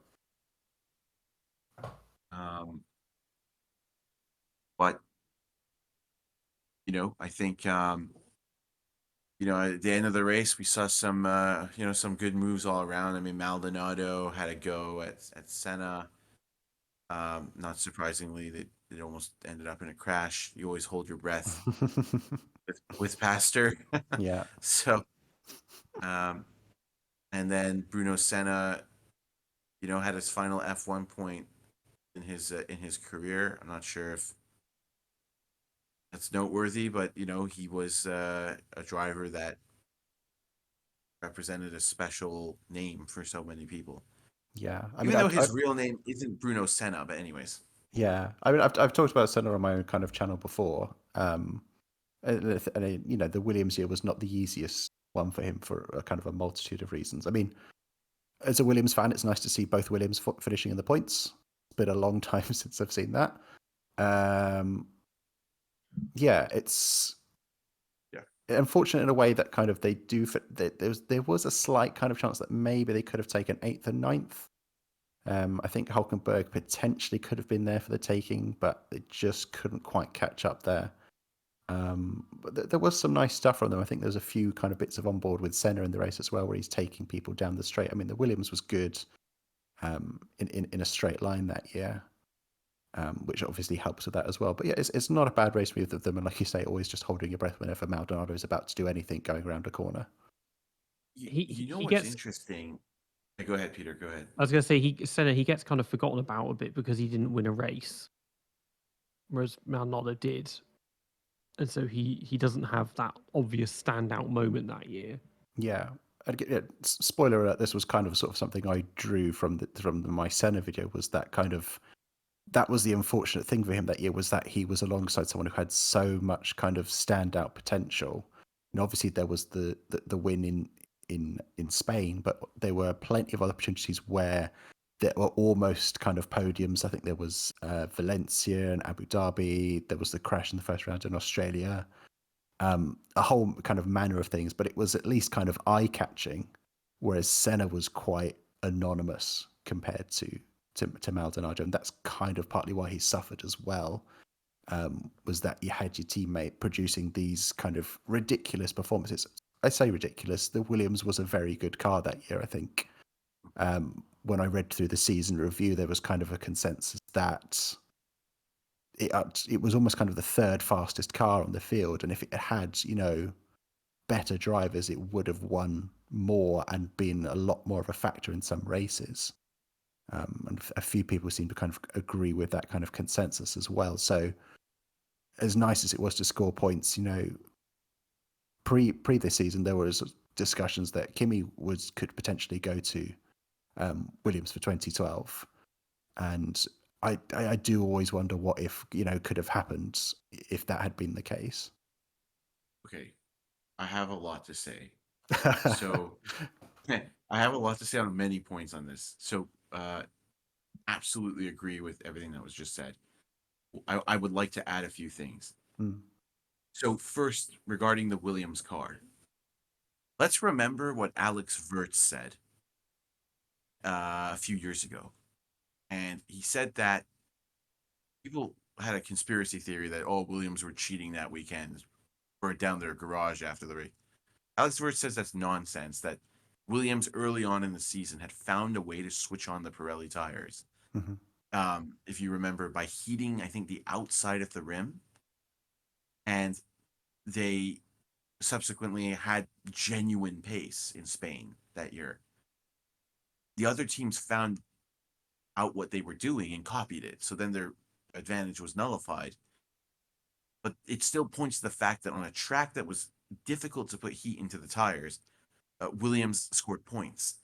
But I think at the end of the race, we saw some, some good moves all around. I mean, Maldonado had a go at Senna. Not surprisingly, it almost ended up in a crash. You always hold your breath with Pastor. Yeah. So, and then Bruno Senna, had his final F1 point in his career. I'm not sure if that's noteworthy, but he was a driver that represented a special name for so many people. Yeah. I Even mean, though his real name isn't Bruno Senna, but anyways. yeah. I mean, I've talked about Senna on my own kind of channel before. The Williams year was not the easiest one for him for a kind of a multitude of reasons. I mean, as a Williams fan, it's nice to see both Williams finishing in the points. It's been a long time since I've seen that. It's unfortunate in a way that kind of they do. There was a slight kind of chance that maybe they could have taken 8th and 9th. I think Hulkenberg potentially could have been there for the taking, but they just couldn't quite catch up there. But there was some nice stuff from them. I think there's a few kind of bits of on board with Senna in the race as well, where he's taking people down the straight. I mean, the Williams was good in a straight line that year, which obviously helps with that as well. But yeah, it's not a bad race for either of them. And like you say, always just holding your breath whenever Maldonado is about to do anything going around a corner. He He what's gets. interesting? Go ahead, Peter. Go ahead. I was going to say Senna he gets kind of forgotten about a bit because he didn't win a race, whereas Maldonado did, and so he doesn't have that obvious standout moment that year. Yeah. Spoiler alert: this was kind of sort of something I drew from my Senna video. Was that was the unfortunate thing for him that year, was that he was alongside someone who had so much kind of standout potential. And obviously there was the win in Spain, but there were plenty of other opportunities where there were almost kind of podiums. I think there was Valencia and Abu Dhabi. There was the crash in the first round in Australia. A whole kind of manner of things, but it was at least kind of eye-catching, whereas Senna was quite anonymous compared to Maldonado, and that's kind of partly why he suffered as well. Was that you had your teammate producing these kind of ridiculous performances. I say ridiculous. The Williams was a very good car that year, I think. When I read through the season review, there was kind of a consensus that it was almost kind of the third fastest car on the field, and if it had, better drivers, it would have won more and been a lot more of a factor in some races. And a few people seem to kind of agree with that kind of consensus as well. So as nice as it was to score points, pre this season, there was discussions that Kimi could potentially go to Williams for 2012. And I do always wonder what if, could have happened if that had been the case. Okay. I have a lot to say. So I have a lot to say on many points on this. So absolutely agree with everything that was just said. I would like to add a few things. So first, regarding the Williams car, let's remember what Alex Wirtz said a few years ago. And he said that people had a conspiracy theory that, Williams were cheating that weekend, burned down their garage after the race. Alex Wirtz says that's nonsense, that Williams early on in the season had found a way to switch on the Pirelli tires. Mm-hmm. If you remember, by heating, I think, the outside of the rim. And they subsequently had genuine pace in Spain that year. The other teams found out what they were doing and copied it. So then their advantage was nullified. But it still points to the fact that on a track that was difficult to put heat into the tires, Williams scored points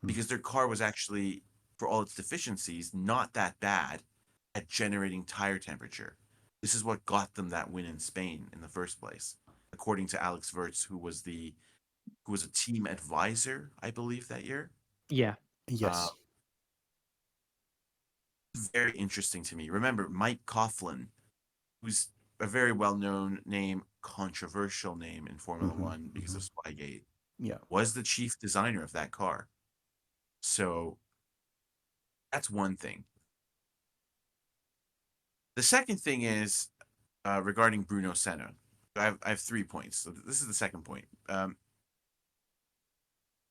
because their car was actually, for all its deficiencies, not that bad at generating tire temperature. This is what got them that win in Spain in the first place, according to Alex Wirtz, who was a team advisor, I believe, that year. Yeah. Yes. Very interesting to me. Remember, Mike Coughlin, who's a very well-known name, controversial name in Formula One because of Spygate, was the chief designer of that car. So that's one thing. The second thing is regarding Bruno Senna. I have 3 points. So this is the second point.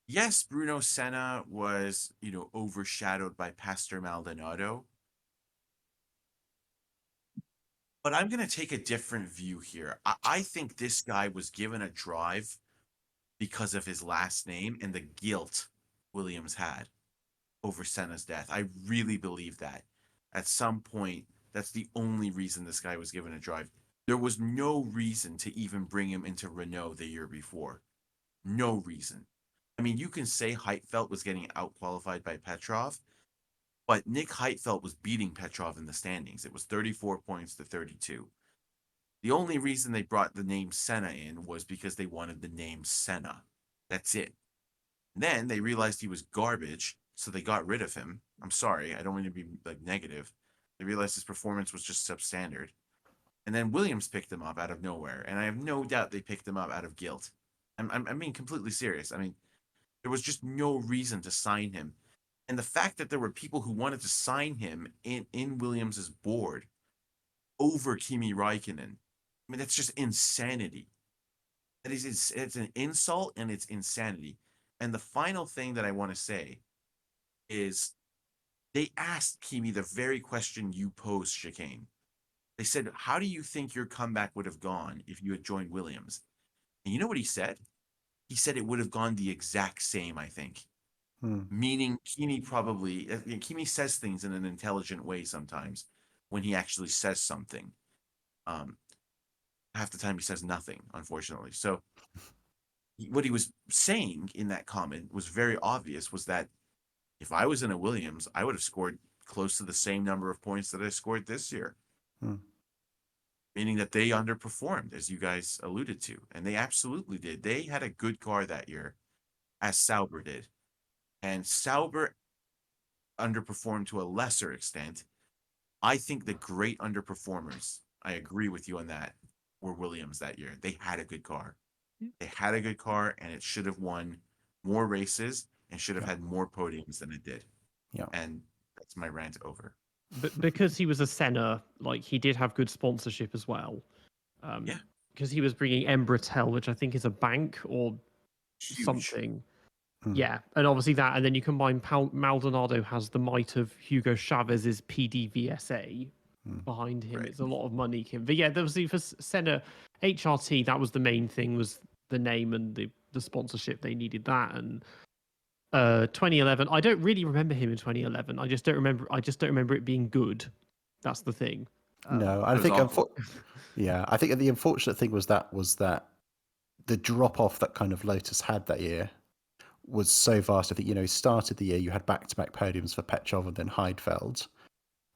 Yes, Bruno Senna was, overshadowed by Pastor Maldonado. But I'm going to take a different view here. I think this guy was given a drive because of his last name and the guilt Williams had over Senna's death. I really believe that. At some point, that's the only reason this guy was given a drive. There was no reason to even bring him into Renault the year before. No reason. I mean, you can say Heidfeld was getting outqualified by Petrov, but Nick Heidfeld was beating Petrov in the standings. It was 34 points to 32. The only reason they brought the name Senna in was because they wanted the name Senna. That's it. Then they realized he was garbage, so they got rid of him. I'm sorry, I don't mean to be negative. They realized his performance was just substandard. And then Williams picked him up out of nowhere, and I have no doubt they picked him up out of guilt. I'm being completely serious. I mean, there was just no reason to sign him. And the fact that there were people who wanted to sign him in Williams's board over Kimi Räikkönen, I mean, that's just insanity. It's an insult and it's insanity. And the final thing that I want to say is they asked Kimi the very question you posed, Chicane. They said, how do you think your comeback would have gone if you had joined Williams? And you know what he said? He said it would have gone the exact same, I think. Meaning Kimi Kimi says things in an intelligent way sometimes when he actually says something. Half the time he says nothing, unfortunately. So what he was saying in that comment was very obvious, was that if I was in a Williams, I would have scored close to the same number of points that I scored this year. Meaning that they underperformed, as you guys alluded to. And they absolutely did. They had a good car that year, as Sauber did. And Sauber underperformed to a lesser extent. I think the great underperformers, I agree with you on that, were Williams that year. They had a good car. They had a good car, and it should have won more races and should have had more podiums than it did. Yeah. And that's my rant over. But because he was a Senna, like he did have good sponsorship as well. Yeah. Because he was bringing Embratel, which I think is a bank or Huge. something. Yeah, and obviously that, and then you combine Maldonado has the might of Hugo Chavez's PDVSA behind him. Right. It's a lot of money. But yeah, there was for Senna HRT. That was the main thing, was the name and the sponsorship. They needed that. And 2011, I don't really remember him in 2011. I just don't remember it being good. That's the thing. No, I It was think awful. I think the unfortunate thing was that the drop off that kind of Lotus had that year was so vast. I think, he started the year, you had back-to-back podiums for Petrov and then Heidfeld.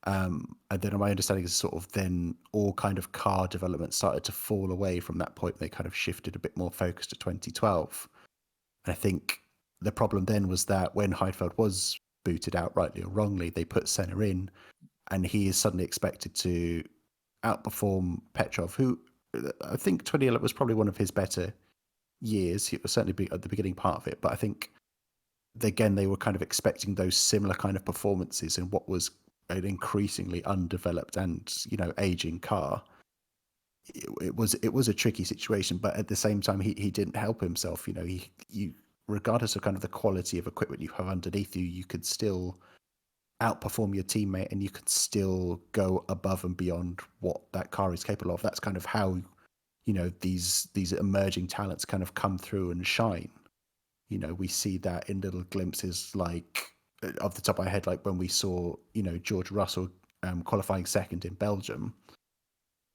And then my understanding is sort of then all kind of car development started to fall away from that point. They kind of shifted a bit more focus to 2012. And I think the problem then was that when Heidfeld was booted out, rightly or wrongly, they put Senna in, and he is suddenly expected to outperform Petrov, who I think 2011 was probably one of his better years. He was certainly at the beginning part of it, but I think again they were kind of expecting those similar kind of performances in what was an increasingly undeveloped and aging car. It was a tricky situation, but at the same time he didn't help himself. He regardless of kind of the quality of equipment you have underneath you, you could still outperform your teammate and you could still go above and beyond what that car is capable of. That's kind of how these emerging talents kind of come through and shine. We see that in little glimpses, like off the top of my head, like when we saw George Russell qualifying second in Belgium.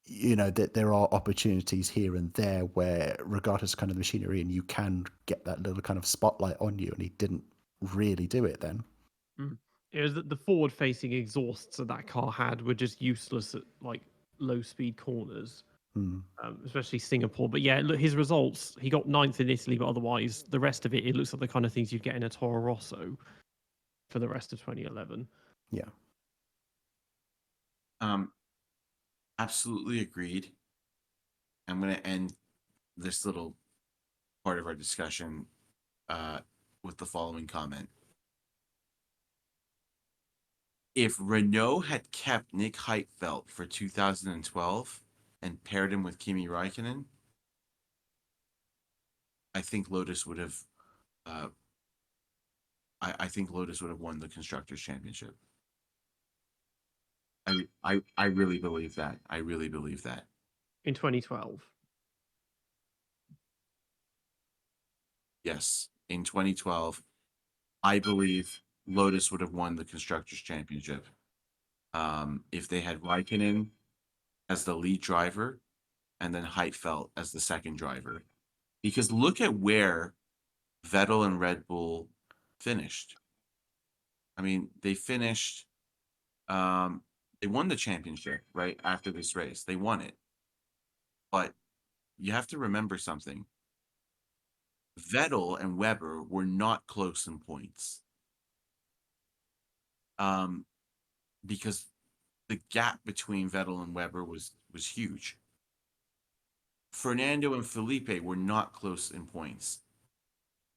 That there are opportunities here and there where, regardless of kind of the machinery, and you can get that little kind of spotlight on you, and he didn't really do it then. It was that the forward-facing exhausts that car had were just useless at like low-speed corners, especially Singapore. But yeah, look, his results, he got 9th in Italy, but otherwise the rest of it looks like the kind of things you'd get in a Toro Rosso for the rest of 2011. Yeah. Absolutely agreed. I'm going to end this little part of our discussion with the following comment. If Renault had kept Nick Heidfeld for 2012 and paired him with Kimi Räikkönen, I think Lotus would have. I think Lotus would have won the constructors championship. I really believe that. I really believe that. in 2012. Yes, in 2012, I believe Lotus would have won the constructors championship. If they had Räikkönen as the lead driver and then Heidfeld as the second driver. Because look at where Vettel and Red Bull finished. I mean, they finished, they won the championship, right? After this race, they won it. But you have to remember something. Vettel and Weber were not close in points. Because the gap between Vettel and Weber was huge. Fernando and Felipe were not close in points.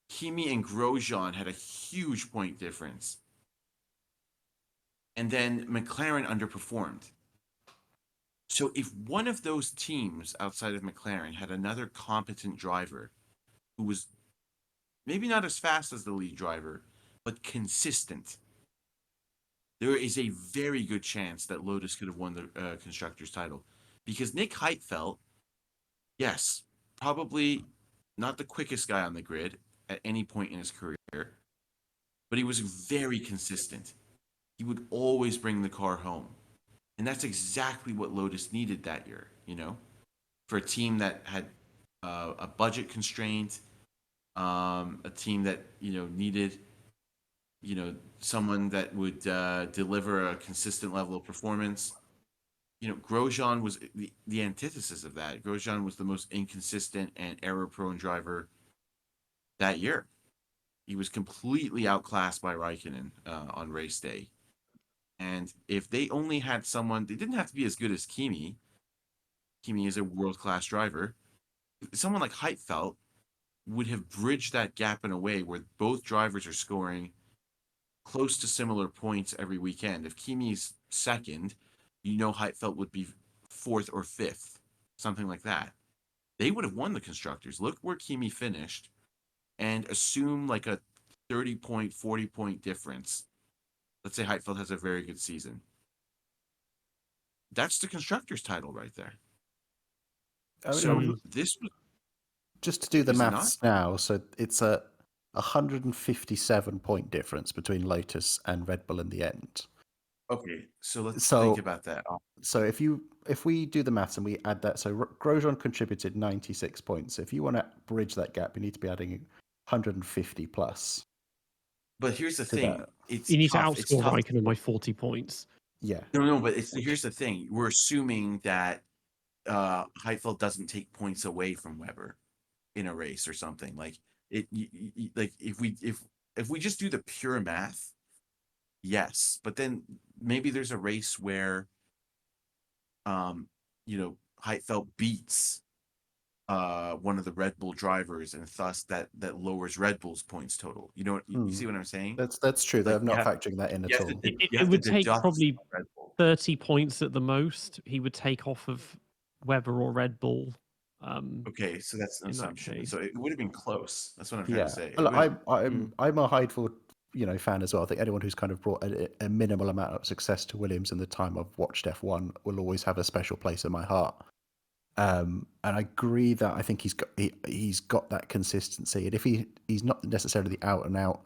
Kimi and Grosjean had a huge point difference. And then McLaren underperformed. So if one of those teams outside of McLaren had another competent driver who was maybe not as fast as the lead driver, but consistent, there is a very good chance that Lotus could have won the constructors title. Because Nick Heidfeld, yes, probably not the quickest guy on the grid at any point in his career, but he was very consistent. He would always bring the car home. And that's exactly what Lotus needed that year, you know, for a team that had a budget constraint, a team that, you know, needed, you know, someone that would deliver a consistent level of performance. You know, Grosjean was the antithesis of that. Grosjean was the most inconsistent and error-prone driver that year. He was completely outclassed by Räikkönen on race day. And if they only had someone, they didn't have to be as good as Kimi. Kimi is a world-class driver. Someone like Heidfeld would have bridged that gap in a way where both drivers are scoring close to similar points every weekend. If Kimi's second, you know Heidfeld would be fourth or fifth, something like that. They would have won the constructors. Look where Kimi finished and assume like a 30-point, 40-point difference. Let's say Heidfeld has a very good season. That's the constructors title right there. So this was just to do the is it maths now. So it's a 157-point difference between Lotus and Red Bull in the end. okay. So let's So- think about that. So if we do the maths and we add that, so Grosjean contributed 96 points. If you want to bridge that gap, you need to be adding 150 plus. But here's the to thing: that. it's You need tough. to It's outscore tough. Raikkonen by 40 points. Yeah. No, but here's the thing: we're assuming that Heidfeld doesn't take points away from Weber in a race or something. Like like if we just do the pure math, yes. But then maybe there's a race where, you know, Heidfeld beats one of the Red Bull drivers, and thus that lowers Red Bull's points total. You know, you see what I'm saying? That's true. They're Like, not you have- factoring that in you at have all. to- you It have would to take deduct probably Red Bull. 30 points at the most. He would take off of Weber or Red Bull. Okay, so that's an in that assumption. case. So it would have been close. That's what I'm trying Yeah. to say. It Well, would've- I'm a Heidfeld, fan as well. I think anyone who's kind of brought a minimal amount of success to Williams in the time I've watched F1 will always have a special place in my heart. And I agree that I think he's got that consistency. And if he's not necessarily the out and out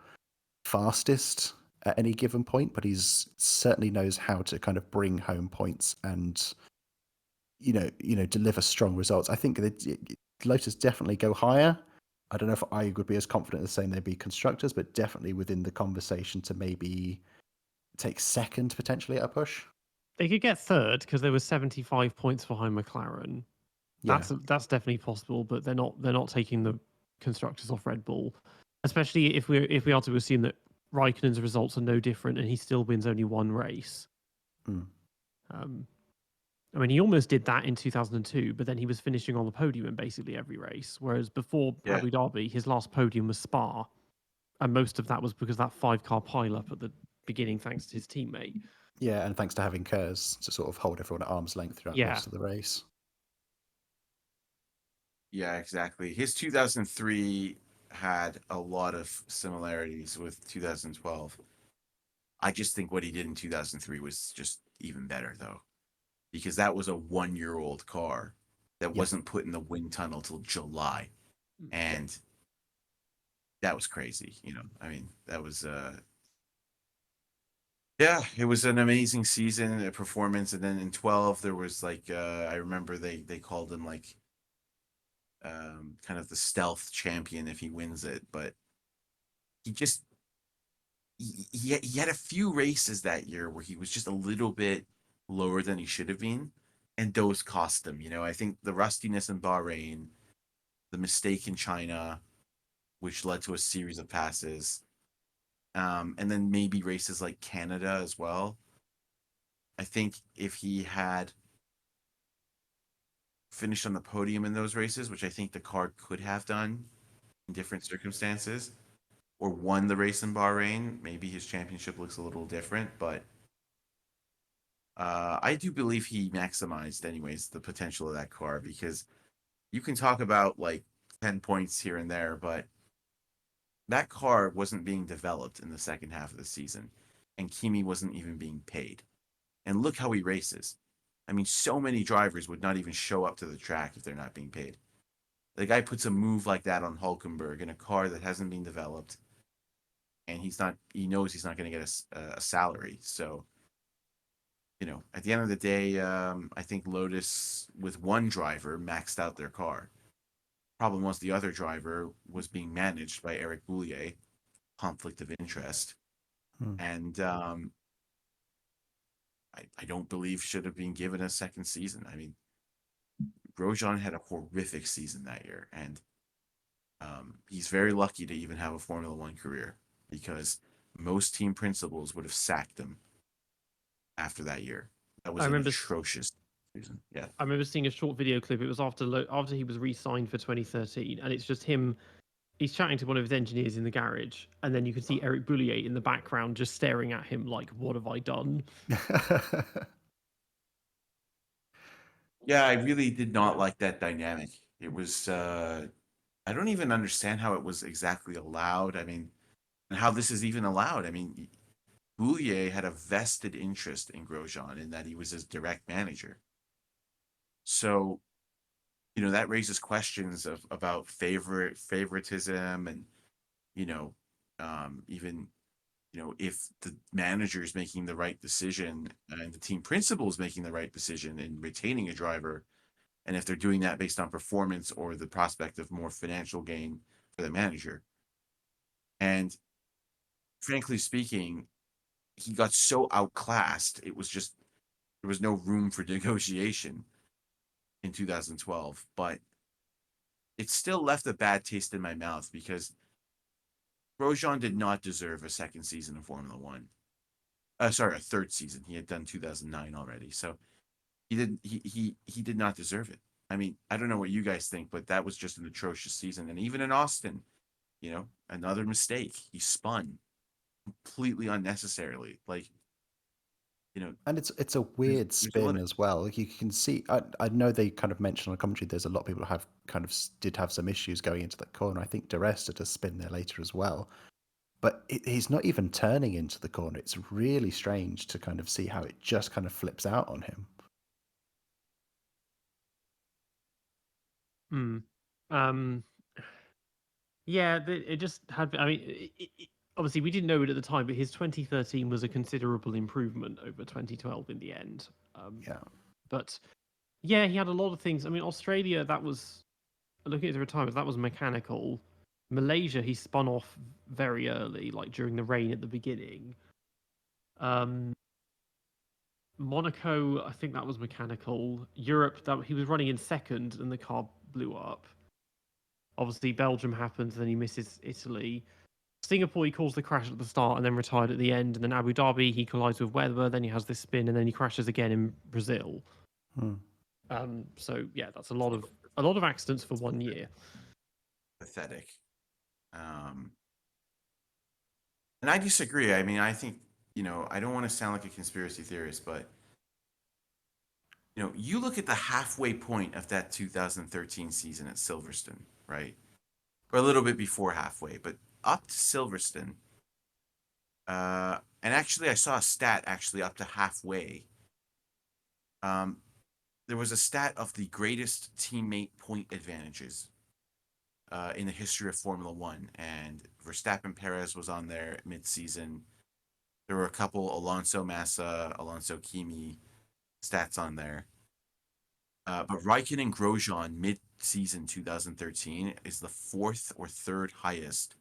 fastest at any given point, but he's certainly knows how to kind of bring home points and deliver strong results. I think that Lotus definitely go higher. I don't know if I would be as confident as saying they'd be constructors, but definitely within the conversation to maybe take second potentially at a push. They could get third because they were 75 points behind McLaren. Yeah. That's definitely possible, but they're not taking the constructors off Red Bull, especially if we are to assume that Raikkonen's results are no different and he still wins only one race. Mm. I mean, he almost did that in 2002, but then he was finishing on the podium in basically every race. Whereas before Abu Dhabi, his last podium was Spa, and most of that was because of that 5-car pile-up at the beginning, thanks to his teammate. Yeah, and thanks to having Kurz to sort of hold everyone at arm's length throughout Yeah. most of the race. Yeah, exactly. His 2003 had a lot of similarities with 2012. I just think what he did in 2003 was just even better, though, because that was a 1-year-old car that Yeah. wasn't put in the wind tunnel till July, and that was crazy. I mean, that was yeah, it was an amazing season, a performance, and then in 12 there was like I remember they called him like kind of the stealth champion if he wins it, but he just he had a few races that year where he was just a little bit lower than he should have been, and those cost him. I think the rustiness in Bahrain, the mistake in China, which led to a series of passes, and then maybe races like Canada as well. I think if he had finished on the podium in those races, which I think the car could have done in different circumstances, or won the race in Bahrain, maybe his championship looks a little different. But I do believe he maximized, anyways, the potential of that car, because you can talk about like 10 points here and there, but that car wasn't being developed in the second half of the season, and Kimi wasn't even being paid. And look how he races. I mean, so many drivers would not even show up to the track if they're not being paid. The guy puts a move like that on Hulkenberg in a car that hasn't been developed, and he knows he's not going to get a salary. So, at the end of the day, I think Lotus, with one driver, maxed out their car. Problem was the other driver was being managed by Eric Boulier, conflict of interest, Hmm. and I don't believe should have been given a second season. I mean, Grosjean had a horrific season that year, and he's very lucky to even have a Formula One career, because most team principals would have sacked him after that year. That I was an remember atrocious season. Yeah. I remember seeing a short video clip. It was after he was re-signed for 2013, and it's just him. He's chatting to one of his engineers in the garage, and then you can see Eric Boulier in the background just staring at him like, "What have I done?" Yeah, I really did not like that dynamic. It was I don't even understand how it was exactly allowed. I mean, and how this is even allowed. I mean, Boulier had a vested interest in Grosjean in that he was his direct manager. So, that raises questions about favoritism, and you know, even if the manager is making the right decision and the team principal is making the right decision in retaining a driver, and if they're doing that based on performance or the prospect of more financial gain for the manager. And frankly speaking, he got so outclassed, there was no room for negotiation in 2012. But it still left a bad taste in my mouth, because Grosjean did not deserve a second season in Formula One. Sorry, a third season. He had done 2009 already, so he did not deserve it. I mean, I don't know what you guys think, but that was just an atrocious season. And even in Austin, another mistake. He spun completely unnecessarily. Like, And it's a there's, weird there's a spin limit. as well. Like you can see, I know they kind of mentioned on the commentary. There's a lot of people who have kind of did have some issues going into that corner. I think Duress did a spin there later as well. But he's not even turning into the corner. It's really strange to kind of see how it just kind of flips out on him. Hmm. Um. Yeah, it just had. I mean, obviously we didn't know it at the time, but his 2013 was a considerable improvement over 2012 in the end. Yeah. But yeah, he had a lot of things. I mean, Australia, that was looking at the retirements, that was mechanical. Malaysia, he spun off very early, like during the rain at the beginning. Um, Monaco, I think that was mechanical. Europe, that he was running in second, and the car blew up. Obviously, Belgium happens, then he misses Italy. Singapore, he caused the crash at the start and then retired at the end. And then Abu Dhabi, he collides with weather, then he has this spin, and then he crashes again in Brazil. Hmm. So yeah, that's a lot of accidents for 1 year. Pathetic. And I disagree. I mean, I think, I don't want to sound like a conspiracy theorist, but you look at the halfway point of that 2013 season at Silverstone, right? Or a little bit before halfway, but up to Silverstone. And actually, I saw a stat actually up to halfway. There was a stat of the greatest teammate point advantages in the history of Formula One, and Verstappen Perez was on there mid-season. There were a couple Alonso Massa, Alonso Kimi stats on there. But Räikkönen and Grosjean mid-season 2013 is the fourth or third highest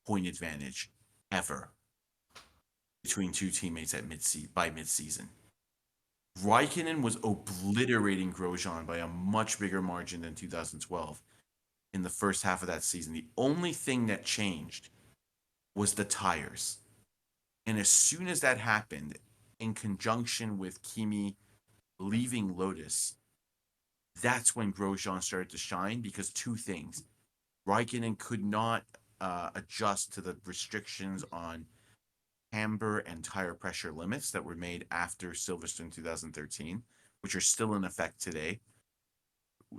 point advantage ever between two teammates at by mid-season. Räikkönen was obliterating Grosjean by a much bigger margin than 2012 in the first half of that season. The only thing that changed was the tires. And as soon as that happened, in conjunction with Kimi leaving Lotus, that's when Grosjean started to shine, because two things. Räikkönen could not adjust to the restrictions on camber and tire pressure limits that were made after Silverstone 2013, which are still in effect today.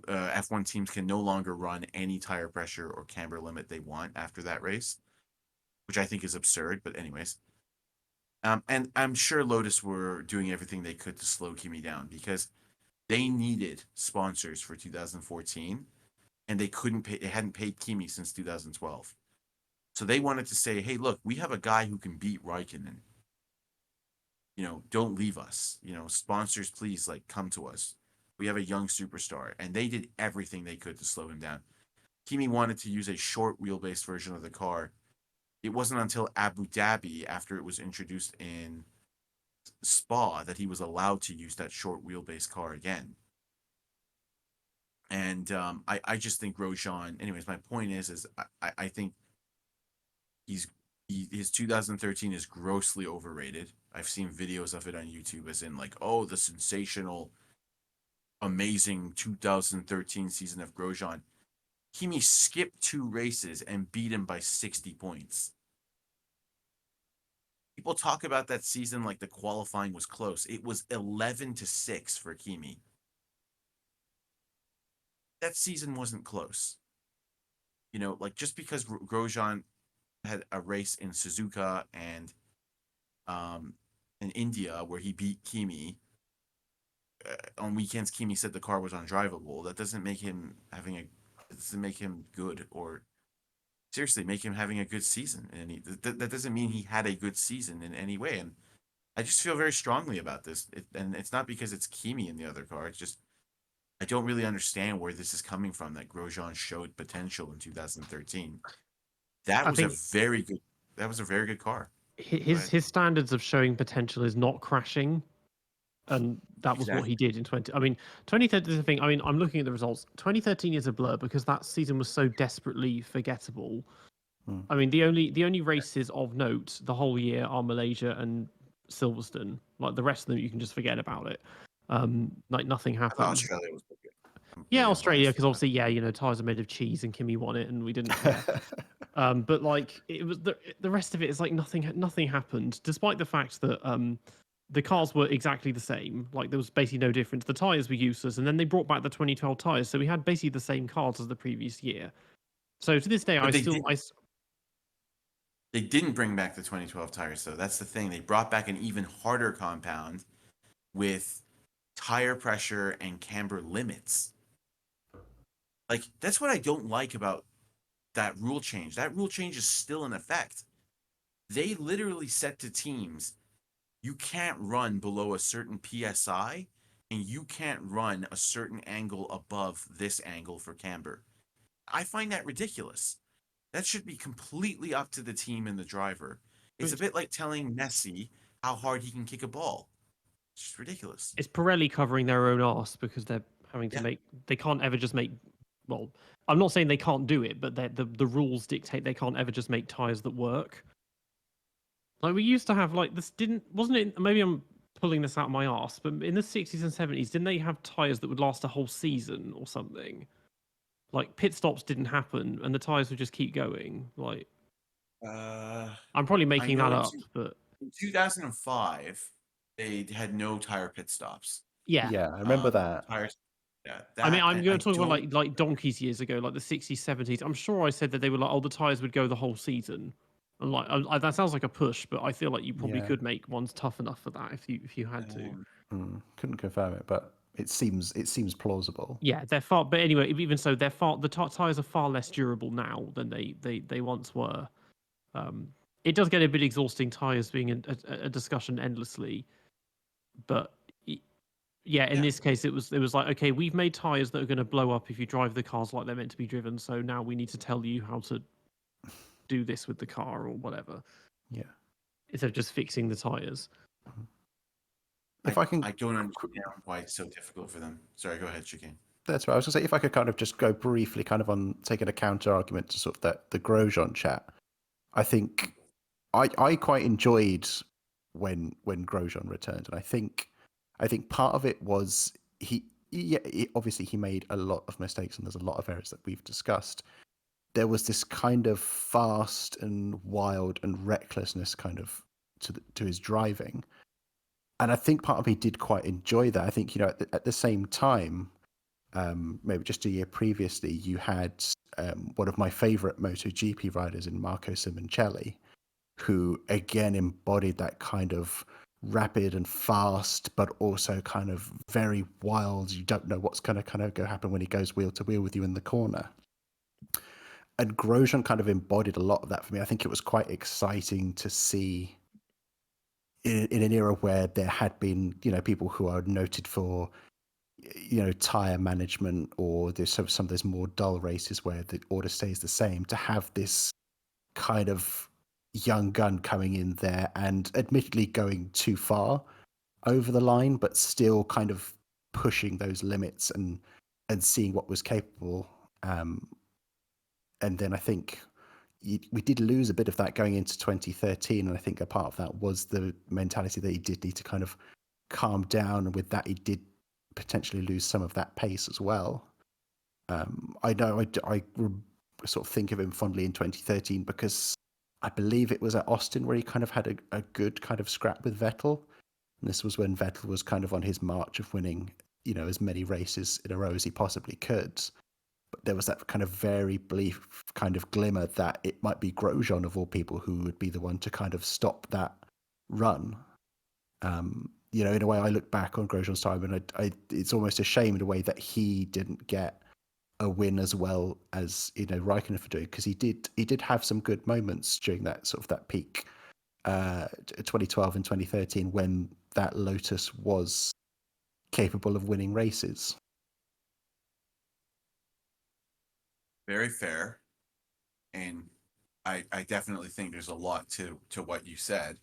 F1 teams can no longer run any tire pressure or camber limit they want after that race, which I think is absurd, but anyways. And I'm sure Lotus were doing everything they could to slow Kimi down, because they needed sponsors for 2014, and they hadn't paid Kimi since 2012. So they wanted to say, hey, look, we have a guy who can beat Räikkönen. Don't leave us. Sponsors, please, come to us. We have a young superstar. And they did everything they could to slow him down. Kimi wanted to use a short wheelbase version of the car. It wasn't until Abu Dhabi, after it was introduced in Spa, that he was allowed to use that short wheelbase car again. And I just think Grosjean, anyways, my point is I think his 2013 is grossly overrated. I've seen videos of it on YouTube as in the sensational, amazing 2013 season of Grosjean. Kimi skipped 2 races and beat him by 60 points. People talk about that season like the qualifying was close. It was 11-6 for Kimi. That season wasn't close. Just because Grosjean had a race in Suzuka and in India where he beat Kimi, on weekends Kimi said the car was undrivable. That doesn't make him good, or seriously make him having a good season. And that doesn't mean he had a good season in any way. And I just feel very strongly about this. And it's not because it's Kimi in the other car. It's just I don't really understand where this is coming from, that Grosjean showed potential in 2013. That was a very good car. His standards of showing potential is not crashing, and that was what he did in 2013 is the thing. I mean, I'm looking at the results. 2013 is a blur because that season was so desperately forgettable. I mean, the only races of note the whole year are Malaysia and Silverstone. The rest of them, you can just forget about it. Nothing happened. Australia was good. Yeah, Australia, because obviously, tires are made of cheese, and Kimi won it, and we didn't care. But it was the rest of it is nothing happened, despite the fact that the cars were exactly the same. There was basically no difference. The tires were useless, and then they brought back the 2012 tires, so we had basically the same cars as the previous year. So to this day, they didn't bring back the 2012 tires, though. That's the thing. They brought back an even harder compound with tire pressure and camber limits. That's what I don't like about that rule change. That rule change is still in effect. They literally said to teams, you can't run below a certain PSI, and you can't run a certain angle above this angle for camber. I find that ridiculous. That should be completely up to the team and the driver. It's a bit like telling Messi how hard he can kick a ball. It's just ridiculous. It's Pirelli covering their own arse because they're having to they can't ever just make, well, I'm not saying they can't do it, but the rules dictate they can't ever just make tires that work. We used to have wasn't it, maybe I'm pulling this out of my arse, but in the 60s and 70s, didn't they have tires that would last a whole season or something? Pit stops didn't happen and the tires would just keep going. I'm probably making that up, but in 2005 they had no tire pit stops. Yeah. Yeah, I remember that. Tires. Yeah, I mean, that I'm going I to talk about don't. like donkeys years ago, like the 60s, 70s. I'm sure I said that they were like, oh, the tires would go the whole season. And like that sounds like a push, but I feel like you probably Yeah. could make ones tough enough for that if you had to. Couldn't confirm it, but it seems plausible. Yeah, they're far. But anyway, even so, they're far. The tires are far less durable now than they once were. It does get a bit exhausting, tires being a discussion endlessly, but yeah, in this case, it was like, okay, we've made tires that are going to blow up if you drive the cars like they're meant to be driven. So now we need to tell you how to do this with the car or whatever, Yeah. instead of just fixing the tires. If I can, I don't understand why it's so difficult for them. Sorry, go ahead, Chicane. that's right. I was going to say, if I could kind of just go briefly, kind of on taking a counter argument to sort of the Grosjean chat. I think I quite enjoyed when Grosjean returned, and I think part of it was obviously he made a lot of mistakes, and there's a lot of errors that we've discussed. There was this kind of fast and wild and recklessness kind of to his driving, and I think part of me did quite enjoy that. I think at the same time, maybe just a year previously, you had one of my favorite MotoGP riders in Marco Simoncelli, who again embodied that kind of rapid and fast, but also kind of very wild. You don't know what's going to kind of go happen when he goes wheel to wheel with you in the corner. And Grosjean kind of embodied a lot of that for me. I think it was quite exciting to see in an era where there had been, people who are noted for, tire management, or there's some of those more dull races where the order stays the same, to have this kind of young gun coming in there and admittedly going too far over the line, but still kind of pushing those limits and seeing what was capable. And then I think we did lose a bit of that going into 2013, and I think a part of that was the mentality that he did need to kind of calm down, and with that he did potentially lose some of that pace as well. I know I sort of think of him fondly in 2013 because I believe it was at Austin where he kind of had a good kind of scrap with Vettel. And this was when Vettel was kind of on his march of winning, as many races in a row as he possibly could. But there was that kind of very brief kind of glimmer that it might be Grosjean of all people who would be the one to kind of stop that run. In a way, I look back on Grosjean's time and it's almost a shame in a way that he didn't get a win as well as Räikkönen for doing, because he did have some good moments during that sort of that peak 2012 and 2013 when that Lotus was capable of winning races. Very fair, and I definitely think there's a lot to what you said.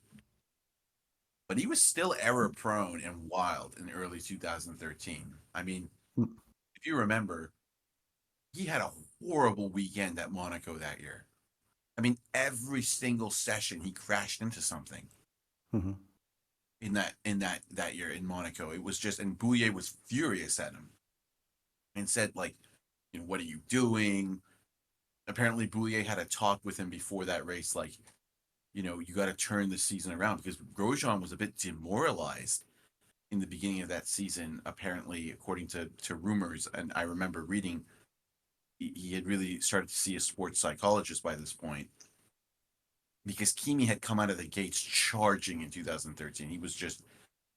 But he was still error prone and wild in early 2013. I mean, if you remember, he had a horrible weekend at Monaco that year. I mean, every single session he crashed into something. Mm-hmm. In that year in Monaco, it was just, and Bouillet was furious at him and said, like, what are you doing? Apparently, Bouillet had a talk with him before that race, like, you got to turn the season around, because Grosjean was a bit demoralized in the beginning of that season, apparently, according to rumors. And I remember reading he had really started to see a sports psychologist by this point, because Kimi had come out of the gates charging in 2013. He was just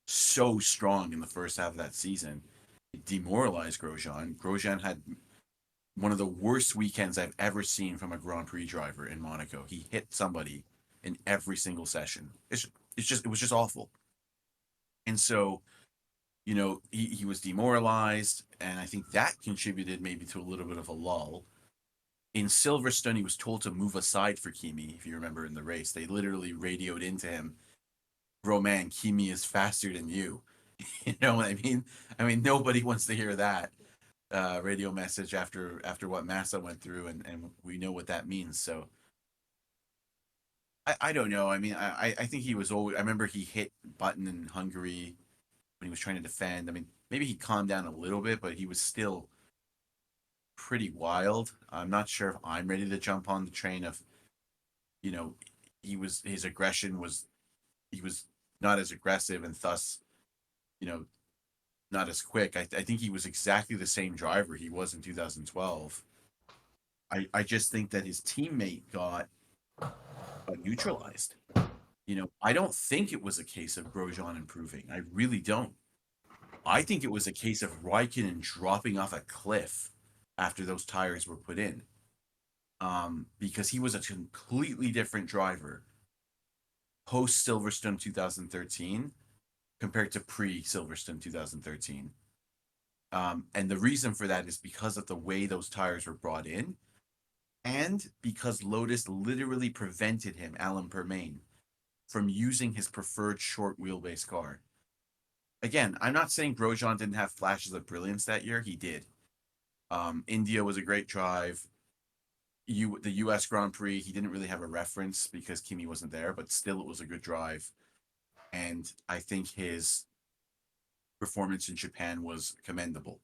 so strong in the first half of that season. It demoralized Grosjean. Grosjean had one of the worst weekends I've ever seen from a Grand Prix driver in Monaco. He hit somebody in every single session. It was just awful. And so, he was demoralized, and I think that contributed maybe to a little bit of a lull. In Silverstone, he was told to move aside for Kimi, if you remember in the race. They literally radioed into him, "Bro, man, Kimi is faster than you." You know what I mean? I mean, nobody wants to hear that radio message after what Massa went through, and we know what that means. So I don't know. I mean, I think he was always. I remember he hit Button in Hungary when he was trying to defend. I mean, maybe he calmed down a little bit, but he was still pretty wild. I'm not sure if I'm ready to jump on the train of, his aggression was, he was not as aggressive, and thus, not as quick. I think he was exactly the same driver he was in 2012. I just think that his teammate got neutralized. I don't think it was a case of Grosjean improving. I really don't. I think it was a case of Räikkönen dropping off a cliff after those tires were put in. Because he was a completely different driver post Silverstone 2013 compared to pre Silverstone 2013. And the reason for that is because of the way those tires were brought in, and because Lotus literally prevented him, Alan Permain, from using his preferred short wheelbase car. Again, I'm not saying Grosjean didn't have flashes of brilliance that year. He did. India was a great drive. The U.S. Grand Prix, he didn't really have a reference because Kimi wasn't there, but still it was a good drive. And I think his performance in Japan was commendable.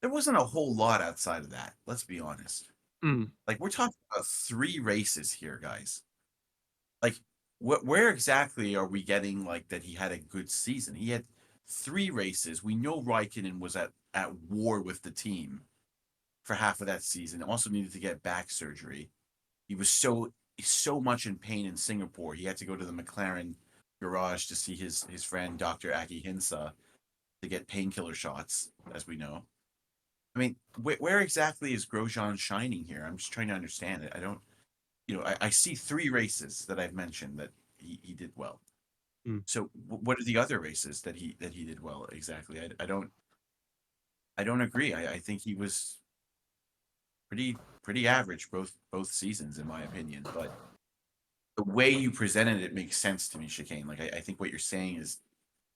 There wasn't a whole lot outside of that, let's be honest. Like, we're talking about 3 races here, guys. Like, where exactly are we getting, like, that he had a good season? He had 3 races. We know Räikkönen was at war with the team for half of that season. Also needed to get back surgery. He was so much in pain in Singapore. He had to go to the McLaren garage to see his friend Dr. Aki Hinsa to get painkiller shots, as we know. I mean, where exactly is Grosjean shining here? I'm just trying to understand it. I don't, I see 3 races that I've mentioned that he did well. So what are the other races that he did well exactly? I don't agree. I think he was pretty average both seasons, in my opinion. But the way you presented it makes sense to me, Chicane. Like, I think what you're saying is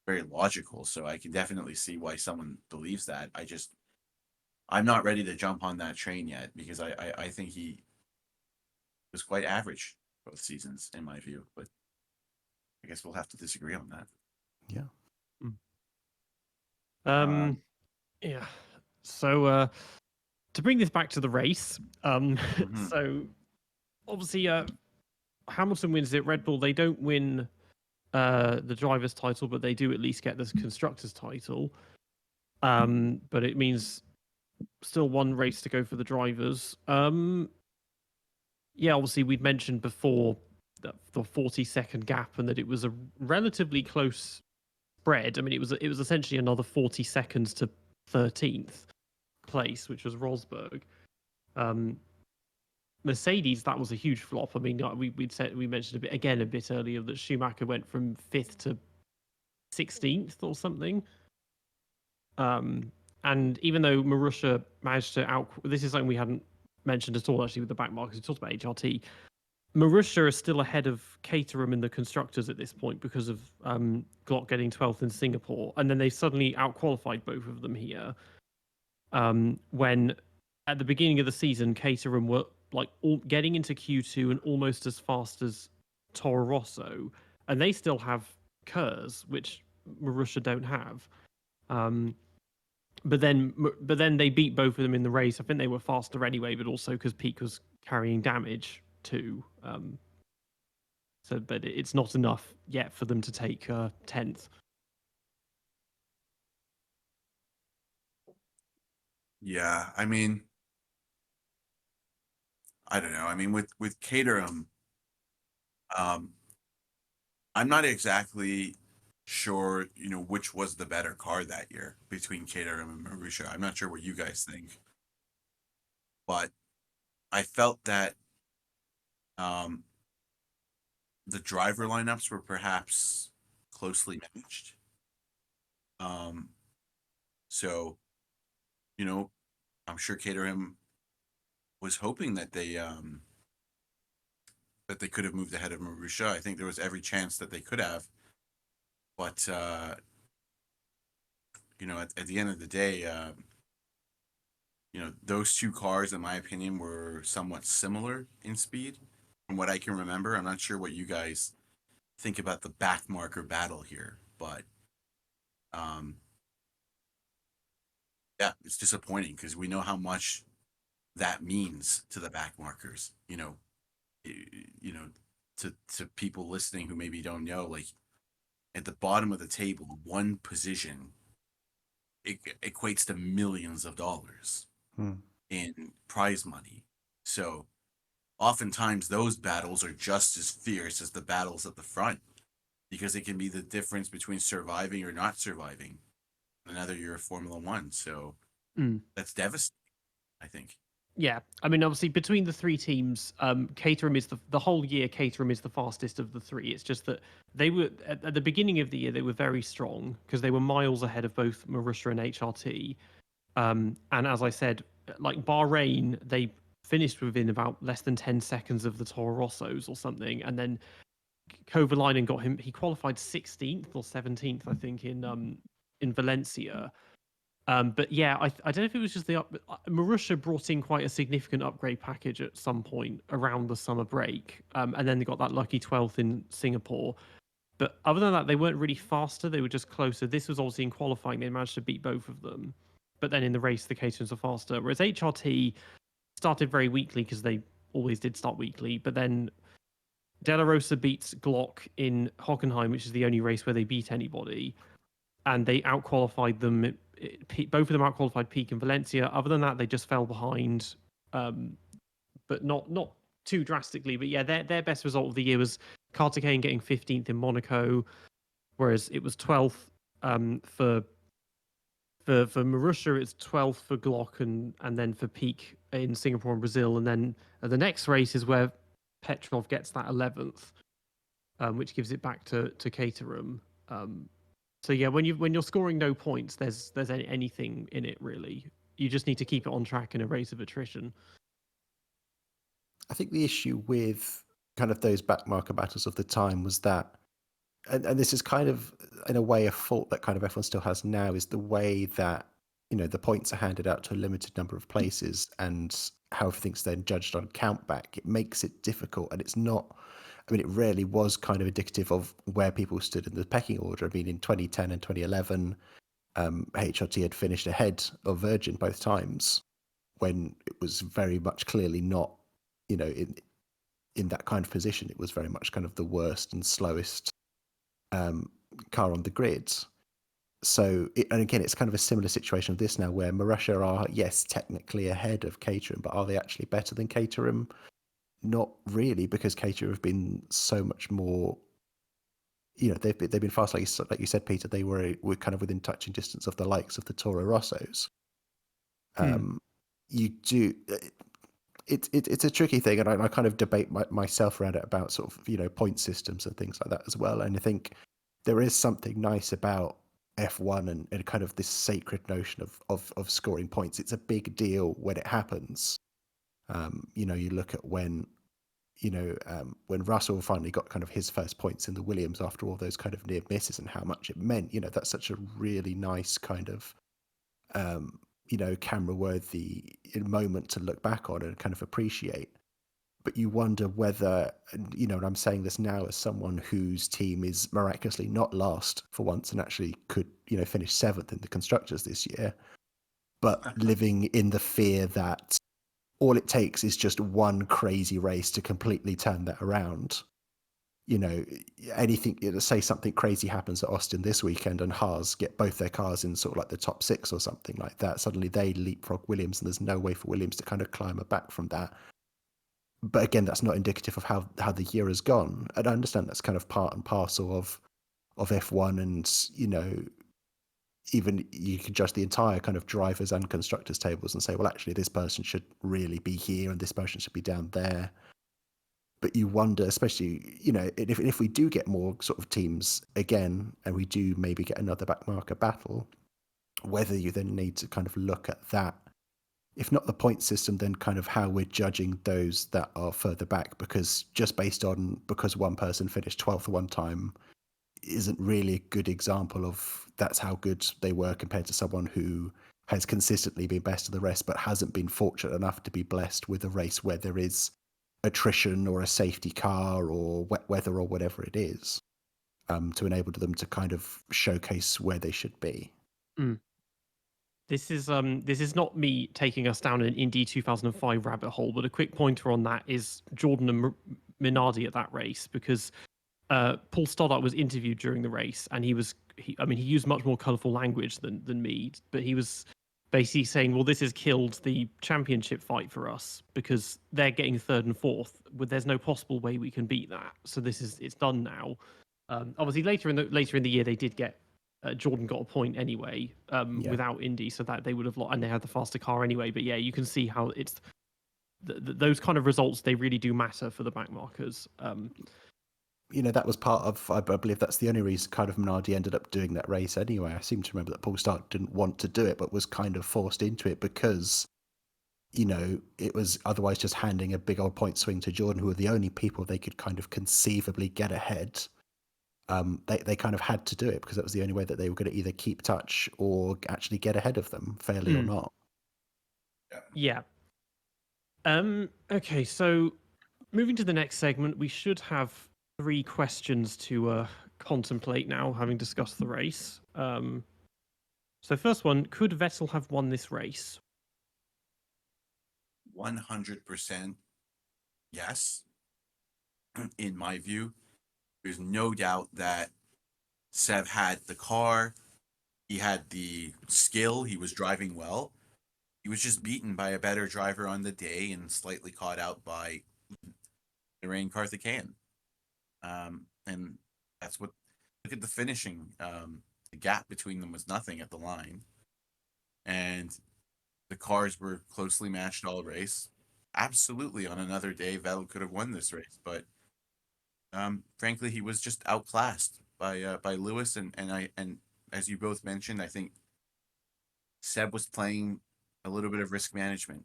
very logical. So I can definitely see why someone believes that. I'm not ready to jump on that train yet, because I think he was quite average both seasons, in my view. But I guess we'll have to disagree on that. Yeah. Yeah. So to bring this back to the race, so obviously Hamilton wins it. Red Bull, they don't win the driver's title, but they do at least get the constructor's title. But it means still one race to go for the drivers. Yeah, obviously we'd mentioned before the 40-second gap, and that it was a relatively close spread. I mean, it was essentially another 40 seconds to 13th place, which was Rosberg. Mercedes, that was a huge flop. I mean, we mentioned a bit earlier that Schumacher went from 5th to 16th or something. And even though Marussia managed to this is something we hadn't mentioned at all actually with the back markers. We talked about HRT. Marussia is still ahead of Caterham in the constructors at this point because of Glock getting 12th in Singapore, and then they suddenly outqualified both of them here. When at the beginning of the season, Caterham were like getting into Q2 and almost as fast as Toro Rosso, and they still have KERS, which Marussia don't have. But then they beat both of them in the race. I think they were faster anyway, but also because Peak was carrying damage too. But it's not enough yet for them to take 10th. Yeah, I mean, I don't know. I mean, with Caterham, I'm not exactly sure, which was the better car that year between Caterham and Marussia. I'm not sure what you guys think, but I felt that the driver lineups were perhaps closely matched. So, I'm sure Caterham was hoping that they could have moved ahead of Marussia. I think there was every chance that they could have, but at the end of the day, those 2 cars, in my opinion, were somewhat similar in speed. From what I can remember, I'm not sure what you guys think about the back marker battle here, but yeah, it's disappointing because we know how much that means to the back markers. To people listening who maybe don't know, like, at the bottom of the table, one position equates to millions of dollars in prize money. So oftentimes those battles are just as fierce as the battles at the front, because it can be the difference between surviving or not surviving another year of Formula One. So that's devastating, I think. Yeah, I mean, obviously between the three teams, Caterham is the whole year. Caterham is the fastest of the three. It's just that they were at the beginning of the year they were very strong because they were miles ahead of both Marussia and HRT. And as I said, like Bahrain, they finished within about less than 10 seconds of the Toro Rossos or something, and then Kovalainen got him. He qualified 16th or 17th, I think, in Valencia. But yeah, I don't know if it was just the Marussia brought in quite a significant upgrade package at some point around the summer break, and then they got that lucky 12th in Singapore. But other than that, they weren't really faster; they were just closer. This was obviously in qualifying; they managed to beat both of them. But then in the race, the Caterhams were faster. Whereas HRT started very weakly because they always did start weakly. But then De La Rosa beats Glock in Hockenheim, which is the only race where they beat anybody, and they outqualified them. Both of them outqualified Peak and Valencia. Other than that, they just fell behind, but not too drastically. But yeah, their best result of the year was Chicane getting 15th in Monaco, whereas it was 12th for Marussia. It's 12th for Glock and then for Peak in Singapore and Brazil, and then the next race is where Petrov gets that 11th, which gives it back to Caterham. So yeah, when you're scoring no points, there's anything in it really. You just need to keep it on track in a race of attrition. I think the issue with kind of those backmarker battles of the time was that, and this is kind of in a way a fault that kind of F1 still has now, is the way that the points are handed out to a limited number of places and how everything's then judged on countback. It makes it difficult, and it's not. I mean, it really was kind of indicative of where people stood in the pecking order. I mean, in 2010 and 2011, HRT had finished ahead of Virgin both times, when it was very much clearly not, in that kind of position. It was very much kind of the worst and slowest car on the grid. So, and again, it's kind of a similar situation of this now, where Marussia are, yes, technically ahead of Caterham, but are they actually better than Caterham? Not really, because Caterham have been so much more. They've been fast, like you said, Peter. They were kind of within touching distance of the likes of the Toro Rossos. You do. It's a tricky thing, and I kind of debate myself around it about sort of point systems and things like that as well. And I think there is something nice about F1 and kind of this sacred notion of scoring points. It's a big deal when it happens. You look at when Russell finally got kind of his first points in the Williams after all those kind of near misses, and how much it meant. That's such a really nice kind of camera-worthy moment to look back on and kind of appreciate. But you wonder whether, and I'm saying this now as someone whose team is miraculously not last for once and actually could, finish 7th in the Constructors this year, but living in the fear that all it takes is just one crazy race to completely turn that around. Anything, say something crazy happens at Austin this weekend and Haas get both their cars in sort of like the top 6 or something like that. Suddenly they leapfrog Williams, and there's no way for Williams to kind of climb back from that. But again, that's not indicative of how the year has gone. And I understand that's kind of part and parcel of F1, and even you can judge the entire kind of drivers and constructors tables and say, well, actually, this person should really be here and this person should be down there. But you wonder, especially, if we do get more sort of teams again, and we do maybe get another backmarker battle, whether you then need to kind of look at that, if not the point system, then kind of how we're judging those that are further back, because just based on because one person finished 12th one time isn't really a good example of that's how good they were compared to someone who has consistently been best of the rest but hasn't been fortunate enough to be blessed with a race where there is attrition or a safety car or wet weather or whatever it is, to enable them to kind of showcase where they should be. This is not me taking us down an Indy 2005 rabbit hole, but a quick pointer on that is Jordan and Minardi at that race, because Paul Stoddart was interviewed during the race, and he used much more colourful language than me, but he was basically saying, well, this has killed the championship fight for us because they're getting third and fourth. There's no possible way we can beat that. So it's done now. Obviously, later in the year, they did get Jordan got a point anyway without Indy, so that they would have lost, and they had the faster car anyway. But yeah, you can see how it's those kind of results. They really do matter for the back markers. That was part of, I believe that's the only reason kind of Minardi ended up doing that race anyway. I seem to remember that Paul Stark didn't want to do it, but was kind of forced into it because, it was otherwise just handing a big old point swing to Jordan, who were the only people they could kind of conceivably get ahead. They kind of had to do it because that was the only way that they were going to either keep touch or actually get ahead of them, fairly or not. Yeah. Okay, so moving to the next segment, we should have 3 questions to contemplate now, having discussed the race. So first one, could Vettel have won this race? 100% yes. In my view, there's no doubt that Sev had the car, he had the skill, he was driving well. He was just beaten by a better driver on the day and slightly caught out by Lorraine Carthacan. And that's what, look at the finishing. The gap between them was nothing at the line. And the cars were closely matched all race. Absolutely, on another day, Vettel could have won this race, but frankly, he was just outclassed by Lewis, and as you both mentioned, I think Seb was playing a little bit of risk management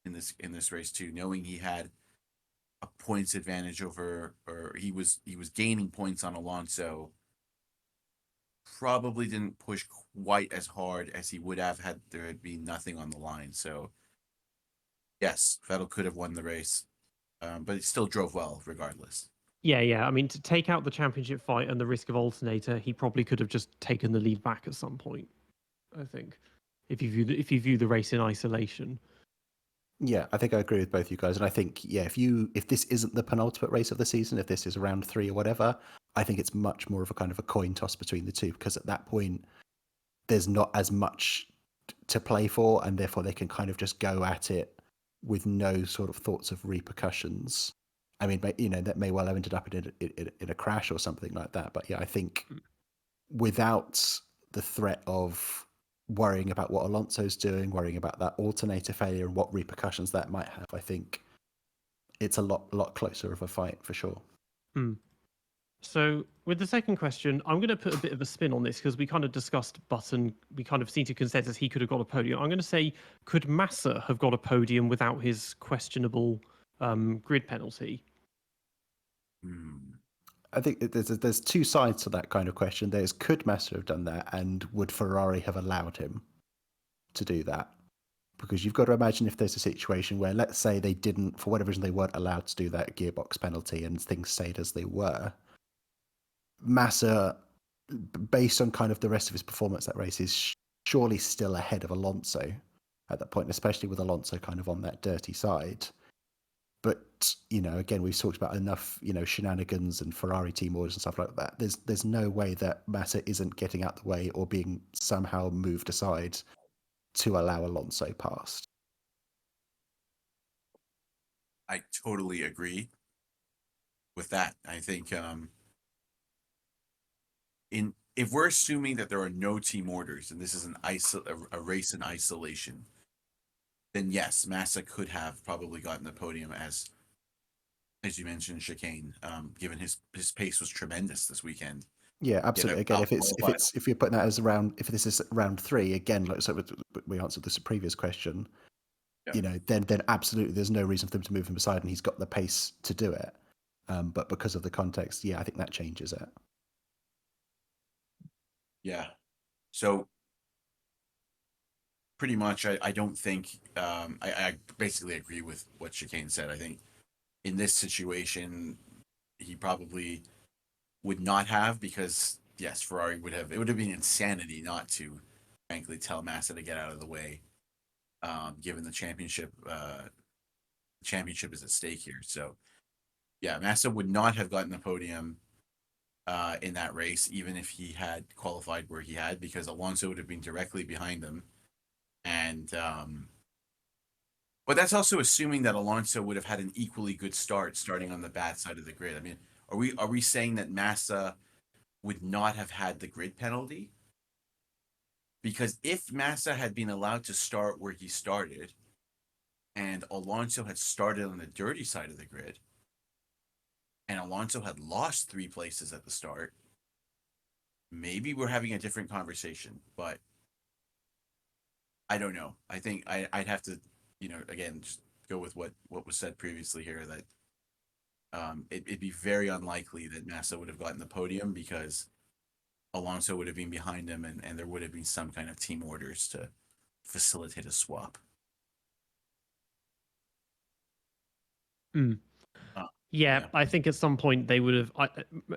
in this race too, knowing he had a points advantage over, or he was gaining points on Alonso. Probably didn't push quite as hard as he would have had there had been nothing on the line. So yes, Vettel could have won the race, but he still drove well regardless. Yeah. I mean, to take out the championship fight and the risk of alternator, he probably could have just taken the lead back at some point, I think, if you view the race in isolation. Yeah, I think I agree with both you guys, and I think if this isn't the penultimate race of the season, if this is round 3 or whatever, I think it's much more of a kind of a coin toss between the two, because at that point there's not as much to play for, and therefore they can kind of just go at it with no sort of thoughts of repercussions. I mean, that may well have ended up in a crash or something like that. But yeah, I think without the threat of worrying about what Alonso's doing, worrying about that alternator failure and what repercussions that might have, I think it's a lot closer of a fight for sure. So with the second question, I'm going to put a bit of a spin on this because we kind of discussed Button. We kind of seem to consensus he could have got a podium. I'm going to say, could Massa have got a podium without his questionable grid penalty? I think there's 2 sides to that kind of question. There's, could Massa have done that, and would Ferrari have allowed him to do that? Because you've got to imagine if there's a situation where, let's say they didn't, for whatever reason, they weren't allowed to do that gearbox penalty and things stayed as they were. Massa, based on kind of the rest of his performance that race, is surely still ahead of Alonso at that point, especially with Alonso kind of on that dirty side. But, again, we've talked about enough, shenanigans and Ferrari team orders and stuff like that. There's no way that Massa isn't getting out the way or being somehow moved aside to allow Alonso past. I totally agree with that. I think if we're assuming that there are no team orders and this is a race in isolation, then yes, Massa could have probably gotten the podium as you mentioned, Chicane, given his pace was tremendous this weekend. Yeah, absolutely. Again, if you're putting that as if this is round 3, again, like so we answered this previous question, then absolutely there's no reason for them to move him aside, and he's got the pace to do it. But because of the context, I think that changes it. Yeah. So pretty much, I don't think I basically agree with what Chicane said. I think in this situation, he probably would not have, because yes, Ferrari would have. It would have been insanity not to, frankly, tell Massa to get out of the way, given the championship. Championship is at stake here. So, yeah, Massa would not have gotten the podium in that race, even if he had qualified where he had, because Alonso would have been directly behind him. And but that's also assuming that Alonso would have had an equally good start starting on the bad side of the grid. I mean, are we saying that Massa would not have had the grid penalty? Because if Massa had been allowed to start where he started and Alonso had started on the dirty side of the grid and Alonso had lost 3 places at the start, maybe we're having a different conversation, but I don't know. I think I'd have to, again, just go with what was said previously here, that it'd be very unlikely that Massa would have gotten the podium because Alonso would have been behind him and there would have been some kind of team orders to facilitate a swap. Yeah, I think at some point they would have.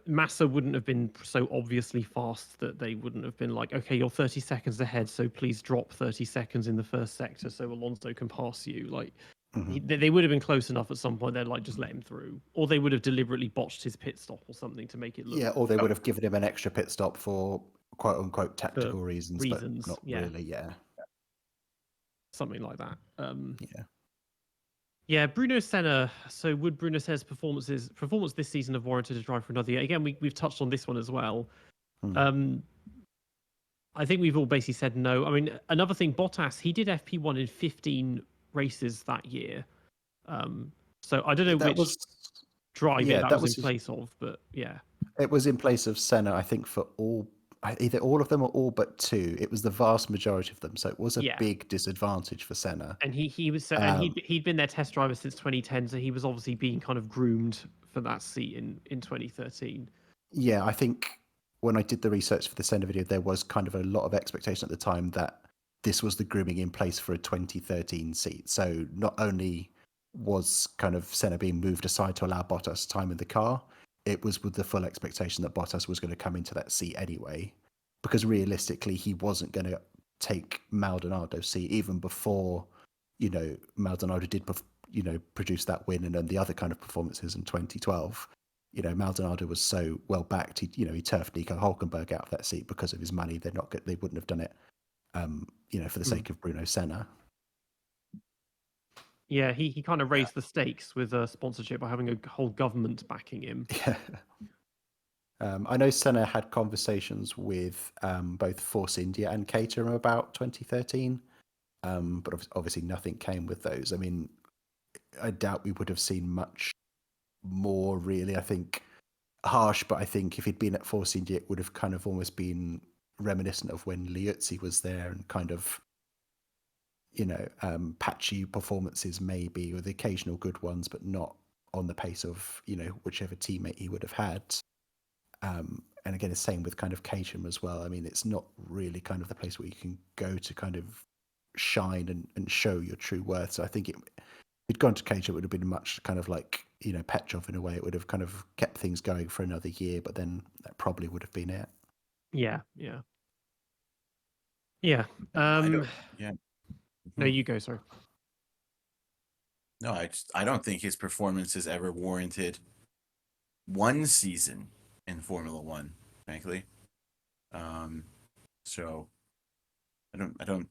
Massa wouldn't have been so obviously fast that they wouldn't have been like, okay, you're 30 seconds ahead, so please drop 30 seconds in the first sector so Alonso can pass you. Like, they would have been close enough at some point. They'd like just let him through, or they would have deliberately botched his pit stop or something to make it look. Yeah, or they would have given him an extra pit stop for quote unquote tactical reasons, but not really. Yeah, something like that. Yeah. Yeah, Bruno Senna. So would Bruno Senna's performance this season have warranted a drive for another year? Again, we've touched on this one as well. I think we've all basically said no. I mean, another thing, Bottas, he did FP1 in 15 races that year. So I don't know which drive that was in place of, but yeah. It was in place of Senna, I think, for either all of them or all but 2. It was the vast majority of them, so it was a big disadvantage for Senna. And he was and he'd been their test driver since 2010, so he was obviously being kind of groomed for that seat in 2013. Yeah, I think when I did the research for the Senna video, there was kind of a lot of expectation at the time that this was the grooming in place for a 2013 seat. So not only was kind of Senna being moved aside to allow Bottas time in the car, it was with the full expectation that Bottas was going to come into that seat anyway, because realistically he wasn't going to take Maldonado's seat even before, Maldonado did, produce that win and then the other kind of performances in 2012. Maldonado was so well backed, he turfed Nico Hülkenberg out of that seat because of his money. They wouldn't have done it, for the sake of Bruno Senna. Yeah, he kind of raised the stakes with sponsorship by having a whole government backing him. Yeah. I know Senna had conversations with both Force India and Caterham about 2013, but obviously nothing came with those. I mean, I doubt we would have seen much more, really. I think harsh, but I think if he'd been at Force India, it would have kind of almost been reminiscent of when Liuzzi was there and kind of, patchy performances maybe, or the occasional good ones, but not on the pace of, whichever teammate he would have had. And again, the same with kind of Caterham as well. I mean, it's not really kind of the place where you can go to kind of shine and show your true worth. So I think if he'd gone to Caterham, it would have been much kind of like, Petrov in a way. It would have kind of kept things going for another year, but then that probably would have been it. Yeah. No, you go, sorry. No, I don't think his performance has ever warranted one season in Formula One, frankly. So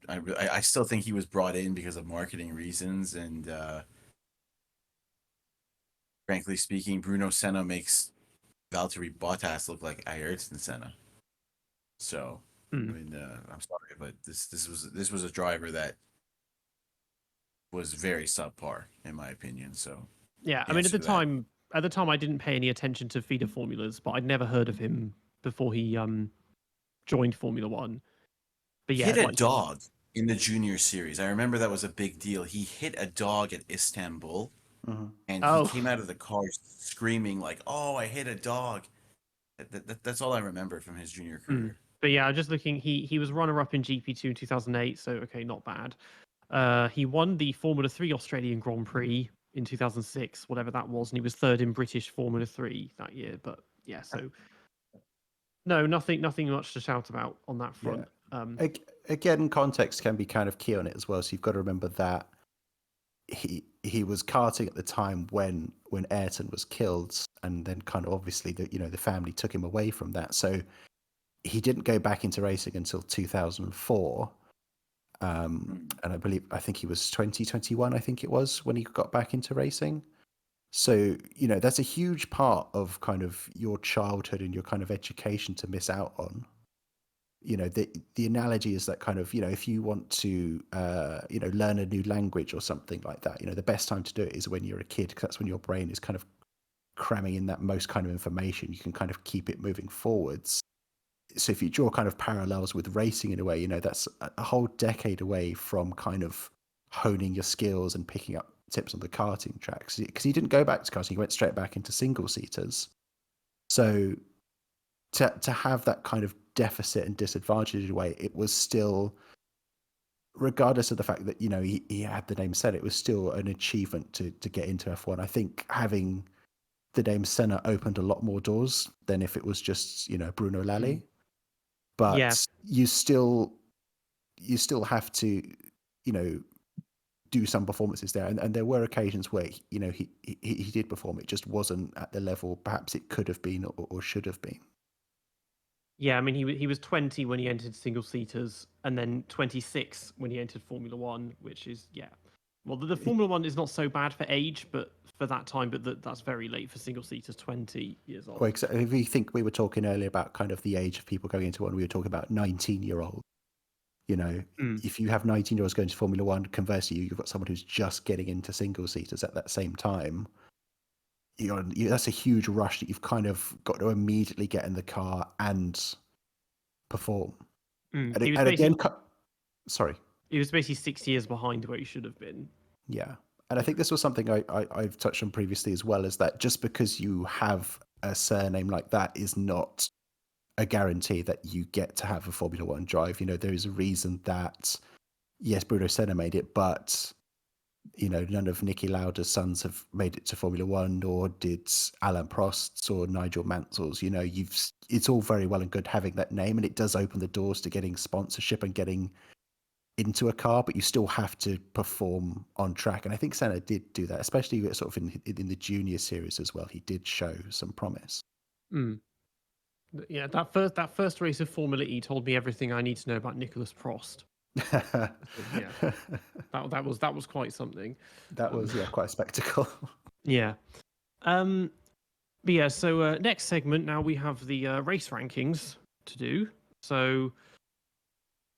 I still think he was brought in because of marketing reasons, and frankly speaking, Bruno Senna makes Valtteri Bottas look like Ayrton Senna. So I mean, I'm sorry, but this was a driver that was very subpar in my opinion. So yeah, I mean at the time I didn't pay any attention to feeder formulas, but I'd never heard of him before he joined Formula One. But yeah, hit a dog in the junior series. I remember that was a big deal. He hit a dog at Istanbul, and he came out of the car screaming like, "Oh, I hit a dog." That's all I remember from his junior career. But yeah, just looking, he was runner-up in GP2 in 2008, so okay, not bad. He won the Formula 3 Australian Grand Prix in 2006, whatever that was, and he was third in British Formula 3 that year. But yeah, so no, nothing much to shout about on that front. Yeah. Again, context can be kind of key on it as well. So you've got to remember that he was karting at the time when Ayrton was killed, and then kind of obviously the family took him away from that. So he didn't go back into racing until 2004. And I think he was 2021, I think it was, when he got back into racing. So, that's a huge part of kind of your childhood and your kind of education to miss out on. The analogy is that kind of, if you want to, learn a new language or something like that, the best time to do it is when you're a kid, because that's when your brain is kind of cramming in that most kind of information. You can kind of keep it moving forwards. So if you draw kind of parallels with racing in a way, that's a whole decade away from kind of honing your skills and picking up tips on the karting tracks, because he didn't go back to karting, he went straight back into single seaters. So to have that kind of deficit and disadvantage in a way, it was still, regardless of the fact that he had the name Senna, it was still an achievement to get into F1. I think having the name Senna opened a lot more doors than if it was just Bruno Lally. But Yeah. you still have to do some performances there, and there were occasions where he did perform. It just wasn't at the level perhaps it could have been or should have been. Yeah, I mean, he was 20 when he entered single seaters, and then 26 when he entered Formula One, which is well, the Formula One is not so bad for age, but for that time, but that's very late for single seaters, 20 years old. Well, exactly. If you think we were talking earlier about kind of the age of people going into one, we were talking about 19-year-olds. If you have 19-year-olds going to Formula One, conversely, you've got someone who's just getting into single seaters at that same time. That's a huge rush that you've kind of got to immediately get in the car and perform. And again, sorry. He was basically 6 years behind where he should have been. Yeah. And I think this was something I've touched on previously as well, is that just because you have a surname like that is not a guarantee that you get to have a Formula One drive. There is a reason that, yes, Bruno Senna made it, but none of Niki Lauda's sons have made it to Formula One, or did Alain Prost's or Nigel Mansell's. It's all very well and good having that name, and it does open the doors to getting sponsorship and getting into a car, but you still have to perform on track. And I think Senna did do that, especially sort of in the junior series as well. He did show some promise. Yeah, that first race of Formula E told me everything I need to know about Nicholas Prost. Yeah, that was quite something. That was quite a spectacle. Yeah. But yeah, so next segment, now we have the race rankings to do. So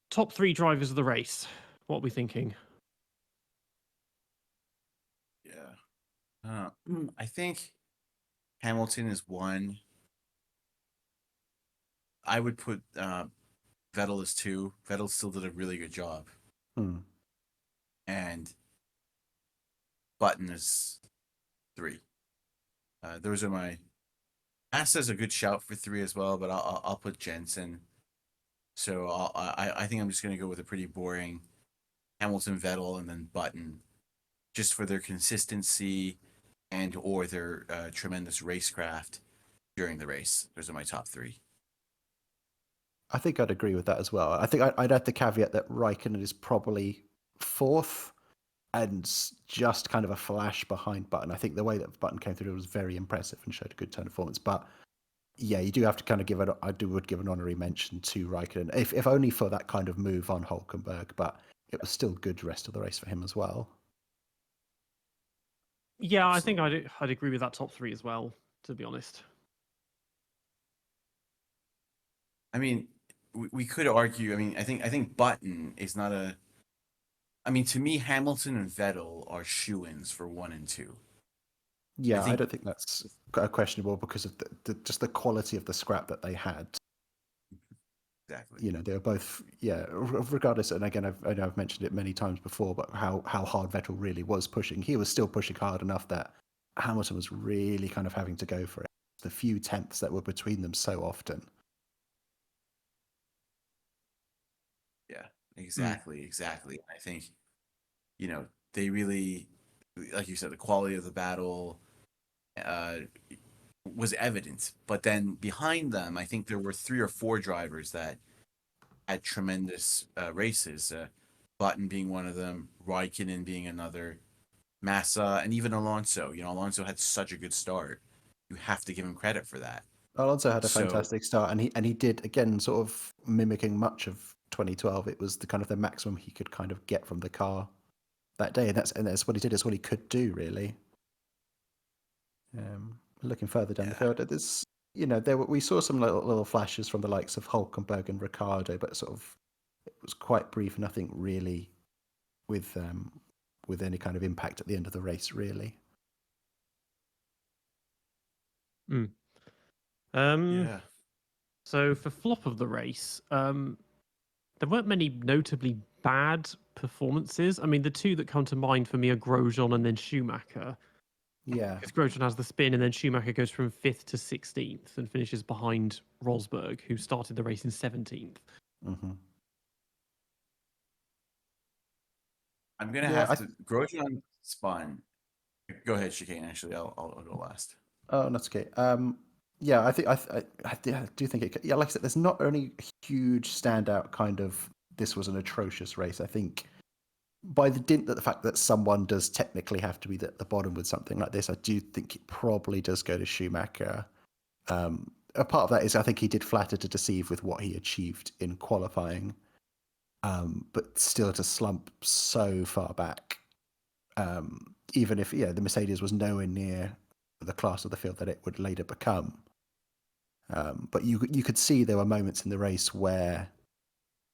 top 3 drivers of the race. What are we thinking? Yeah. I think Hamilton is 1. I would put Vettel as 2. Vettel still did a really good job. And Button is 3. Those are my... Massa's a good shout for 3 as well, but I'll put Jensen. So I think I'm just going to go with a pretty boring Hamilton, Vettel, and then Button, just for their consistency and or their tremendous racecraft during the race. Those are my top 3. I think I'd agree with that as well. I think I'd add the caveat that Räikkönen is probably 4th and just kind of a flash behind Button. I think the way that Button came through was very impressive and showed a good turn of performance. But yeah, you do have to kind of would give an honorary mention to Räikkönen, if only for that kind of move on Hülkenberg, but it was still good rest of the race for him as well. Yeah, I think I'd agree with that top 3 as well, to be honest. I mean, we could argue. I mean, I think Button is not a... I mean, to me, Hamilton and Vettel are shoo-ins for 1 and 2. Yeah, I don't think that's questionable because of just the quality of the scrap that they had. Exactly. They were both, regardless. And again, I know I've mentioned it many times before, but how hard Vettel really was pushing. He was still pushing hard enough that Hamilton was really kind of having to go for it. The few tenths that were between them so often. Yeah, exactly. I think, they really, like you said, the quality of the battle was evident. But then behind them, I think there were 3 or 4 drivers that had tremendous races. Button being one of them, Räikkönen being another. Massa, and even Alonso. You know, Alonso had such a good start. You have to give him credit for that. Alonso had a So fantastic start, and he did again, sort of mimicking much of 2012. It was the kind of the maximum he could kind of get from the car that day, and that's what he did. It's what he could do, really. Looking further down the yeah, field, there's we saw some little flashes from the likes of Hulkenberg and Ricciardo, but sort of it was quite brief. Nothing really with any kind of impact at the end of the race, really. yeah. So for flop of the race, there weren't many notably bad performances. I mean, the two that come to mind for me are Grosjean and then Schumacher. Yeah, Because Grosjean has the spin, and then Schumacher goes from 5th to 16th and finishes behind Rosberg, who started the race in 17th. mm-hmm. I'm gonna have to. Grosjean spun. Go ahead, Chicane. Actually, I'll go last. Oh, that's okay. Yeah, I think I do think it. Yeah, like I said, there's not only a huge standout kind of this was an atrocious race. I think by the dint that the fact that someone does technically have to be at the bottom with something like this, I do think it probably does go to Schumacher. A part of that is I think he did flatter to deceive with what he achieved in qualifying, but still to slump so far back. Even if the Mercedes was nowhere near the class of the field that it would later become. But you could see there were moments in the race where,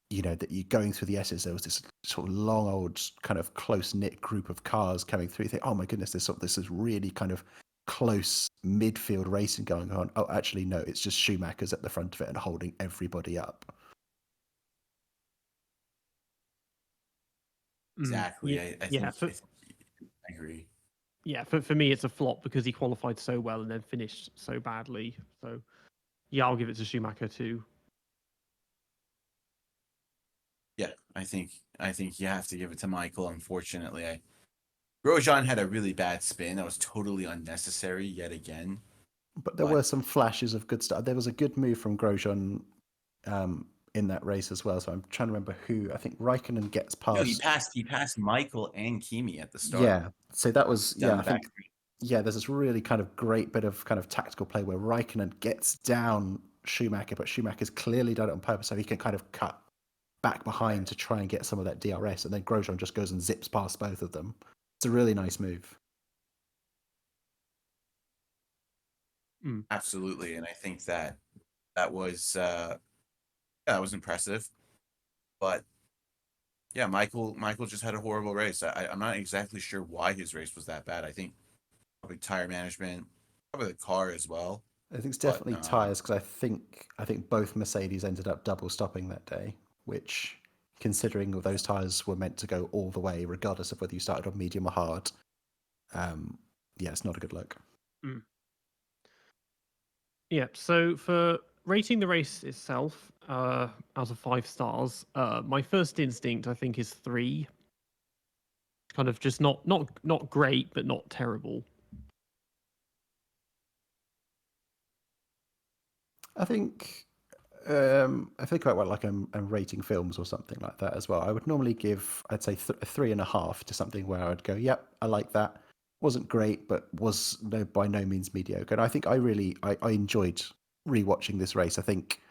that you going through the S's, there was this sort of long old kind of close knit group of cars coming through. You think, oh my goodness, this is really kind of close midfield racing going on. Oh, actually, no, it's just Schumacher's at the front of it and holding everybody up. Exactly. I think I agree. Yeah, for me, it's a flop because he qualified so well and then finished so badly. So, yeah, I'll give it to Schumacher too. Yeah, I think you have to give it to Michael. Unfortunately, Grosjean had a really bad spin that was totally unnecessary yet again. But there were some flashes of good stuff. There was a good move from Grosjean in that race as well. So I'm trying to remember who. I think Räikkönen gets past. No, he passed Michael and Kimi at the start. Yeah, so that was I think there's this really kind of great bit of kind of tactical play where Räikkönen gets down Schumacher, but Schumacher's clearly done it on purpose so he can kind of cut back behind to try and get some of that DRS, and then Grosjean just goes and zips past both of them. It's a really nice move. Absolutely, and I think that was impressive. But yeah, Michael just had a horrible race. I'm not exactly sure why his race was that bad. I think probably tire management, probably the car as well. I think it's definitely tires because I think both Mercedes ended up double stopping that day, which, considering those tires were meant to go all the way, regardless of whether you started on medium or hard, it's not a good look. Yeah, so for rating the race itself, out of 5 stars, my first instinct I think is 3. Kind of just not great, but not terrible. I think quite well, like I'm rating films or something like that as well. I would normally give, I'd say, 3.5 to something where I'd go, yep, I like that. Wasn't great, but was by no means mediocre. And I think I enjoyed rewatching this race. I think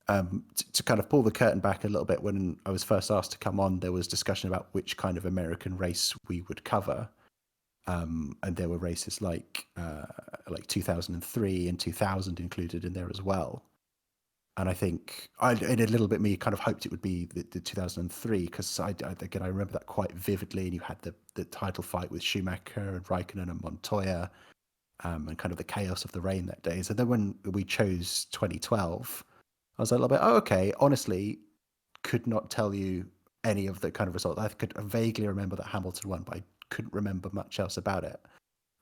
to kind of pull the curtain back a little bit, when I was first asked to come on, there was discussion about which kind of American race we would cover. And there were races like 2003 and 2000 included in there as well. And I think in a little bit me kind of hoped it would be the 2003 because I remember that quite vividly. And you had the title fight with Schumacher and Räikkönen and Montoya, and kind of the chaos of the rain that day. So then when we chose 2012, I was a little bit, okay. Honestly, could not tell you any of the kind of result. I could vaguely remember that Hamilton won, but I couldn't remember much else about it.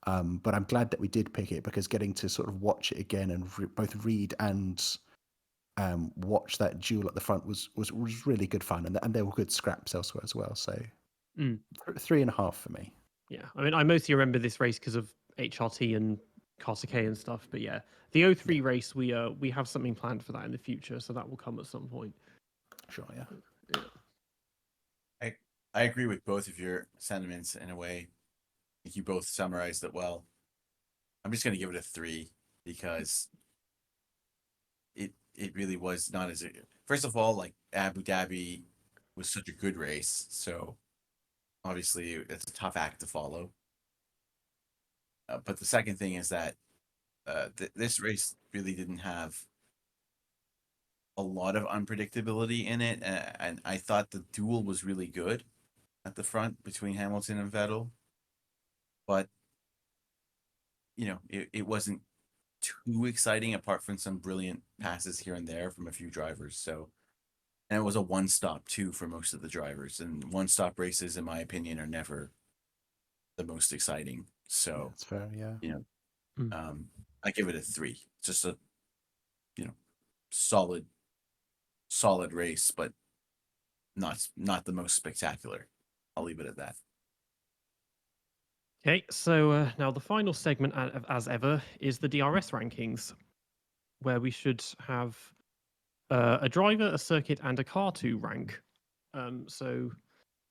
But I'm glad that we did pick it because getting to sort of watch it again and both read and watch that duel at the front was really good fun, and there were good scraps elsewhere as well. So 3.5 for me. Yeah, I mean, I mostly remember this race because of HRT and Caterham and stuff. But yeah, the 03 race, we have something planned for that in the future, so that will come at some point. Sure, yeah. I agree with both of your sentiments in a way. think you both summarized it well. I'm just going to give it a 3 because it really was not as. First of all, like Abu Dhabi was such a good race, so obviously it's a tough act to follow. But the second thing is that this race really didn't have a lot of unpredictability in it, and I thought the duel was really good at the front between Hamilton and Vettel, but it wasn't too exciting apart from some brilliant passes here and there from a few drivers. So, and it was a one stop too for most of the drivers, and one stop races, in my opinion, are never the most exciting. So That's fair. Yeah. I give it a 3. Just a solid race, but not the most spectacular. I'll leave it at that. Okay, so now the final segment, as ever, is the DRS rankings, where we should have a driver, a circuit, and a car to rank. So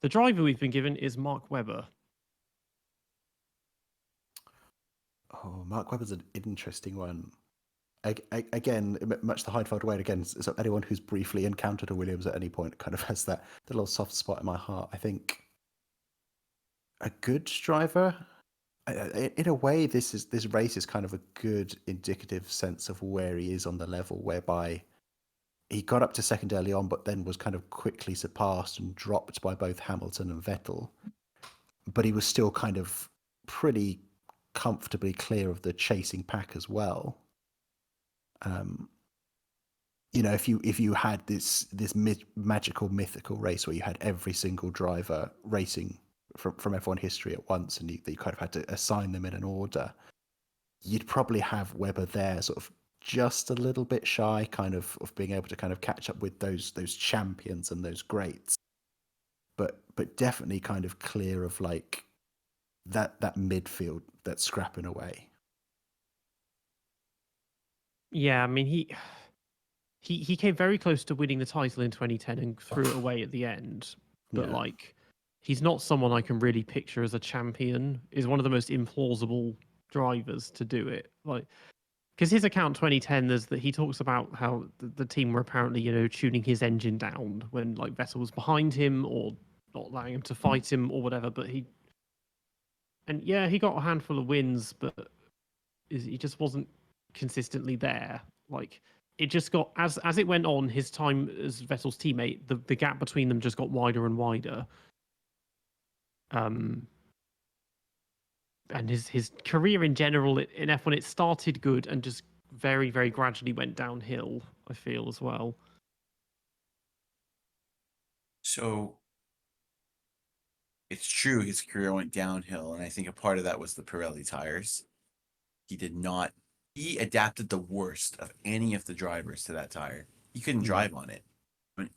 the driver we've been given is Mark Webber. Oh, Mark Webber's an interesting one. Again, much the Heidfeld way. Again, so anyone who's briefly encountered a Williams at any point kind of has that little soft spot in my heart. I think a good driver. In a way, this race is kind of a good indicative sense of where he is on the level, whereby he got up to second early on, but then was kind of quickly surpassed and dropped by both Hamilton and Vettel. But he was still kind of pretty comfortably clear of the chasing pack as well. If you had this magical mythical race where you had every single driver racing from F1 history at once, and you kind of had to assign them in an order, you'd probably have Webber there, sort of just a little bit shy, kind of being able to kind of catch up with those champions and those greats, but definitely kind of clear of like that midfield that's scrapping away. Yeah, I mean he came very close to winning the title in 2010 and threw it away at the end. But Yeah. like, he's not someone I can really picture as a champion. Is one of the most implausible drivers to do it. Like, because his account 2010, there's that he talks about how the team were apparently tuning his engine down when like Vettel was behind him or not allowing him to fight him or whatever. But he got a handful of wins, but he just wasn't consistently there. Like, it just got as it went on, his time as Vettel's teammate, the gap between them just got wider and wider. And his career in general in F1, it started good and just very, very gradually went downhill, I feel, as well. So it's true his career went downhill, and I think a part of that was the Pirelli tires. He adapted the worst of any of the drivers to that tire. He couldn't drive on it. I mean,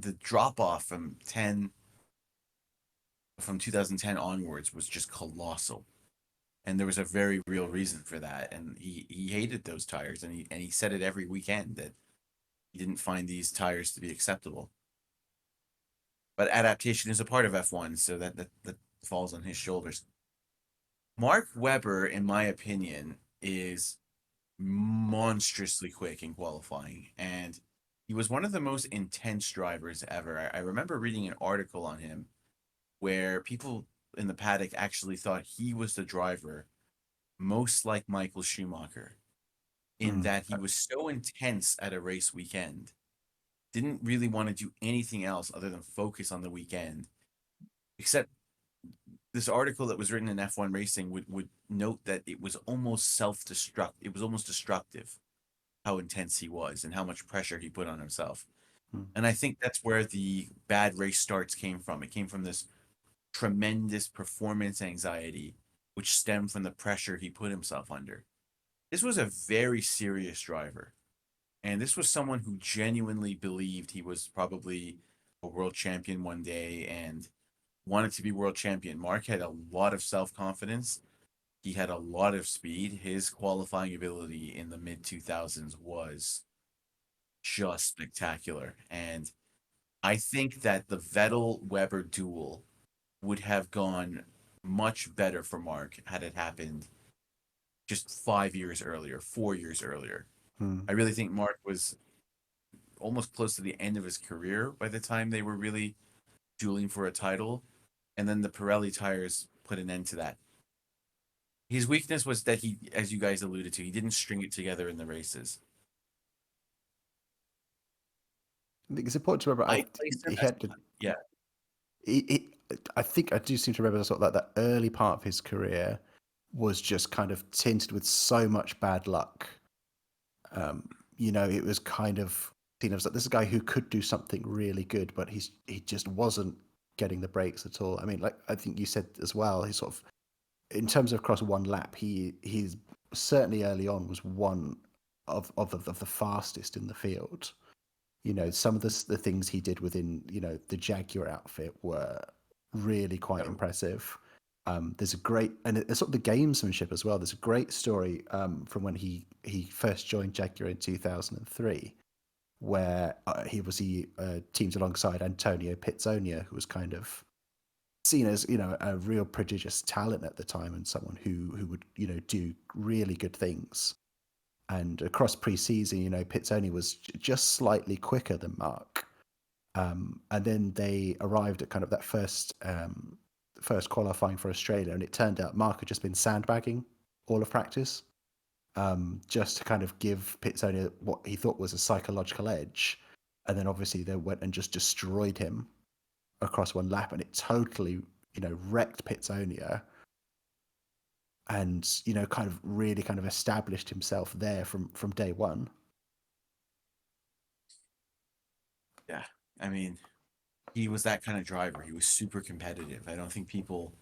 the drop off from 2010 onwards was just colossal. And there was a very real reason for that. And he hated those tires, and he said it every weekend that he didn't find these tires to be acceptable. But adaptation is a part of F1, so that falls on his shoulders. Mark Webber, in my opinion, is monstrously quick in qualifying, and he was one of the most intense drivers ever. I remember reading an article on him where people in the paddock actually thought he was the driver most like Michael Schumacher, in that he was so intense at a race weekend, didn't really want to do anything else other than focus on the weekend. Except this article that was written in F1 Racing would note that it was almost it was almost destructive how intense he was and how much pressure he put on himself. And I think that's where the bad race starts came from. It came from this tremendous performance anxiety, which stemmed from the pressure he put himself under. This was a very serious driver. And this was someone who genuinely believed he was probably a world champion one day and wanted to be world champion. Mark had a lot of self-confidence. He had a lot of speed. His qualifying ability in the mid-2000s was just spectacular. And I think that the Vettel-Weber duel would have gone much better for Mark had it happened just 5 years earlier, 4 years earlier. I really think Mark was almost close to the end of his career by the time they were really dueling for a title. And then the Pirelli tires put an end to that. His weakness was that he, as you guys alluded to, he didn't string it together in the races. I think it's important to remember. I placed him He as, had to, yeah, I think I do seem to remember sort of like that early part of his career was just kind of tinted with so much bad luck. It was kind of seen as like this is a guy who could do something really good, but he just wasn't getting the breaks at all. I mean, like I think you said as well, he sort of in terms of across one lap, he's certainly early on was one of the fastest in the field. Some of the things he did within the Jaguar outfit were really quite impressive. There's a great, and it's sort of the gamesmanship as well. There's a great story from when he first joined Jaguar in 2003, where he teamed alongside Antonio Pizzonia, who was kind of seen as a real prodigious talent at the time and someone who would do really good things. And across pre-season, Pizzonia was just slightly quicker than Mark. And then they arrived at kind of that first qualifying for Australia, and it turned out Mark had just been sandbagging all of practice, just to kind of give Pizzonia what he thought was a psychological edge. And then obviously they went and just destroyed him across one lap, and it totally, wrecked Pizzonia. And kind of really kind of established himself there from day one. yeah. I mean, he was that kind of driver. He was super competitive. I don't think people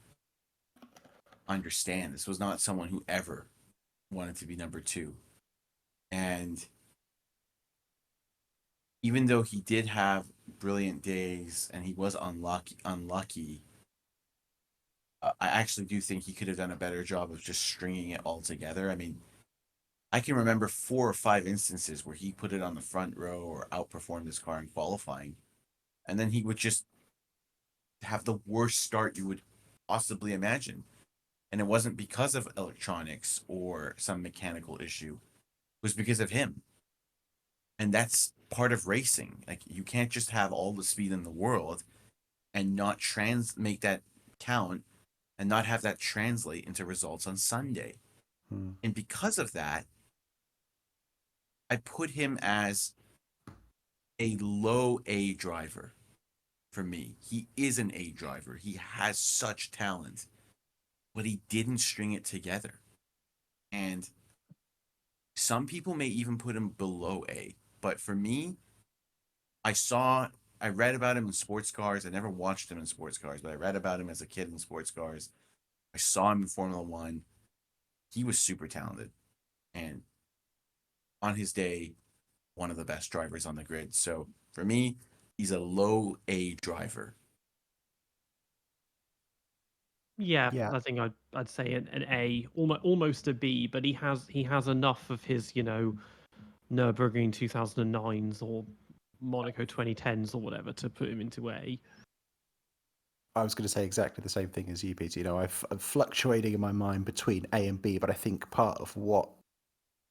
understand. This was not someone who ever wanted to be number two. And even though he did have brilliant days and he was unlucky, I actually do think he could have done a better job of just stringing it all together. I mean, I can remember 4 or 5 instances where he put it on the front row or outperformed his car in qualifying, and then he would just have the worst start you would possibly imagine. And it wasn't because of electronics or some mechanical issue. It was because of him. And that's part of racing. Like, you can't just have all the speed in the world and not make that count and not have that translate into results on Sunday. And because of that, I put him as a low A driver for me. He is an A driver. He has such talent, but he didn't string it together. And some people may even put him below A. But for me, I read about him in sports cars. I never watched him in sports cars, but I read about him as a kid in sports cars. I saw him in Formula One. He was super talented. And on his day, one of the best drivers on the grid. So for me, he's a low A driver. Yeah, Yeah. I think I'd say an A, almost a B, but he has enough of his Nürburgring 2009s or Monaco 2010s or whatever to put him into A. I was going to say exactly the same thing as you, Peter. I'm fluctuating in my mind between A and B, but I think part of what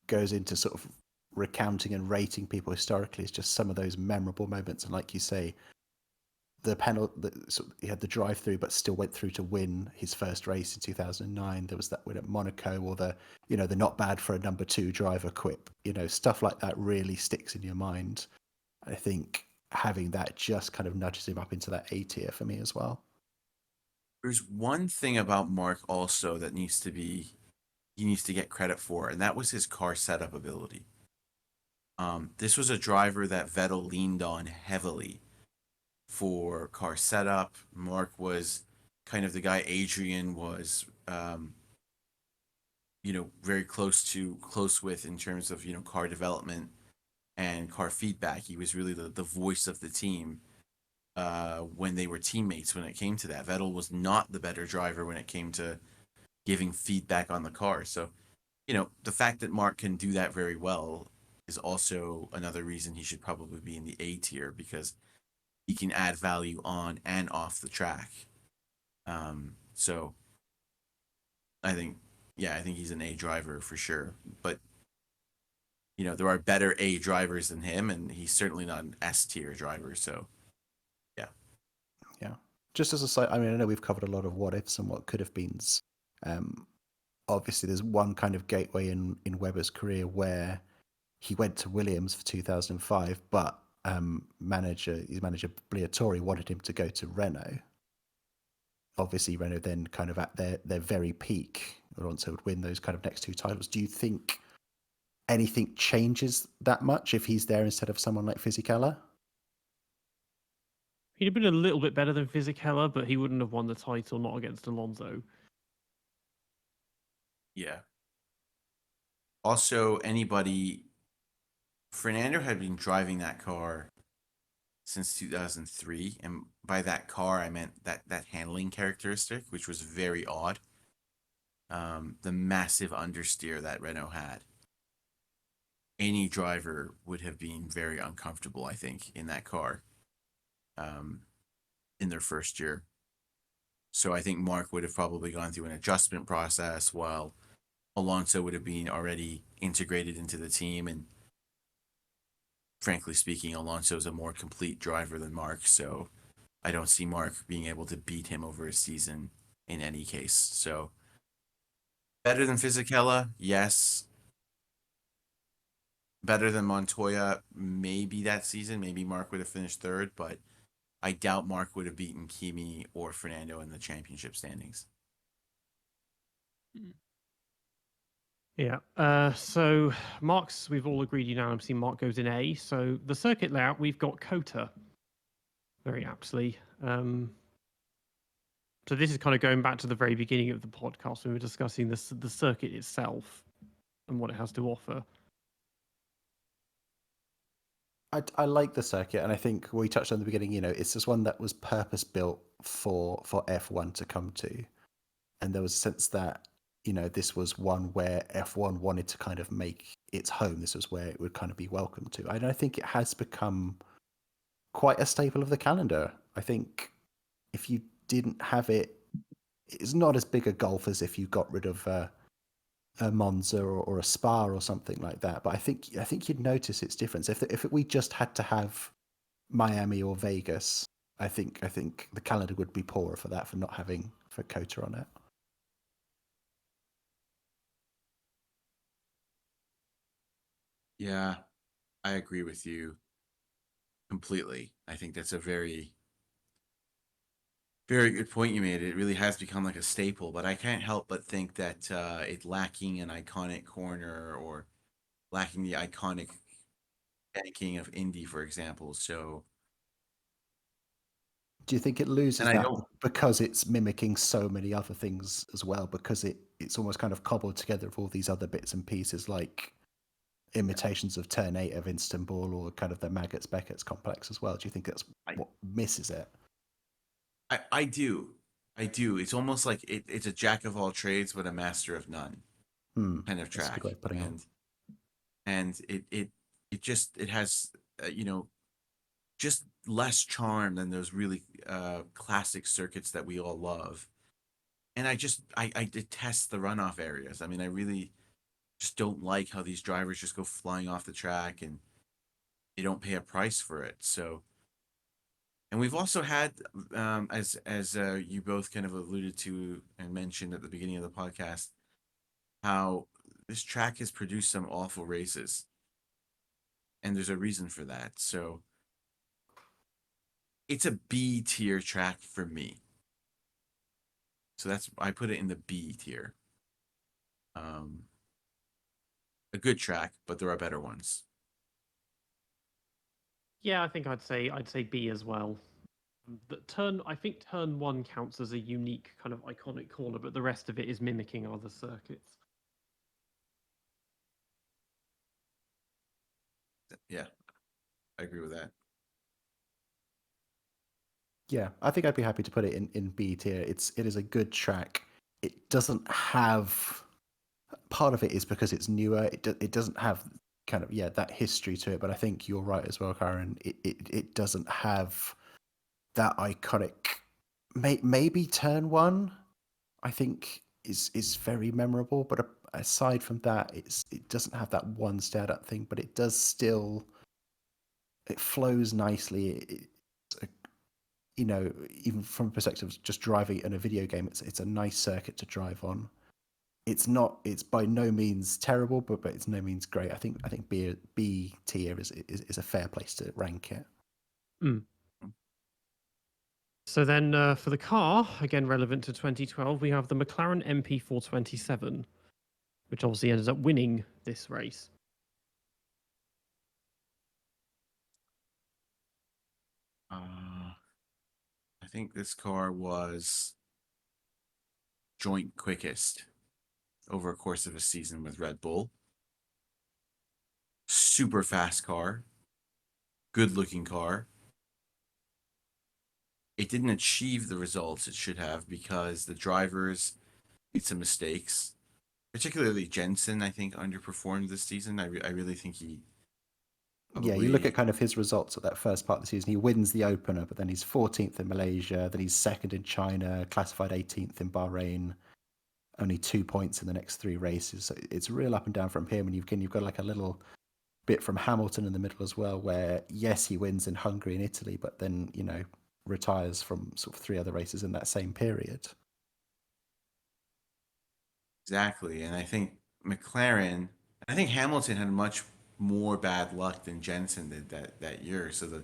goes into sort of recounting and rating people historically is just some of those memorable moments. And like you say, the panel, he had the drive-through, but still went through to win his first race in 2009. There was that win at Monaco, or the not bad for a number 2 driver quip. Stuff like that really sticks in your mind. I think having that just kind of nudges him up into that A tier for me as well. There's one thing about Mark also that he needs to get credit for, and that was his car setup ability. This was a driver that Vettel leaned on heavily for car setup. Mark was kind of the guy Adrian was, very close with in terms of, car development and car feedback. He was really the voice of the team when they were teammates when it came to that. Vettel was not the better driver when it came to giving feedback on the car. So, the fact that Mark can do that very well is also another reason he should probably be in the A tier, because he can add value on and off the track. So I think he's an A driver for sure. But there are better A drivers than him, and he's certainly not an S tier driver. So yeah. Yeah. Just as a side, I mean, I know we've covered a lot of what ifs and what could have beens. Obviously, there's one kind of gateway in Webber's career where he went to Williams for 2005, but his manager Briatore wanted him to go to Renault. Obviously, Renault then kind of at their very peak, Alonso would win those kind of next two titles. Do you think anything changes that much if he's there instead of someone like Fisichella? He'd have been a little bit better than Fisichella, but he wouldn't have won the title, not against Alonso. Yeah. Also, Fernando had been driving that car since 2003, and by that car I meant that handling characteristic, which was very odd. The massive understeer that Renault had. Any driver would have been very uncomfortable, I think, in that car in their first year. So I think Mark would have probably gone through an adjustment process while Alonso would have been already integrated into the team. And frankly speaking, Alonso's a more complete driver than Mark. So I don't see Mark being able to beat him over a season in any case. So better than Fisichella, yes. Better than Montoya, maybe that season. Maybe Mark would have finished third, but I doubt Mark would have beaten Kimi or Fernando in the championship standings. Yeah. So Mark's, we've all agreed unanimously Mark goes in A. So the circuit layout, we've got COTA. Very aptly. So this is kind of going back to the very beginning of the podcast when we were discussing the circuit itself and what it has to offer. I like the circuit, and I think we touched on the beginning. It's just one that was purpose built for F1 to come to, and there was a sense that this was one where F1 wanted to kind of make its home. This was where it would kind of be welcome to. And I think it has become quite a staple of the calendar. I think if you didn't have it, it's not as big a golf as if you got rid of a Monza or a Spa or something like that. But I think you'd notice its difference. If we just had to have Miami or Vegas, I think the calendar would be poorer for that, for not having for COTA on it. Yeah, I agree with you completely. I think that's a very, very good point you made. It really has become like a staple, but I can't help but think that it lacking an iconic corner or lacking the iconic banking of Indy, for example. So, Do you think it loses and I that don't. because it's mimicking so many other things as well? Because it's almost kind of cobbled together of all these other bits and pieces, like imitations of Turn 8 of Istanbul or kind of the Maggots-Beckett's complex as well. Do you think that's what misses it? I do. I do. It's almost like it's a jack of all trades, but a master of none kind of That's a track. good way of putting it. And it has just less charm than those really classic circuits that we all love. And I detest the runoff areas. I mean, I really just don't like how these drivers just go flying off the track and they don't pay a price for it. So, and we've also had, as you both kind of alluded to and mentioned at the beginning of the podcast, how this track has produced some awful races, and there's a reason for that. So, it's a B tier track for me. So I put it in the B tier. A good track, but there are better ones. Yeah, I think I'd say B as well. I think turn 1 counts as a unique kind of iconic corner, but the rest of it is mimicking other circuits. Yeah, I agree with that. Yeah, I think I'd be happy to put it in B tier. It is a good track. It doesn't have, part of it is because it's newer. It doesn't have kind of that history to it. But I think you're right as well, Karen. It doesn't have that iconic. Maybe turn 1. I think is very memorable. But aside from that, it doesn't have that one standout thing, but it does still. It flows nicely. Even from a perspective of just driving in a video game, it's a nice circuit to drive on. It's by no means terrible, but it's no means great. I think B tier is a fair place to rank it. So then for the car, again relevant to 2012, we have the McLaren MP427, which obviously ended up winning this race. I think this car was joint quickest over a course of a season with Red Bull. Super fast car, good looking car. It didn't achieve the results it should have because the drivers made some mistakes. Particularly Jensen, I think, underperformed this season. I really think he. Yeah, you look at kind of his results at that first part of the season. He wins the opener, but then he's 14th in Malaysia. Then he's second in China, classified 18th in Bahrain. Only 2 points in the next 3 races. So it's real up and down from him. And you've got like a little bit from Hamilton in the middle as well, where yes, he wins in Hungary and Italy, but then retires from sort of 3 other races in that same period. Exactly, and I think Hamilton had much more bad luck than Jensen did that year. So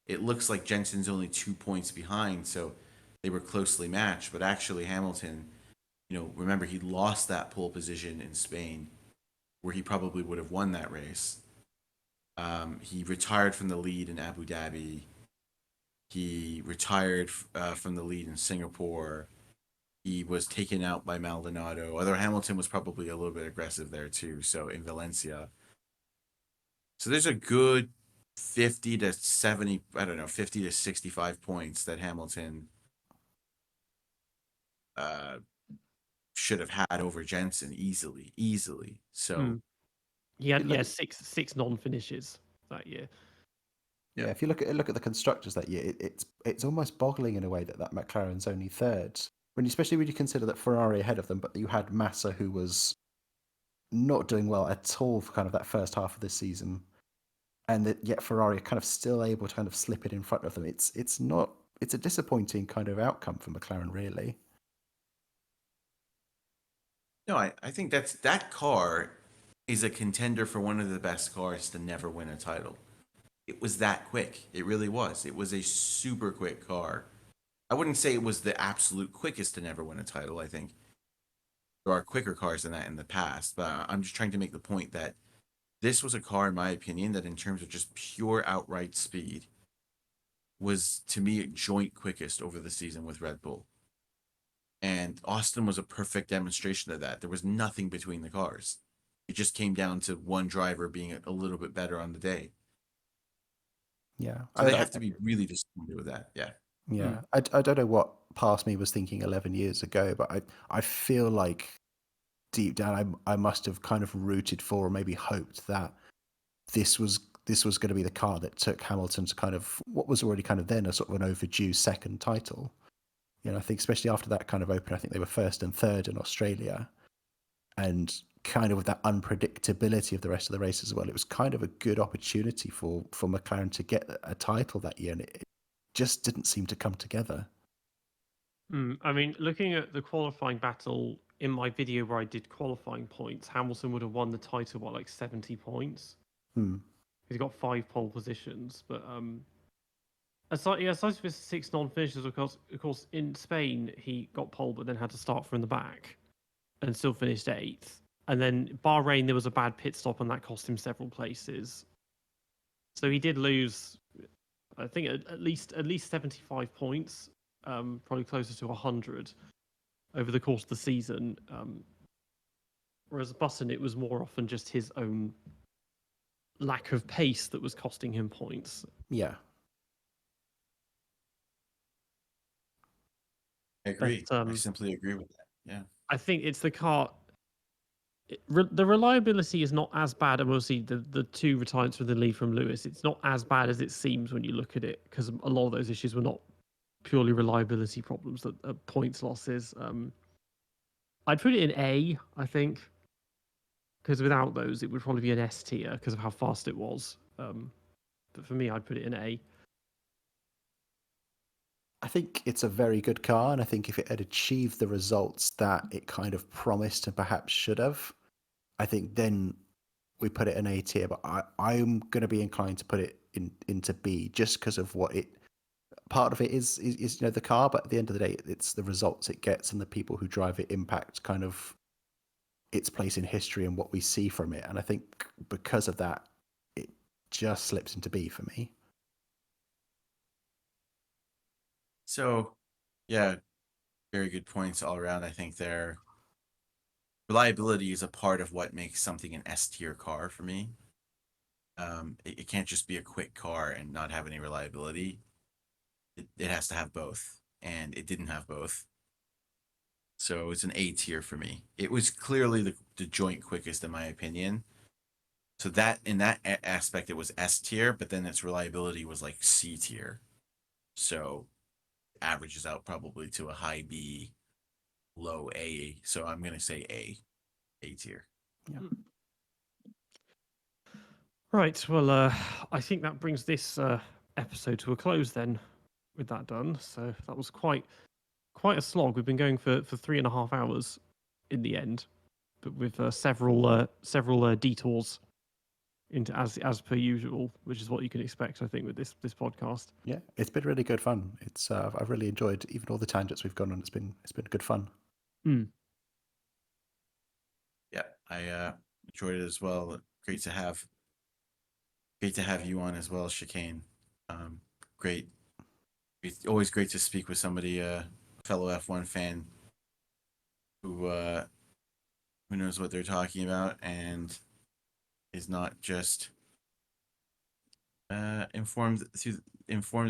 it looks like Jensen's only 2 points behind, so they were closely matched. But actually, Hamilton, remember he lost that pole position in Spain, where he probably would have won that race. He retired from the lead in Abu Dhabi. He retired from the lead in Singapore. He was taken out by Maldonado, although Hamilton was probably a little bit aggressive there too. So in Valencia. So there's a good 50 to 70, 50 to 65 points that Hamilton should have had over Jensen easily. So he had six non-finishes that year. Yeah, if you look at the constructors that year, it's almost boggling in a way that McLaren's only third. Especially when you consider that Ferrari ahead of them, but you had Massa, who was not doing well at all for kind of that first half of the season, and that yet Ferrari are kind of still able to kind of slip it in front of them. It's a disappointing kind of outcome for McLaren, really. No, I think that car is a contender for one of the best cars to never win a title. It was that quick. It really was. It was a super quick car. I wouldn't say it was the absolute quickest to never win a title. I think there are quicker cars than that in the past, but I'm just trying to make the point that this was a car, in my opinion, that in terms of just pure outright speed was, to me, joint quickest over the season with Red Bull. And Austin was a perfect demonstration of that. There was nothing between the cars. It just came down to one driver being a little bit better on the day. Yeah. So they have to be really disappointed with that. Yeah. Yeah. I don't know what past me was thinking 11 years ago, but I feel like deep down I must have kind of rooted for, or maybe hoped that this was going to be the car that took Hamilton to kind of what was already kind of then a sort of an overdue second title. I think especially after that kind of open, I think they were first and third in Australia, and kind of with that unpredictability of the rest of the race as well, it was kind of a good opportunity for McLaren to get a title that year, and it just didn't seem to come together. I mean, looking at the qualifying battle in my video where I did qualifying points, Hamilton would have won the title by like 70 points. He's got 5 pole positions, but aside from his 6 non-finishes, of course, in Spain he got pole, but then had to start from the back, and still finished 8th. And then Bahrain, there was a bad pit stop, and that cost him several places. So he did lose, I think, at least 75 points, probably closer to 100 over the course of the season. Whereas Button, it was more often just his own lack of pace that was costing him points. Yeah. I agree. I simply agree with that. Yeah. I think it's the car. The reliability is not as bad, and we'll see the 2 retirements from the lead from Lewis. It's not as bad as it seems when you look at it, because a lot of those issues were not purely reliability problems, that points losses. I'd put it in A, I think, because without those, it would probably be an S tier because of how fast it was. But for me, I'd put it in A. I think it's a very good car, and I think if it had achieved the results that it kind of promised and perhaps should have, I think then we put it in A tier. But I'm going to be inclined to put it into B just because of what it. Part of it is the car, but at the end of the day, it's the results it gets and the people who drive it impact kind of its place in history and what we see from it. And I think because of that, it just slips into B for me. So, yeah, very good points all around. I think their reliability is a part of what makes something an S tier car for me. It can't just be a quick car and not have any reliability. It has to have both, and it didn't have both. So it's an A tier for me. It was clearly the joint quickest in my opinion. So that in that aspect, it was S tier, but then its reliability was like C tier. So averages out probably to a high B, low A. So I'm gonna say A tier. Yeah. Right. Well, I think that brings this episode to a close then. With that done, so that was quite a slog. We've been going for 3.5 hours in the end, but with several detours into as per usual, which is what you can expect, I think, with this podcast. Yeah, it's been really good fun. It's I've really enjoyed even all the tangents we've gone on. It's been good fun. Yeah, I enjoyed it as well. Great to have you on as well, Chicane. Great. It's always great to speak with somebody, a fellow F1 fan who knows what they're talking about and is not just informed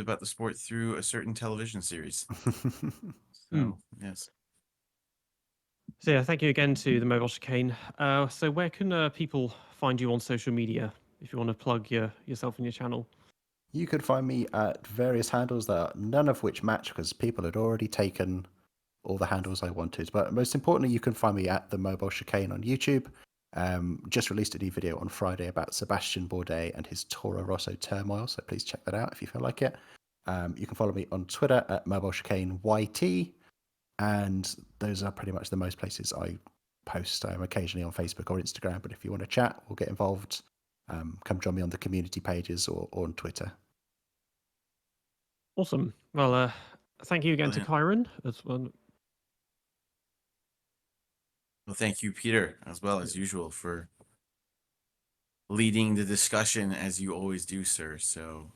about the sport through a certain television series. So yes. So yeah, thank you again to the Mobile Chicane. So where can people find you on social media if you want to plug yourself and your channel? You could find me at various handles that none of which match because people had already taken all the handles I wanted. But most importantly, you can find me at the Mobile Chicane on YouTube. Just released a new video on Friday about Sebastian Bourdais and his Toro Rosso turmoil, so please check that out if you feel like it. You can follow me on Twitter at Mobile Chicane YT, and those are pretty much the most places I post. I'm occasionally on Facebook or Instagram, but if you want to chat or get involved, come join me on the community pages or on Twitter. Awesome. Well, thank you again to Ciaron as well. Well, thank you, Peter, as well as usual, for leading the discussion as you always do, sir. So,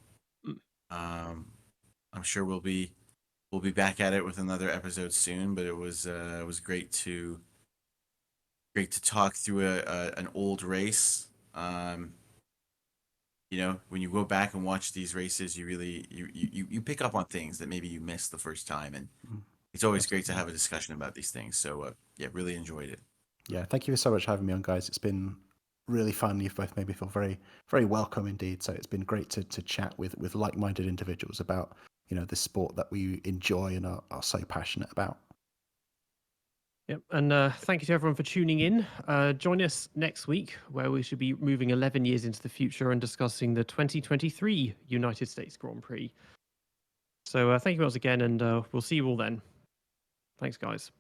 I'm sure we'll be back at it with another episode soon. But it was great to talk through an old race. You know, when you go back and watch these races, you really you pick up on things that maybe you missed the first time, and it's always great to have a discussion about these things. So yeah, really enjoyed it. Yeah, thank you so much for having me on, guys. It's been really fun. You've both made me feel very, very welcome indeed. So it's been great to chat with like-minded individuals about, this sport that we enjoy and are so passionate about. Yep, and thank you to everyone for tuning in. Join us next week, where we should be moving 11 years into the future and discussing the 2023 United States Grand Prix. So thank you once again, and we'll see you all then. Thanks, guys.